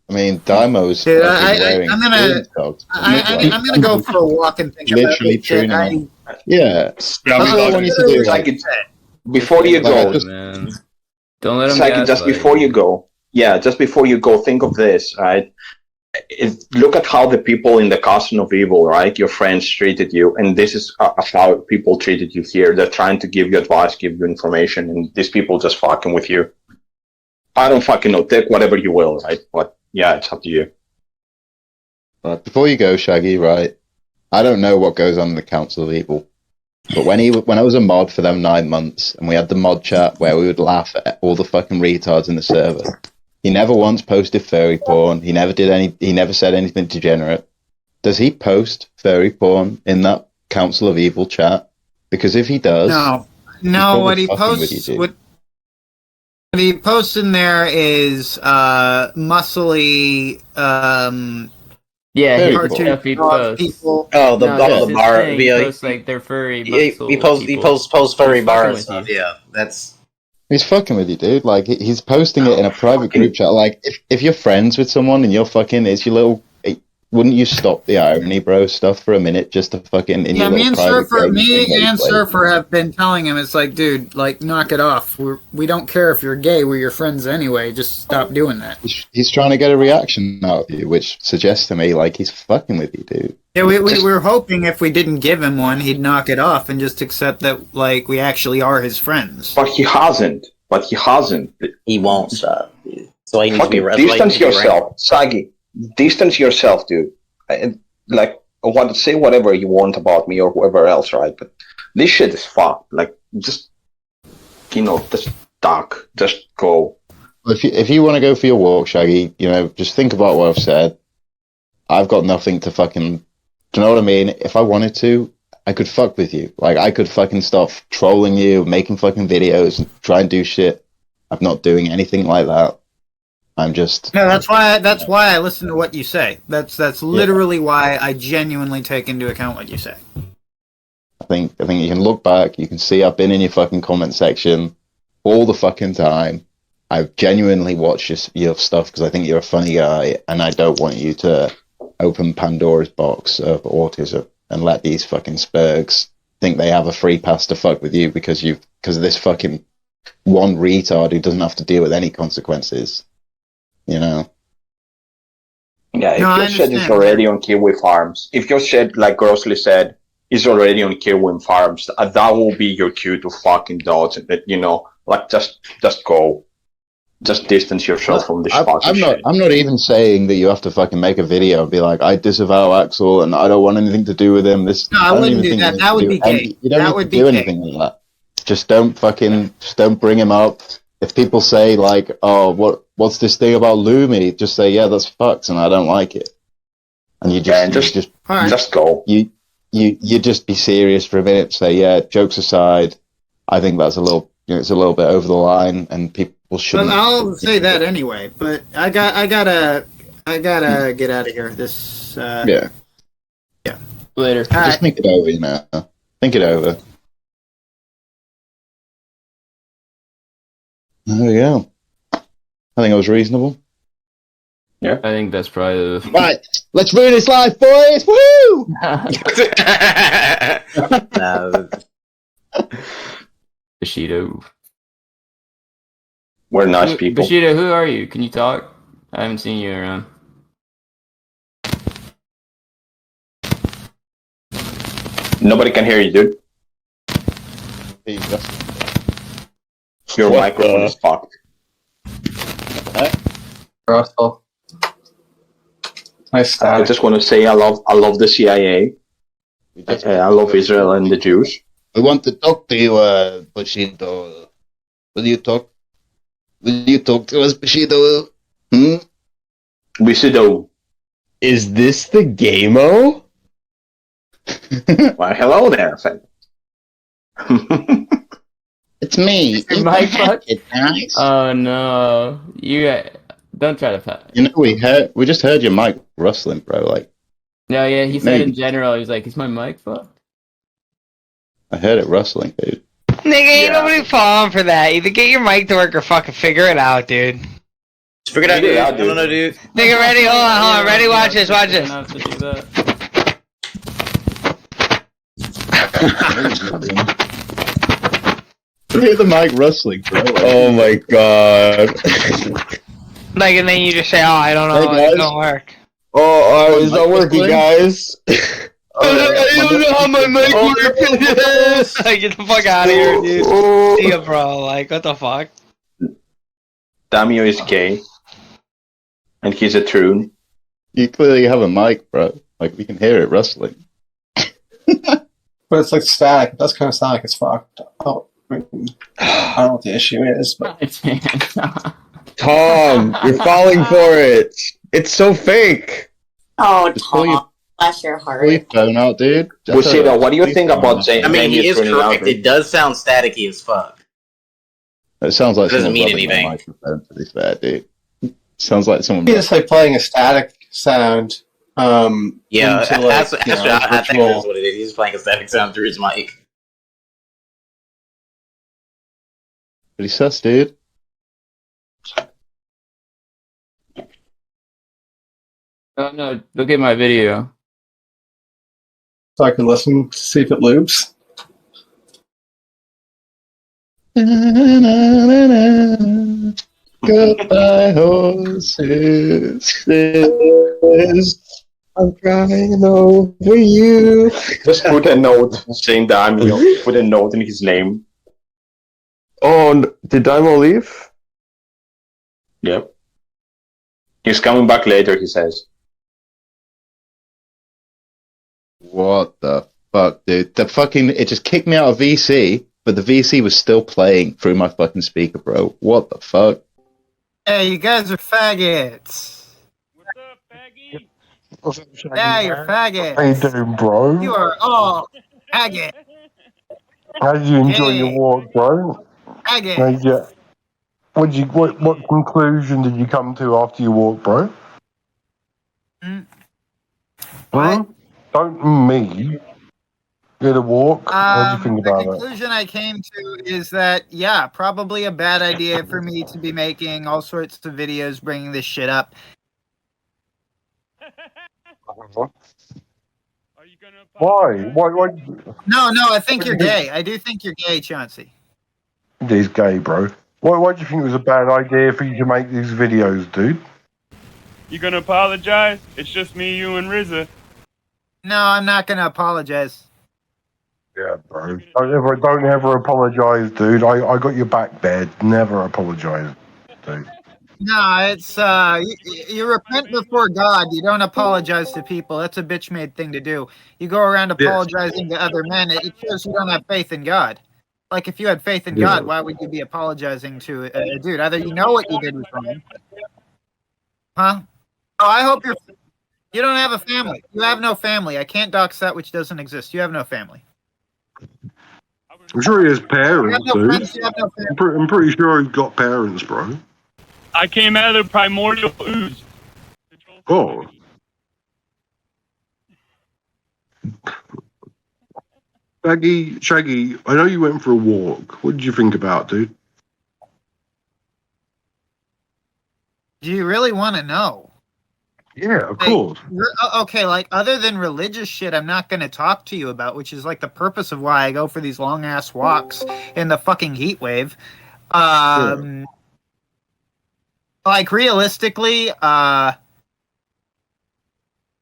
I mean, Daiymo's. Dude, I'm gonna go for a walk and think about it. Yeah. That's what I want you to do. Like, before you go, don't let him. Like, just before you go, just before you go, think of this, right? Look at how the people in the Castle of Evil, right? Your friends treated you, and this is how people treated you here. They're trying to give you advice, give you information, and these people just fucking with you. I don't fucking know. Take whatever you will, right? But yeah, it's up to you. But before you go, Shaggy, right? I don't know what goes on in the Council of Evil, but when I was a mod for them 9 months, and we had the mod chat where we would laugh at all the fucking retards in the server. He never once posted furry porn. He never said anything degenerate. Does he post furry porn in that Council of Evil chat? Because if he does, no. What he posts, what he posts in there is muscly. Yeah, stuff he posts. People. Oh, the bar. He posts like their furry. He posts furry bars. Yeah, that's. He's fucking with you, dude. Like, he's posting it in a private group chat. Like, if you're friends with someone and you're fucking, it's your little, wouldn't you stop the irony, bro, stuff for a minute just to fucking... me and Surfer have been telling him, it's like, dude, like, knock it off. We don't care if you're gay, we're your friends anyway. Just stop doing that. He's trying to get a reaction out of you, which suggests to me, like, he's fucking with you, dude. Yeah, we were hoping if we didn't give him one, he'd knock it off and just accept that, like, we actually are his friends. But he hasn't. He won't stop. So he needs to be distance yourself, Shaggy. Distance yourself, dude. Like, say whatever you want about me or whoever else, right? But this shit is fucked. Like, just duck. Just go. If you want to go for your walk, Shaggy, just think about what I've said. I've got nothing to fucking... Do you know what I mean? If I wanted to, I could fuck with you. Like, I could fucking stop trolling you, making fucking videos, and try and do shit. I'm not doing anything like that. I'm just... No, that's why I listen to what you say. That's literally why I genuinely take into account what you say. I think you can look back, you can see I've been in your fucking comment section all the fucking time. I've genuinely watched your stuff because I think you're a funny guy, and I don't want you to open Pandora's box of autism and let these fucking spergs think they have a free pass to fuck with you because of this fucking one retard who doesn't have to deal with any consequences. Yeah, if your shed is already on Kiwi Farms, if your shed, like Grossly said, is already on Kiwi Farms, that will be your cue to fucking dodge it. Like, just go. Just distance yourself from this fucking shit. I'm not even saying that you have to fucking make a video and be like, I disavow Axel and I don't want anything to do with him. No, I wouldn't do that. That would be gay. You don't need to do anything like that. Just don't bring him up. If people say like, oh, what's this thing about Lumi? Just say, yeah, that's fucked and I don't like it. And you just go. You just be serious for a minute. Say, yeah, jokes aside, I think that's it's a little bit over the line, and people shouldn't. Well, I'll say that anyway. But I gotta get out of here. This. Yeah. Later. Just think it over, you know. Think it over. There we go. I think I was reasonable. Yeah. I think that's probably the... Right, let's ruin his life, boys! Woo! Bushido. We're nice people. Bushido, who are you? Can you talk? I haven't seen you around. Nobody can hear you, dude. Your microphone is fucked. Russell. Nice I just want to say I love the CIA. I love Israel and the Jews. We want to talk to you, Bushido. Will you talk? Will you talk to us, Bushido? Bushido. Is this the Daiymo? Well, hello there, friend. It's me. Is my fuck? Oh no! Don't try to. You know, we just heard your mic rustling, bro. Like. No, yeah, he said in general, he's like, "Is my mic fucked?" I heard it rustling, dude. Nigga, ain't nobody falling for that. Either get your mic to work or fucking figure it out, dude. Just figure it out, dude. I don't know, dude. Nigga, ready? Hold on. Ready? Watch this. Hear the mic rustling, bro. Oh my god. Like, and then you just say, "Oh, I don't know. Hey, it don't work." Oh, it's not working, guys. I don't know how my mic works. Get the fuck out of here, dude. See ya, bro. Like, what the fuck? Daiymo is gay. And he's a troon. You clearly have a mic, bro. Like, we can hear it rustling. But it's like static. It does kind of sound like it's fucked. Oh, I don't know what the issue is, but... Tom, you're falling for it. It's so fake. Oh, Tom, bless your heart. Pull your phone out, dude. Bushido, what do you think about James? I mean, he is correct. It does sound staticky as fuck. It sounds like it doesn't mean anything. Microphone, to be fair, dude. Sounds like someone. It's like playing a static sound. Yeah, into, that's like, I think that's what it is. He's playing a static sound through his mic. Pretty sus, dude. Oh no! Look at my video. So I can listen to see if it loops. Goodbye, horses. I'm crying over you. Just put a note saying Daiymo. Put a note in his name. Oh, did Daiymo leave? Yep. He's coming back later, he says. What the fuck, dude? It just kicked me out of VC, but the VC was still playing through my fucking speaker, bro. What the fuck? Hey, you guys are faggots. What's up, Shaggy? Yeah, you're faggots. How you doing, bro? You are all faggot. How did you enjoy your walk, bro? Faggot. What conclusion did you come to after you walked, bro? What? Don't me. You had a walk. What do you think about The conclusion I came to is that, yeah, probably a bad idea for me to be making all sorts of videos bringing this shit up. Why? Why? No, I think you're gay. I do think you're gay, Chauncey. He's gay, bro. Why do you think it was a bad idea for you to make these videos, dude? You gonna apologize? It's just me, you, and RZA. No, I'm not gonna apologize. Yeah, bro. Don't ever apologize, dude. I got your back, bed. Never apologize. dude. No, it's you repent before God. You don't apologize to people. That's a bitch-made thing to do. You go around apologizing to other men. It shows you don't have faith in God. Like if you had faith in God, why would you be apologizing to a dude? Either you know what you did was wrong, huh? Oh, I hope you don't have a family. You have no family. I can't dox that which doesn't exist. You have no family. I'm sure he has parents, no dude. friends, you have no family. I'm pretty sure he's got parents, bro. I came out of the primordial ooze. Oh. Shaggy, I know you went for a walk. What did you think about, dude? Do you really want to know? Yeah, of course. Okay, like other than religious shit, I'm not going to talk to you about, which is like the purpose of why I go for these long ass walks in the fucking heat wave. Like realistically,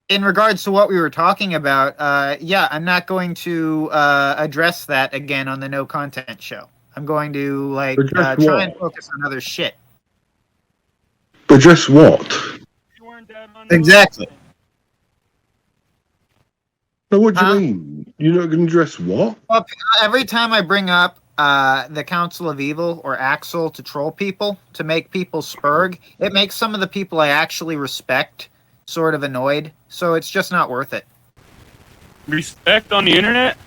in regards to what we were talking about, yeah, I'm not going to address that again on the No Content Show. I'm going to like try and focus on other shit. Address what? Exactly. No, what do you mean? You're not going to address what? Well, every time I bring up the Council of Evil or Axel to troll people, to make people spurg, it makes some of the people I actually respect sort of annoyed. So it's just not worth it. Respect on the internet?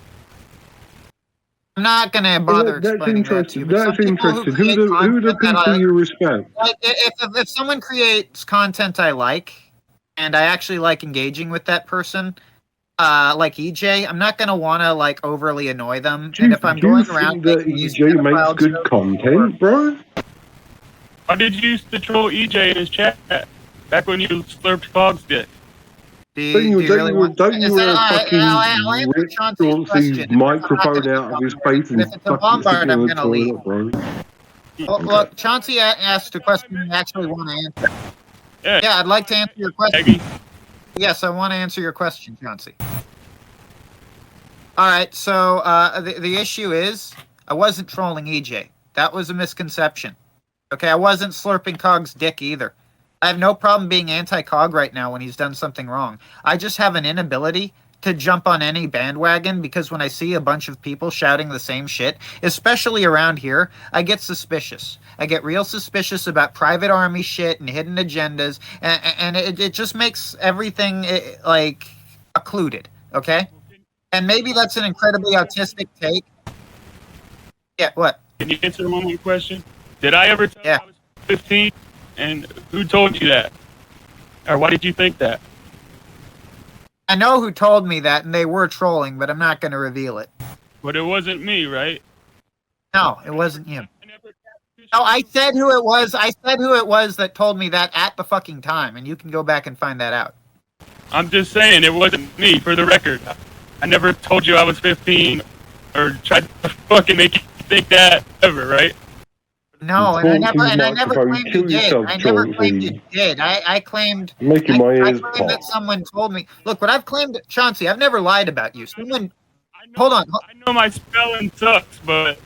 I'm not going to bother explaining that to you. That's interesting. Who are the people you respect? Like, if someone creates content I like, and I actually like engaging with that person, like EJ, I'm not going to want to like overly annoy them. And if I'm going around that EJ makes good content, bro? Why did you used to troll EJ in his chat back when you slurped Fog's dick? Don't you want to fucking rip Chauncey's microphone out of his face and fucking stick it in the toilet, bro? Well, look, Chauncey asked a question I actually want to answer. Yeah, I'd like to answer your question. Yes, I want to answer your question, Chauncey. All right, so the issue is I wasn't trolling EJ. That was a misconception. Okay, I wasn't slurping Cog's dick either. I have no problem being anti-Cog right now when he's done something wrong. I just have an inability to jump on any bandwagon because when I see a bunch of people shouting the same shit, especially around here, I get suspicious. I get real suspicious about private army shit and hidden agendas, and it just makes everything like occluded, okay? And maybe that's an incredibly autistic take. Yeah, what? Can you answer one more question? Did I ever tell you I was 15? And who told you that? Or why did you think that? I know who told me that, and they were trolling, but I'm not going to reveal it. But it wasn't me, right? No, it wasn't him. No, I said who it was. I said who it was that told me that at the fucking time, and you can go back and find that out. I'm just saying it wasn't me, for the record. I never told you I was 15 or tried to fucking make you think that ever, right? No, and I never claimed you did. I never claimed you did. I claimed that someone told me. Look, what I've claimed, Chauncey, I've never lied about you. Someone, hold on. I know my spelling sucks, but...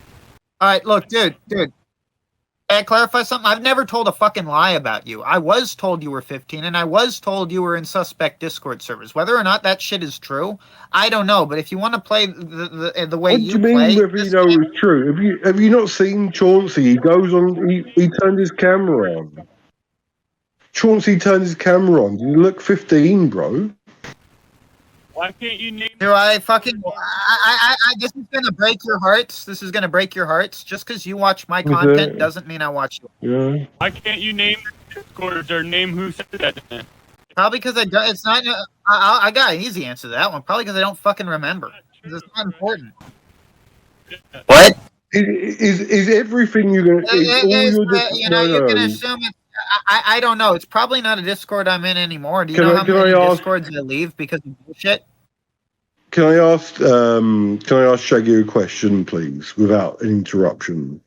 All right, look, dude. Can I clarify something? I've never told a fucking lie about you. I was told you were 15, and I was told you were in suspect Discord servers. Whether or not that shit is true, I don't know. But if you want to play the way you play... What do you mean whether you know it's true? Have you not seen Chauncey? He goes on... He turned his camera on. Chauncey turned his camera on. You look 15, bro. Why can't you name... Do I fucking... this is going to break your hearts. This is going to break your hearts. Just because you watch my content doesn't mean I watch you. Yeah. Why can't you name the Discord or name who said that then? Probably because it's not... I got an easy answer to that one. Probably because I don't fucking remember. Because it's not important. What? Is everything you're going to... You can assume it's... I don't know. It's probably not a Discord I'm in anymore. Do you know how many Discords I leave because of bullshit? Can I ask Shaggy a question, please, without an interruption?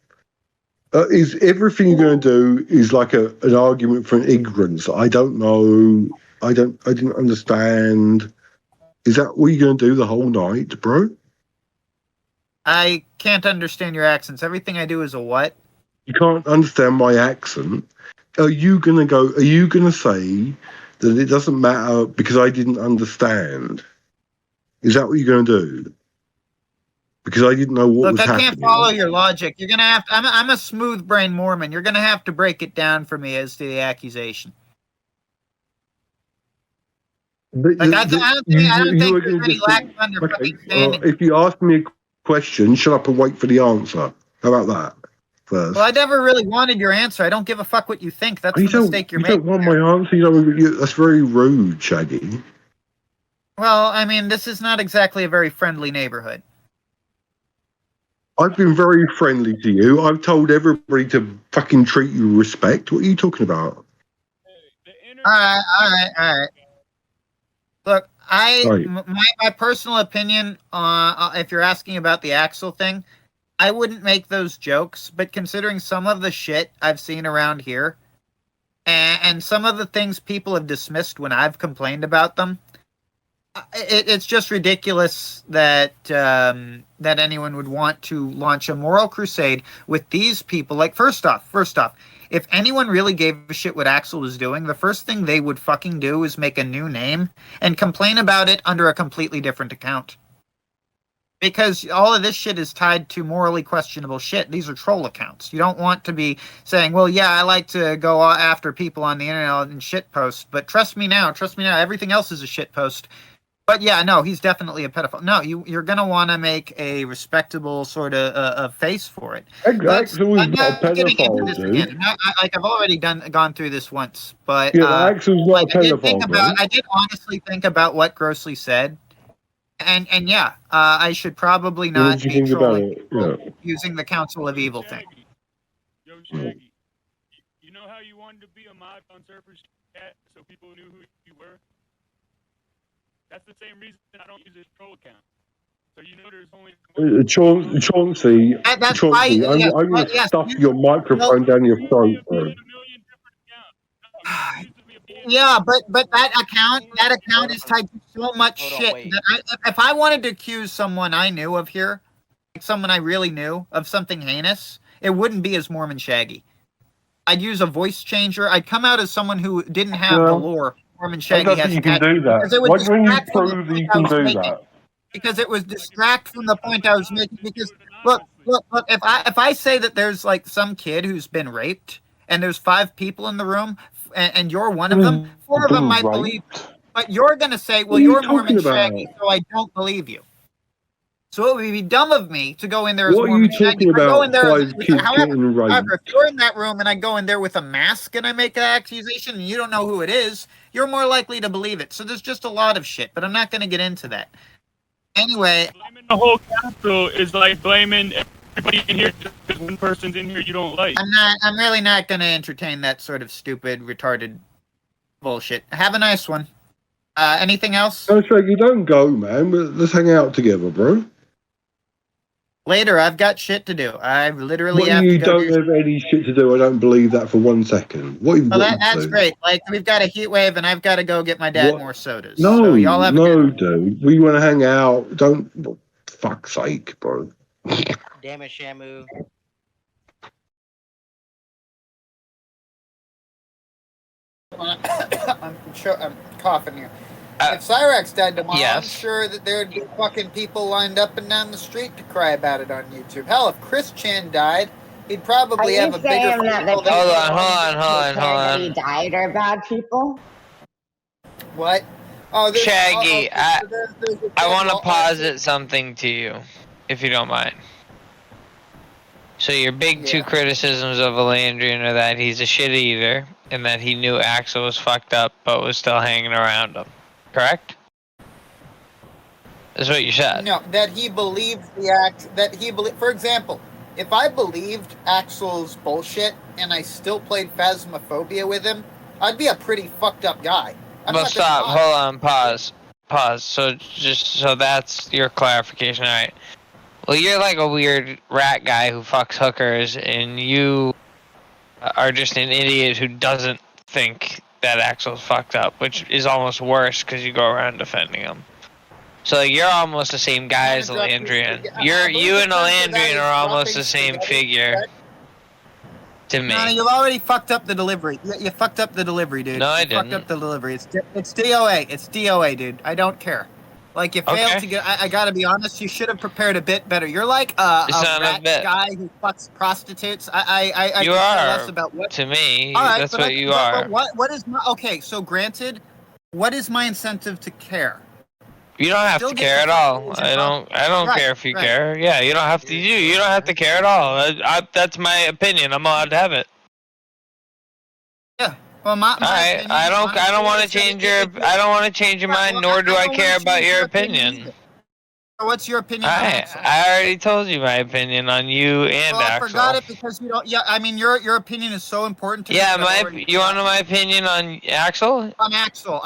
Is everything you're going to do is like an argument for an ignorance? I don't know. I didn't understand. Is that what you're going to do the whole night, bro? I can't understand your accents. Everything I do is a what? You can't understand my accent. Are you gonna say that it doesn't matter because I didn't understand? Is that what you're gonna do? Because I didn't know what was Look, I happening. can't follow your logic. You're gonna have to. I'm a smooth brain Mormon. You're gonna have to break it down for me as to the accusation. Like I don't think there's any lack of understanding. If you ask me a question, shut up and wait for the answer. How about that? First. Well, I never really wanted your answer. I don't give a fuck what you think. That's the mistake you're making. You don't want my answer. That's very rude, Shaggy. Well, I mean, this is not exactly a very friendly neighborhood. I've been very friendly to you. I've told everybody to fucking treat you with respect. What are you talking about? All right. Look, my personal opinion, if you're asking about the Axel thing, I wouldn't make those jokes, but considering some of the shit I've seen around here, and some of the things people have dismissed when I've complained about them, it's just ridiculous that that anyone would want to launch a moral crusade with these people. Like, first off, if anyone really gave a shit what Axel was doing, the first thing they would fucking do is make a new name and complain about it under a completely different account. Because all of this shit is tied to morally questionable shit. These are troll accounts. You don't want to be saying, well, yeah, I like to go after people on the internet and shit post, but trust me now, everything else is a shit post. But yeah, no, he's definitely a pedophile. No, you're going to want to make a respectable sort of a face for it. Axel was not a pedophile, dude. I've already gone through this once, but Axel's not a pedophile. I did honestly think about what Grossly said, and yeah, I should probably not be trolling people using the Council of Evil thing. Yo, Shaggy, you know how you wanted to be a mod on Surfer's chat so people knew who you were? That's the same reason I don't use his troll account. So you know there's only Chauncey, I'm going to stuff your microphone down your throat, bro. Yeah, but that account is tied to so much shit that if I wanted to accuse someone I knew of here, like someone I really knew of something heinous, it wouldn't be as Mormon Shaggy. I'd use a voice changer. I'd come out as someone who didn't have the lore Mormon Shaggy has. You can do that. Why don't you prove that you can do that? Because it was distract from the point I was making. Because look, if I say that there's like some kid who's been raped and there's 5 people in the room and you're one of them, 4 of them might believe, but you're gonna say, well, you're Mormon Shaggy, so I don't believe you. So it would be dumb of me to go in there as Mormon Shaggy. However, if you're in that room and I go in there with a mask and I make an accusation and you don't know who it is, you're more likely to believe it. So there's just a lot of shit, but I'm not going to get into that. Anyway, blaming the whole council is like blaming everybody in here just because one person's in here you don't like. I'm really not going to entertain that sort of stupid, retarded bullshit. Have a nice one. Anything else? No, Shaggy, don't go, man. Let's hang out together, bro. Later, I've got shit to do. I literally have to go. You don't have any shit to do. I don't believe that for 1 second. What have you got that's to do? great. Like, we've got a heat wave, and I've got to go get my dad more sodas. No, so y'all have dude. We want to hang out. Don't. For fuck's sake, bro. Damn it, Shamu. I'm coughing here. If Cyrax died tomorrow, I'm sure that there'd be fucking people lined up and down the street to cry about it on YouTube. Hell, if Chrischan died, he'd probably have a bigger... Hold on. He died are bad people? What? Oh, Shaggy, I want to posit something to you, if you don't mind. So your big 2 criticisms of Elandrian are that he's a shit eater, and that he knew Axel was fucked up, but was still hanging around him. Correct? That's what you said. No, that he believed for example, if I believed Axel's bullshit and I still played Phasmophobia with him, I'd be a pretty fucked up guy. Well, stop. Hold on. Pause. So that's your clarification. All right. Well, you're like a weird rat guy who fucks hookers, and you are just an idiot who doesn't think that Axel's fucked up, which is almost worse because you go around defending him. So like, you're almost the same guy as Elandrian. You and Elandrian are almost the same figure. To me. No, you've already fucked up the delivery. You fucked up the delivery, dude. No, I you didn't. Fucked up the delivery. It's DOA. It's DOA, dude. I don't care. Like, you failed to get... I gotta be honest, you should have prepared a bit better. You're like a rat guy who fucks prostitutes. I you could care are, less about what... to me. All right, that's what you are. But what is my... Okay, so granted, what is my incentive to care? You don't have to care at all. I don't care if you care. Yeah, you don't have to. You don't have to care at all. That's my opinion. I'm allowed to have it. Yeah. Well, my Alright, I don't want to change your. I don't want to change your mind, nor do I care about your opinion. What's your opinion? I already told you my opinion on you and I Axel. forgot it because you don't. Yeah, I mean your opinion is so important to me. Yeah, you want to know my opinion on Axel? On Axel.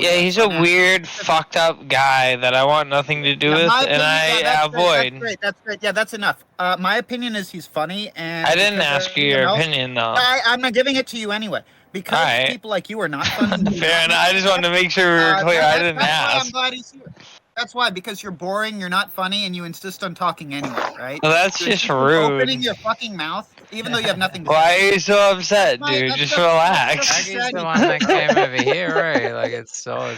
Yeah, he's a weird, fucked up guy that I want nothing to do with, and I avoid. That's great. Yeah, that's enough. My opinion is he's funny, and I didn't ask you your opinion though. I'm not giving it to you anyway because people like you are not funny. Fair enough. I just wanted to make sure we were clear. I didn't ask. I'm glad he's here. That's why, because you're boring, you're not funny, and you insist on talking anyway, right? Well, that's just rude. Opening your fucking mouth, even though you have nothing to Why are you so upset, dude? Just relax. Shaggy's the one that came over here, right? Like, it's so...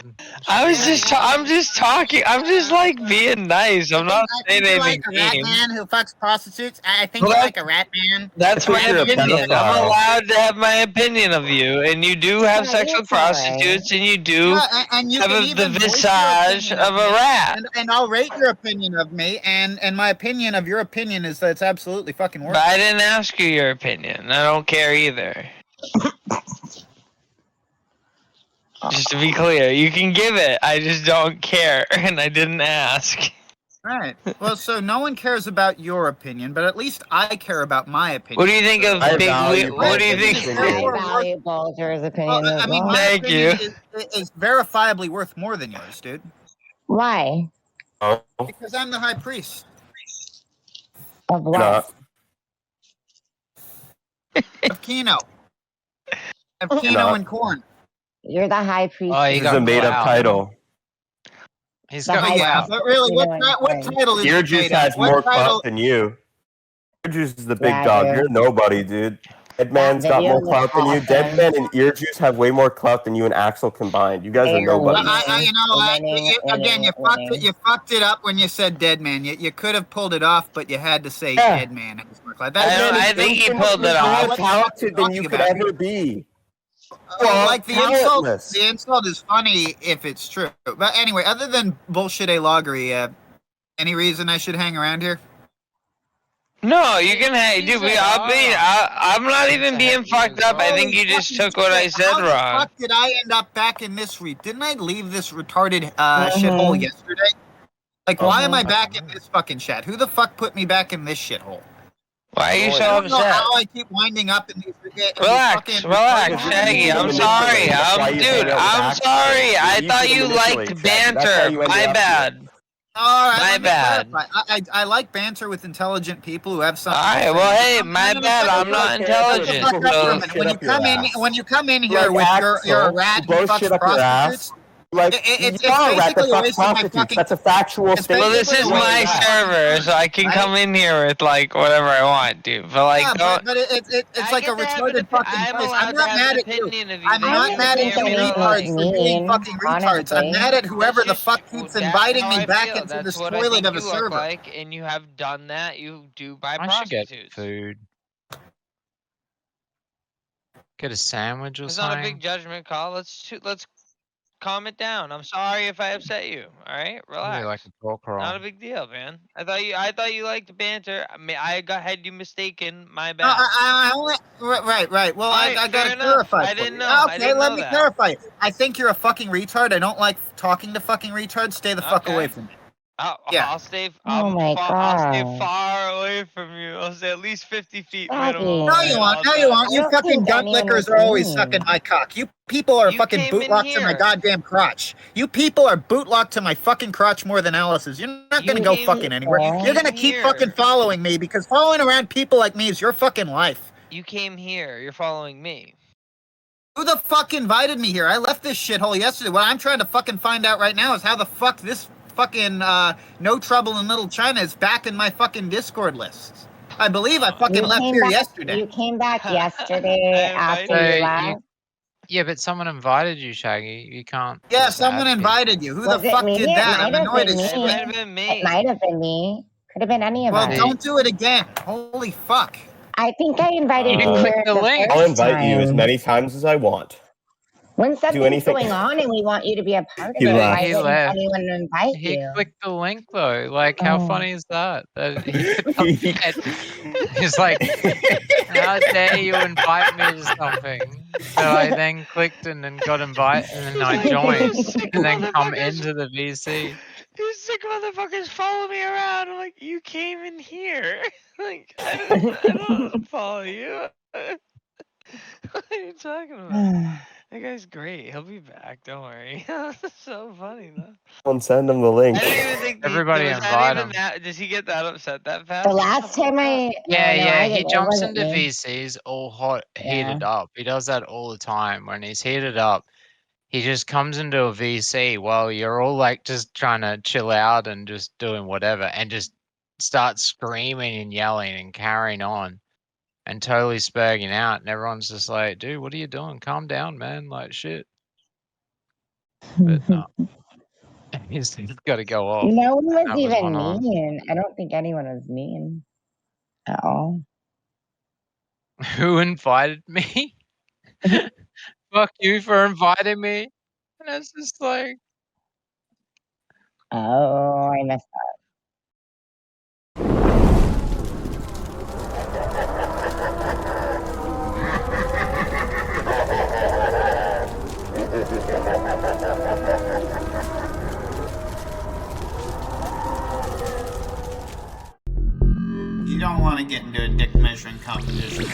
I'm just talking. I'm just, like, being nice. I'm not saying anything mean. Like a rat man who fucks prostitutes? I think you're like a rat man. That's my opinion. I'm allowed to have my opinion of you, and you do have sex with prostitutes, and you do have the visage of a rat. And I'll rate your opinion of me, and my opinion of your opinion is that it's absolutely fucking worth it. But I didn't ask you your opinion. I don't care either. Just to be clear, you can give it. I just don't care, and I didn't ask. Right. Well, so no one cares about your opinion, but at least I care about my opinion. What do you think of big? What do you think? Very valuable to his opinion. Well, I mean, my Thank opinion you. is verifiably worth more than yours, dude. Why? Because I'm the high priest. Of what? Of Kino. Of Kino and corn. You're the high priest. Oh, this is a made-up title. He's got but really, what title is Earjuice has more clout than you. Earjuice is the big dog. You're nobody, dude. Deadman's got more clout than you. Deadman and Earjuice have way more clout than you and Axel combined. You guys are nobody. Again, you fucked it up when you said Deadman. You could have pulled it off, but you had to say Deadman. I think he pulled it off. More talented than you could ever be. Well, like the insult is funny if it's true. But anyway, other than bullshit loggery, any reason I should hang around here? No, you can hang, dude. I'm not even being fucked up. I think you just took what I said wrong. How the fuck did I end up back in this Didn't I leave this retarded shithole yesterday? Like, why am I back in this fucking shit? Who the fuck put me back in this shithole? Why are you so I don't know upset? how I keep winding up in these. Relax, Shaggy. I'm sorry. I'm sorry. I thought you liked banter. My bad. All right, my bad. I like banter with intelligent people who have something. All right, well, hey, my bad. I'm not intelligent. When you come in here with you're a rat who fucks prostitutes. Like, it's basically a waste of my fucking... That's a factual statement. Well, this is my server, so I can come in here with, like, whatever I want, dude. But, like, but it's like a retarded fucking place. I'm not mad at you. I'm not mad at you retards for being fucking retards. I'm mad at whoever the fuck keeps inviting me back into this toilet of a server. And you have done that. You do buy prostitutes. prostitutes. Food. Get a sandwich or It's something. not a big judgment call. Let's calm it down. I'm sorry if I upset you. All right, relax. Really like to talk Not a big deal, man. I thought you liked banter. I mean, had you mistaken. My bad. Right. Well, I gotta clarify. I didn't know. Okay, let me clarify. I think you're a fucking retard. I don't like talking to fucking retards. Stay the fuck away from me. I'll stay. I'll stay far away from you. I'll stay at least 50 feet minimum. No, you won't. You fucking gun lickers are always sucking my cock. You people are fucking bootlocked to my goddamn crotch. You people are bootlocked to my fucking crotch more than Alice's. You're not gonna go fucking anywhere. You're gonna keep fucking following me because following around people like me is your fucking life. You came here. You're following me. Who the fuck invited me here? I left this shithole yesterday. What I'm trying to fucking find out right now is how the fuck this fucking No Trouble in Little China is back in my fucking Discord lists. I believe I fucking left here yesterday. You came back yesterday after you left. Yeah, but someone invited you, Shaggy. You can't. Yeah, just someone add people. invited you. Who Was the it fuck me? did It that? I'm might have annoyed been as me. shit. It might have been me. Could have been any of Well, us. don't do it again. Holy fuck. I think I invited you here the I'll first invite you as time. many times as I want. When Do something's anything. going on and we want you to be a part of He it, left. why He wouldn't left. anyone invite He you? clicked the link though. Like, how Oh. funny is that? That he put on bed. He's like, "How dare you invite me to something?" So I then clicked and then got invited, and then I joined, and then come into the VC. You sick motherfuckers follow me around. I'm like, you came in here. Like, I don't follow you. What are you talking about? That guy's great. He'll be back. Don't worry. That's so funny though. Don't send him the link. I don't even think Everybody was that invite even him. that. Does he get that upset that fast? The last time He jumps into me. VCs all hot, heated up. He does that all the time. When he's heated up, he just comes into a VC while you're all like just trying to chill out and just doing whatever, and just starts screaming and yelling and carrying on and totally sperging out. And everyone's just like, dude, what are you doing? Calm down, man. Like, shit. But no. He's got to go off. No one was That was even one of 'em. mean. I don't think anyone was mean at all. Who invited me? Fuck you for inviting me. And it's just like, Oh, I messed up. You don't want to get into a dick measuring competition.